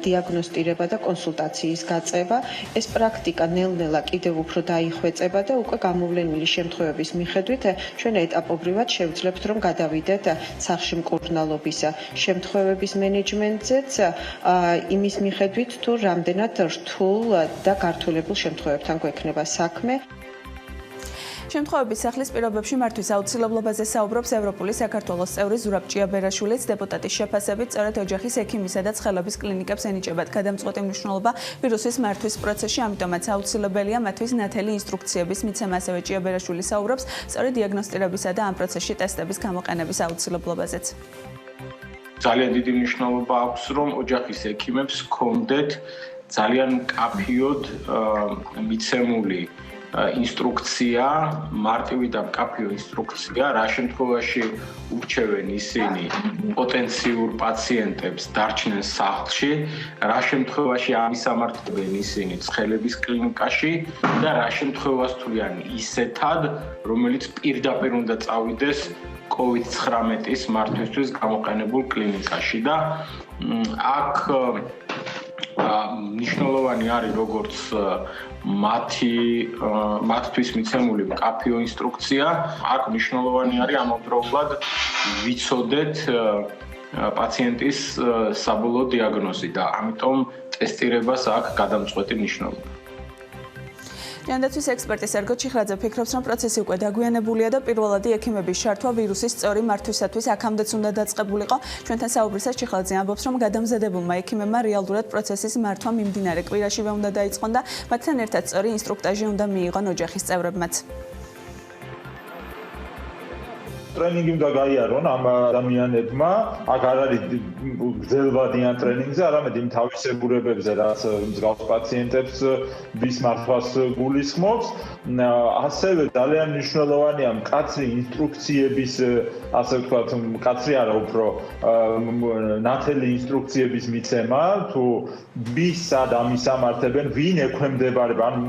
დიაგნოსტირება და კონსულტაციის გაწევა. ეს პრაქტიკა ნელ-ნელა კიდევ უფრო დაიხვეწება და უკვე გამოვლენილი შემთხვევების მიხედვით ჩვენ ეტაპობრივად შევძლებთ, რომ გადავიდეთ სახლში მკურნალობის შემთხვევების მენეჯმენტზეც იმის მიხედვით თუ რამდენად რთულ და გართულებულ შემთხვევებთან გვექნება საქმე. შემთხვევების სახლის პირობებში მართვის აუცილებლობაზე საუბრობს ევროპული საქართველოს წევრი ზურაბ ჭიაბერაშვილიც. დეპუტატის შეფასებით, სწორედ ოჯახის ექიმისა და ცხელების კლინიკებს ენიჭებათ გადამწყვეტი მნიშვნელობა ვირუსის მართვის პროცესში, ამიტომაც აუცილებელია მათთვის ნათელი ინსტრუქციების მიცემა. ასევე ჭიაბერაშვილი საუბრობს სწორი დიაგნოსტირებისა და ამ პროცესში ტესტების გამოყენების აუცილებლობაზეც. ძალიან დიდი მნიშვნელობა აქვს, რომ ოჯახის ექიმებს ჰქონდეთ ძალიან მკაფიოდ მიცემული ინსტრუქცია, მარტივი და მკაფიო ინსტრუქცია, რა შემთხვევაში ურჩევენ ისინი პოტენციურ პაციენტებს დარჩნენ სახლში, რა შემთხვევაში ამისამართებენ ისინი ცხელების კლინიკაში და რა შემთხვევას თვლიან ისეთად, რომელიც პირდაპირ უნდა წავიდეს COVID-19-ის მართვისთვის გამოყენებულ კლინიკაში და აქ მნიშვნელოვანი არის როგორც მათთვის მიცემული მკაფიო ინსტრუქცია, აქ მნიშვნელოვანი არის ამავდროულად ვიცოდეთ პაციენტის საბოლოო დიაგნოზი და ამიტომ ტესტირებას აქვს გადამწყვეტი მნიშვნელობა. ჯანდაცვის ექსპერტი სერგო ჩიხრაძე ფიქრობს, რომ პროცესი უკვე დაგვიანებულია და პირველადი ექიმების შართვა ვირუსის სწორი მართვისათვის აქამდეც უნდა დაწყებულიყო. ჩვენთან საუბრისას ჩიხრაძე ამბობს, რომ გადამზადებულმა ექიმებმა რეალურად პროცესის მართვა მიმდინარე კვირაშივე უნდა დაიწყონ და მათთან ერთად სწორი ინსტრუქტაჟი უნდა მიიღონ ოჯახის წევრებმაც. ტრენინგი უნდა გაიარონ ამ ადამიანებმა, აქ არ არის გრძელვადიან ტრენინგზე, არამედ იმ თავისებურებებზე, რაც მსგავს პაციენტებს ვის მართვას გულისხმობს. ასევე ძალიან მნიშვნელოვანია მკაცრი ინსტრუქციების, ასე ვთქვათ, მკაცრი არა, უფრო ნათელი ინსტრუქციების მიცემა, თუ ვის სად ამისამართებენ, ვინ ექვემდებარება, ანუ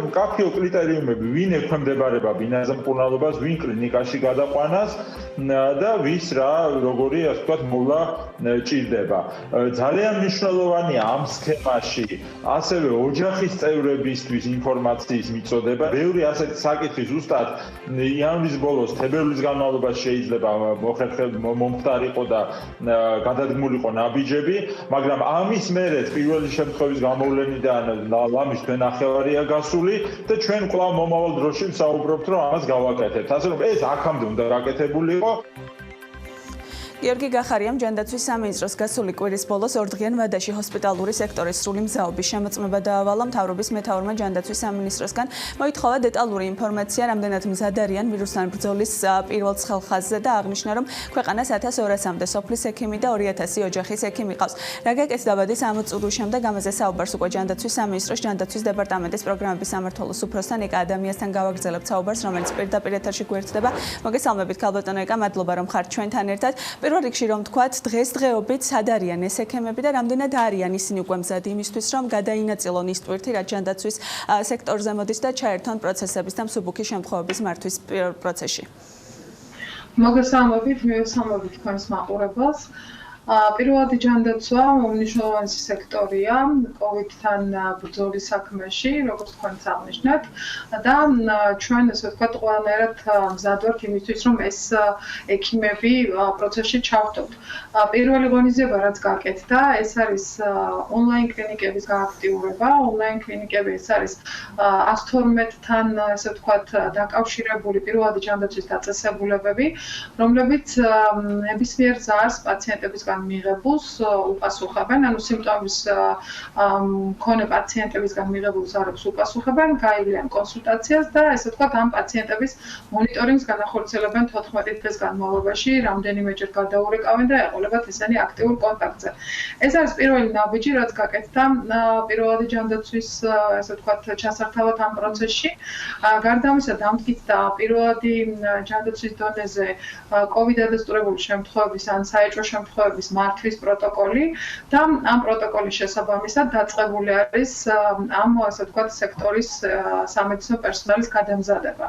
მკაფიო კრიტერიუმები, ვინ ექვემდებარება ბინაზე მკურნალობას, ვინ კლინიკაში გადაყვანა და ვის რა როგორი ასე ვთქვათ მოვლა ჭირდება. ძალიან მნიშვნელოვანია ამ სქემაში ასევე ოჯახის წევრებისთვის ინფორმაციის მიწოდება. ბევრი ასეთი საკითხი ზუსტად იანვრის ბოლოს, თებერვლის განმავლობაში შეიძლება მომხდარიყო და გადადგმულიყო ნაბიჯები, მაგრამ ამის მერეც პირველი შემთხვევის გამოვლენიდან ლამის თქვენ ნახევარია გასული და ჩვენ კვლავ მომავალ დროში ვსაუბრობთ, რომ ამას გავაკეთებთ. ასე რომ ეს აქამდე უნდა გაკეთებულიყო. გიორგი გახარიამ ჯანდაცვის სამინისტროს გასული კვირის ბოლოს ორდღიან ვადაში ჰოსპიტალური სექტორის სრული მზაობის შემოწმება დაავალა მთავრობის მეთაურმა ჯანდაცვის სამინისტროსგან მოითხოვა დეტალური ინფორმაცია რამდენად მზად არიან ვირუსთან ბრძოლის პირველ ცხელხაზზე და აღნიშნა რომ ქვეყანას 1200-მდე სოფლის ექიმი და 2000 ოჯახის ექიმი ყავს. რა გაკეთდა ვადის 60 წუთის შემდეგ ამაზე საუბარს უკვე ჯანდაცვის სამინისტროს ჯანდაცვის დეპარტამენტის პროგრამების სამმართველოს უფროსთან ეკა ადამიანთან გავაგრძელებთ საუბარს რომელიც პირდაპირ ეთერში გვერდება. მოგესალმებით ქალბატონო ეკა, მადლობა რომ ხართ ჩვენთან ერთად. პირველ რიგში რომ თქვათ დღესდღეობით სად არიან ეს ექიმები და რამდენად არიან ისინი უკვე მზად იმისთვის რომ გადაინაწილონ ის ტვირთი რაც ჯანდაცვის სექტორზე მოდის და ჩაერთონ პროცესების და მსუბუქი შემთხვევების მართვის პროცესში. მოგესალმებით, მივესალმებით თქვენს მაყურებელს. პირველად ჯანდაცვა უმნიშვნელოვანესი სექტორია COVID-თან ბრძოლის საქმეში, როგორც თქვენც აღნიშნეთ და ჩვენ ასე ვთქვათ ყველანაირად მზად ვართ იმისთვის რომ ეს ექიმები პროცესში ჩავხტოთ. პირველი ღონისძიება რაც გაკეთდა, ეს არის ონლაინ კლინიკების გააქტიურება. ონლაინ კლინიკები ეს არის 112-თან ასე ვთქვათ დაკავშირებული პირველადი ჯანდაცვის დაწესებულებები, რომლებიც ნებისმიერ ზარს პაციენტებისგან მიღებულს უპასუხებენ, ანუ სიმპტომის მქონე პაციენტებისგან მიღებულს არებს უპასუხებენ, გაივლიან კონსულტაციას და ესე ვთქვათ ამ პაციენტების მონიტორინგს განახორციელებენ 14 დღის განმავლობაში, რამდენიმეჯერ გადაურეკავენ და ეყოლებათ ესენი აქტიურ კონტაქტზე. ეს არის პირველი ნაბიჯი, რაც გაკეთდა პირველადი ჯანდაცვის ესე ვთქვათ ჩასართავად ამ პროცესში. გარდა ამისა დამტკიცდა პირველადი ჯანდაცვის დონეზე COVID დადასტურებული შემთხვევების ან საეჭვო შემთხვევების მართვის პროტოკოლი და ამ პროტოკოლის შესაბამისად დაწყებული არის ამ ასე ვთქვათ სექტორის სამედიცინო პერსონალის გადამზადება.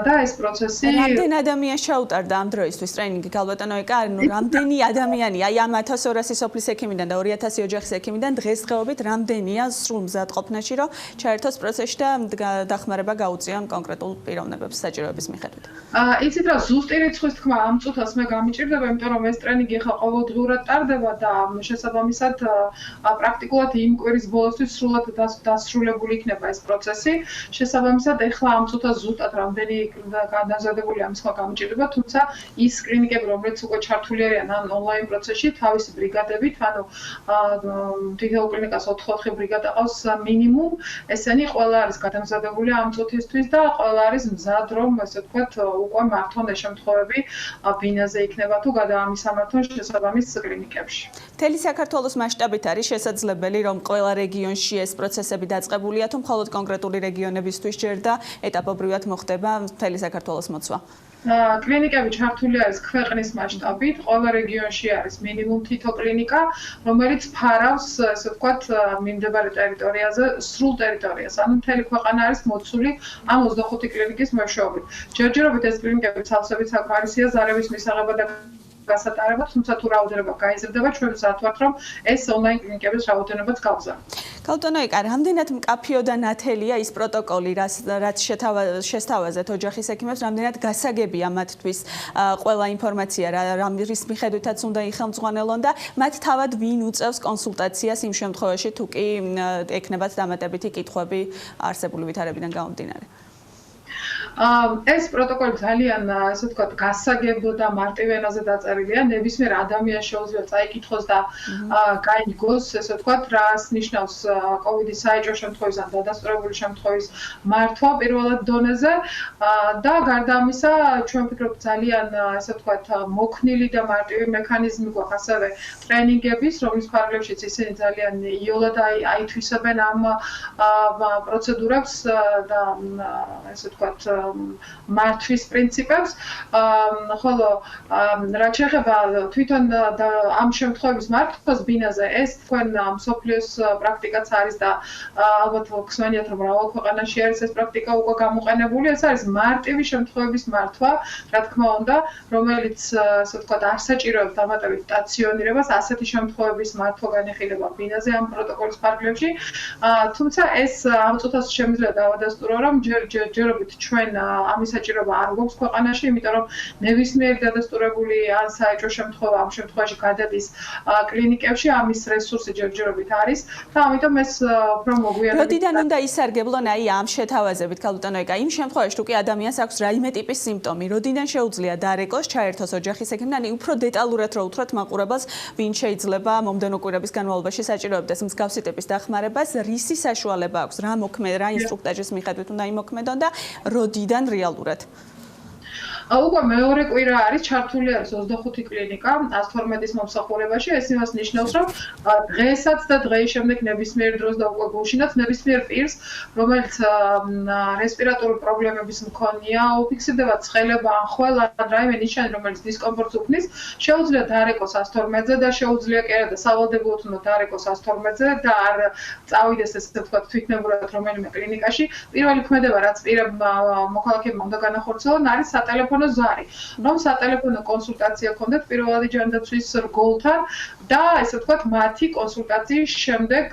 და ეს პროცესი რამდენი ადამიანს ჩაუტარდა ამ დროისთვის ტრენინგი ქალბატონო ეკა, ანუ რამდენი ადამიანი აი ამ 1200 სოფლის ექიმიდან და 2000 ოჯახის ექიმიდან დღესდღეობით რამდენია სრულ მზად ყოფნაში რომ ჩაერთოს პროცესში და დახმარება გაუწიონ კონკრეტულ პიროვნებებს საჭიროების მიხედვით. იცით რა ზუსტი რიცხვის თქმა ამ წუთას მე გამიჭირდება, იმიტომ რომ ეს ტრენინგი ხა ყოველდღურად ტარდება და შესაბამისად პრაქტიკულად იმ კვირის ბოლოსთვის სრულად დასრულებული იქნება ეს პროცესი. შესაბამისად ეხლა ამ წუთას ზუსტად რამდენი გადამზადებული ამის ხმა გამიჭირდება, თუმცა ის კლინიკები, რომლებიც უკვე ჩართული არიან ამ ონლაინ პროცესში, თავისი ბრიგადებით, ანუ თითოეულ კლინიკას 4-4 ბრიგადა ყავს მინიმუმ, ესენი ყველა არის გადამზადებული ამ წუთისთვის და ყველა არის მზად რომ ასე ვთქვათ უკვე მართონ ეს შემთხვევები ბინაზე იქნება თუ გადაამისამართონ შესაბამის კლინიკებში. მთელი საქართველოს მასშტაბით არის შესაძლებელი რომ ყველა რეგიონში ეს პროცესები დაწყებულია თუ მხოლოდ კონკრეტული რეგიონებისთვის ჯერ და ეტაპობრივად მოხდება მთელი საქართველოს მოცვა. კლინიკები ჩართული არის ქვეყნის მასშტაბით, ყველა რეგიონში არის მინიმუმ თითო კლინიკა, რომელიც ფარავს, ასე ვთქვათ, მიმდებარე ტერიტორიაზე სრულ ტერიტორიას. ანუ მთელი ქვეყანა არის მოცული ამ 25 კლინიკის მეშვეობით. ჯერჯერობით ეს კლინიკები სავსებით საკმარისია ზარების მისაღებად და გასატარებლად, თუმცა თუ რაოდენობა გაიზრდება, ჩვენ ვსად ვართ, რომ ეს ონლაინ კლინიკების რაოდენობაც გავზარდოთ. ქალბატონო ეკა, რამდენად მკაფიო და ნათელია ის პროტოკოლი, რაც შესთავაზეთ ოჯახის ექიმებს, რამდენად გასაგებია მათთვის ყველა ინფორმაცია, რის მიხედვითაც უნდა იხელმძღვანელონ და მათ თავად ვინ უწევს კონსულტაციას იმ შემთხვევაში, თუ კი ექნებათ დამატებითი კითხვები არსებული ვითარებიდან გამომდინარე. ეს პროტოკოლი ძალიან ასე ვთქვათ გასაგებო და მარტივ ენაზე დაწერილია. ნებისმიერ ადამიანს შეუძლია წაიკითხოს და გაიგოს, ესე ვთქვათ, რას ნიშნავს COVID-ის საეჭვო შემთხვევის ან დადასტურებული შემთხვევის მართვა პირველად დონეზე და გარდა ამისა, ჩვენ ვფიქრობთ ძალიან ასე ვთქვათ მოქნილი და მარტივი მექანიზმი გვაქვს ასევე ტრენინგების, რომლის ფარგლებშიც ისინი ძალიან იოლად აითვისებენ ამ პროცედურებს და ესე ვთქვათ მართვის პრინციპებს, ხოლო რაც შეეხება თვითონ ამ შემთხვევების მართვას ბინაზე, ეს თქვენ მსოფლიოს პრაქტიკაც არის და ალბათ გსმენიათ, რომ მრავალ ქვეყანაში არის ეს პრაქტიკა უკვე გამოყენებული, ეს არის მარტივი შემთხვევების მართვა, რა თქმა უნდა, რომელიც ასე ვთქვათ არ საჭიროებს დამატებით სტაციონირებას, ასეთი შემთხვევების მართვა განიხილება ბინაზე ამ პროტოკოლის ფარგლებში, თუმცა ეს ამ წუთას შემიძლია დავადასტურო, რომ ჯერჯერობით ჩვენ ამის საჭიროება არ გვაქვს ქვეყანაში, იმიტომ რომ ნებისმიერი დადასტურებული ან საეჭვო შემთხვევა ამ შემთხვევაში გადადის კლინიკებში, ამის რესურსი ჯერჯერობით არის და ამიტომ ეს უფრო მოგვიანებით როდიდან უნდა ისარგებლონ აი ამ შეთავაზებით ქალბატონო ეკა იმ შემთხვევაში თუ კი ადამიანს აქვს რაიმე ტიპის სიმპტომი, როდიდან შეუძლია დარეკოს, ჩაერთოს ოჯახის ექიმთან, უფრო დეტალურად რო უთხრათ მაყურებელს, ვინ შეიძლება მომდენო კვირების განმავლობაში საჭიროებდეს მსგავსი ტიპის დახმარებას, რისი საშუალება აქვს, რა ინსტრუქტაჟის მიხედვით უნდა იმოქმედონ და როდიდან რეალურად? უკვე მეორე კვირა არის ჩართული არის 25 კლინიკა 112-ის მომსახურებაში. ეს იმას ნიშნავს, რომ დღესაც და დღეის შემდეგ ნებისმიერ დროს და უკვე გულშინაც ნებისმიერ პირს, რომელიც რესპირატორული პრობლემების მქონეა, უფიქსირდება ცხელება, ან ხველა, ან რაიმე ნიშანი, რომელიც დისკომფორტს უქმნის, შეუძლია დარეკოს 112-ზე და შეუძლია კი არა და სავალდებულოდ უნდა დარეკოს 112-ზე და არ წავიდეს ესე ვთქვათ თვითნებურად რომელიმე კლინიკაში. პირველი ქმედება, რაც მოქალაქეებმა უნდა განახორციელონ, არის სატელეფონო ზარი, რომ სატელეფონო კონსულტაცია ქონდეთ პირველადი ჯანდაცვის რგოლთან და ესე ვთქვათ მათი კონსულტაციის შემდეგ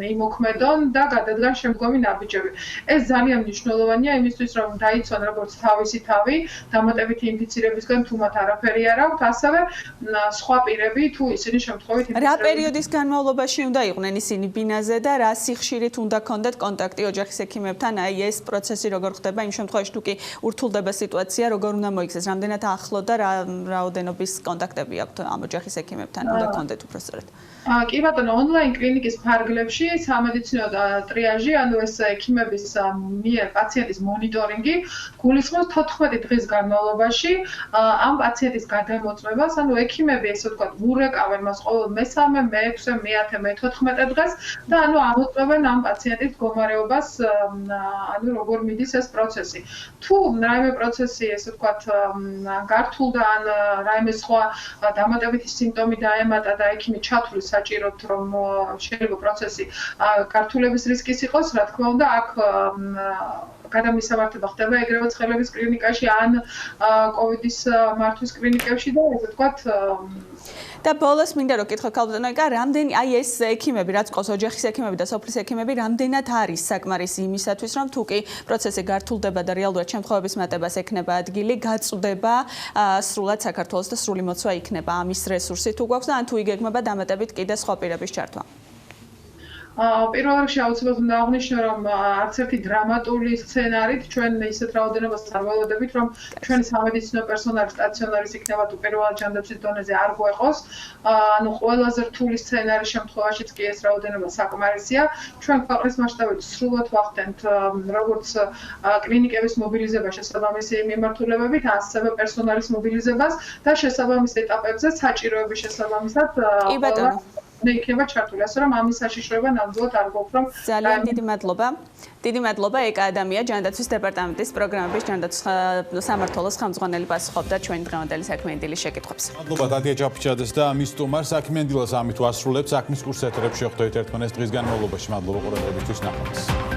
იმოქმედონ და გადადგან შემდგომი ნაბიჯები. ეს ძალიან მნიშვნელოვანია იმისთვის, რომ დაიცვან როგორც თავისი თავი დამატებითი ინფიცირებისგან თუ მათ არაფერი არ აქვთ, ასევე სხვა პირები თუ ისინი შემთხვევით რა პერიოდის განმავლობაში უნდა იყვნენ ისინი ბინაზე და რა სიხშირით უნდა ქონდეთ კონტაქტი ოჯახის ექიმებთან, აი ეს პროცესი როგორ ხდება იმ შემთხვევაში თუ კი ურთულდება სიტუაცია, როგორ უნდა მოიქცეს, რამდენად ახლო და რა რაოდენობის კონტაქტები აქვთ ამ ოჯახის ექიმებთან, უნდა ქონდეთ უბრალოდ. კი ბატონო, ონლაინ კლინიკის ფარგლებში სამედიცინო ტრიაჟი, ანუ ეს ექიმების მიერ პაციენტის მონიტორინგი გულისხმობს 14 დღის განმავლობაში ამ პაციენტის გადამოწმებას, ანუ ექიმები ესე ვთქვათ ურეკავენ მას ყოველ მე-3, მე-6, მე-10, მე-14 დღეს და ანუ ამოწმებენ ამ პაციენტის მდგომარეობას, ანუ როგორ მიდის ეს პროცესი. თუ რაიმე პროცესი ესე ვთქვათ გართულდა ან რაიმე სხვა დამატებითი სიმპტომი დაემატა და ექიმი ჩათვლის საჭიროთ რომ შეიძლება პროცესი გართულების რისკის იყოს, რა თქმა უნდა, აქ გადამისამართება ხდება ეგრევე ცხელების კლინიკაში ან კოვიდის მართვის კლინიკებში და ესე ვთქვათ და ბოლოს მინდა რომ კითხო ქალბატონო ეკა, რამდენი აი ეს ექიმები, რაც ყავს ოჯახის ექიმები და სოფლის ექიმები, რამდენად არის საკმარისი იმისათვის, რომ თუ კი პროცესი გართულდება და რეალურად შემთხვევების მატებას ექნება ადგილი, გაწვდება სრულად საქართველოს და სრული მოცვა იქნება ამის რესურსი თუ გვაქვს და ან თუ იგეგმება დამატებით კიდე სხვა პირების ჩართვა. პირველ რიგში აუცილებლად უნდა აღვნიშნო, რომ არც ერთი დრამატული სცენარით ჩვენ ისეთ რაოდენობას არ ველოდებით, რომ ჩვენი სამედიცინო პერსონალი სტაციონარის იქნება თუ პირველად ჯანდაცვის დონეზე არ გვეყოს. ანუ ყველაზე რთული სცენარის შემთხვევაშიც კი ეს რაოდენობა საკმარისია. ჩვენ ქვეყნის მასშტაბით სრულად ვახდენთ როგორც კლინიკების მობილიზება შესაბამისი მიმართულებებით, ასევე პერსონალის მობილიზებას და შესაბამის ეტაპებზე საჭიროების შესაბამისად იქნება ჩართული, ასე რომ ამის საშიშროება ნამდვილად არ გვაქვს, რომ ძალიან დიდი მადლობა. დიდი მადლობა ეკა ადამია ჯანდაცვის დეპარტამენტის პროგრამების ჯანდაცვის სამმართველოს ხელმძღვანელი პასუხობდა ჩვენი დღევანდელი საქმიანი დილის შეკითხვებს. მადლობა დადია ჯაფიჩაძეს და მის სტუმარს საქმიანი დილას ამით ვასრულებთ საქმის კურს ეთერებში ხვდებით ერთმანეთს დღის განმავლობაში. მადლობა ყურადღებისთვის, ნახვამდის.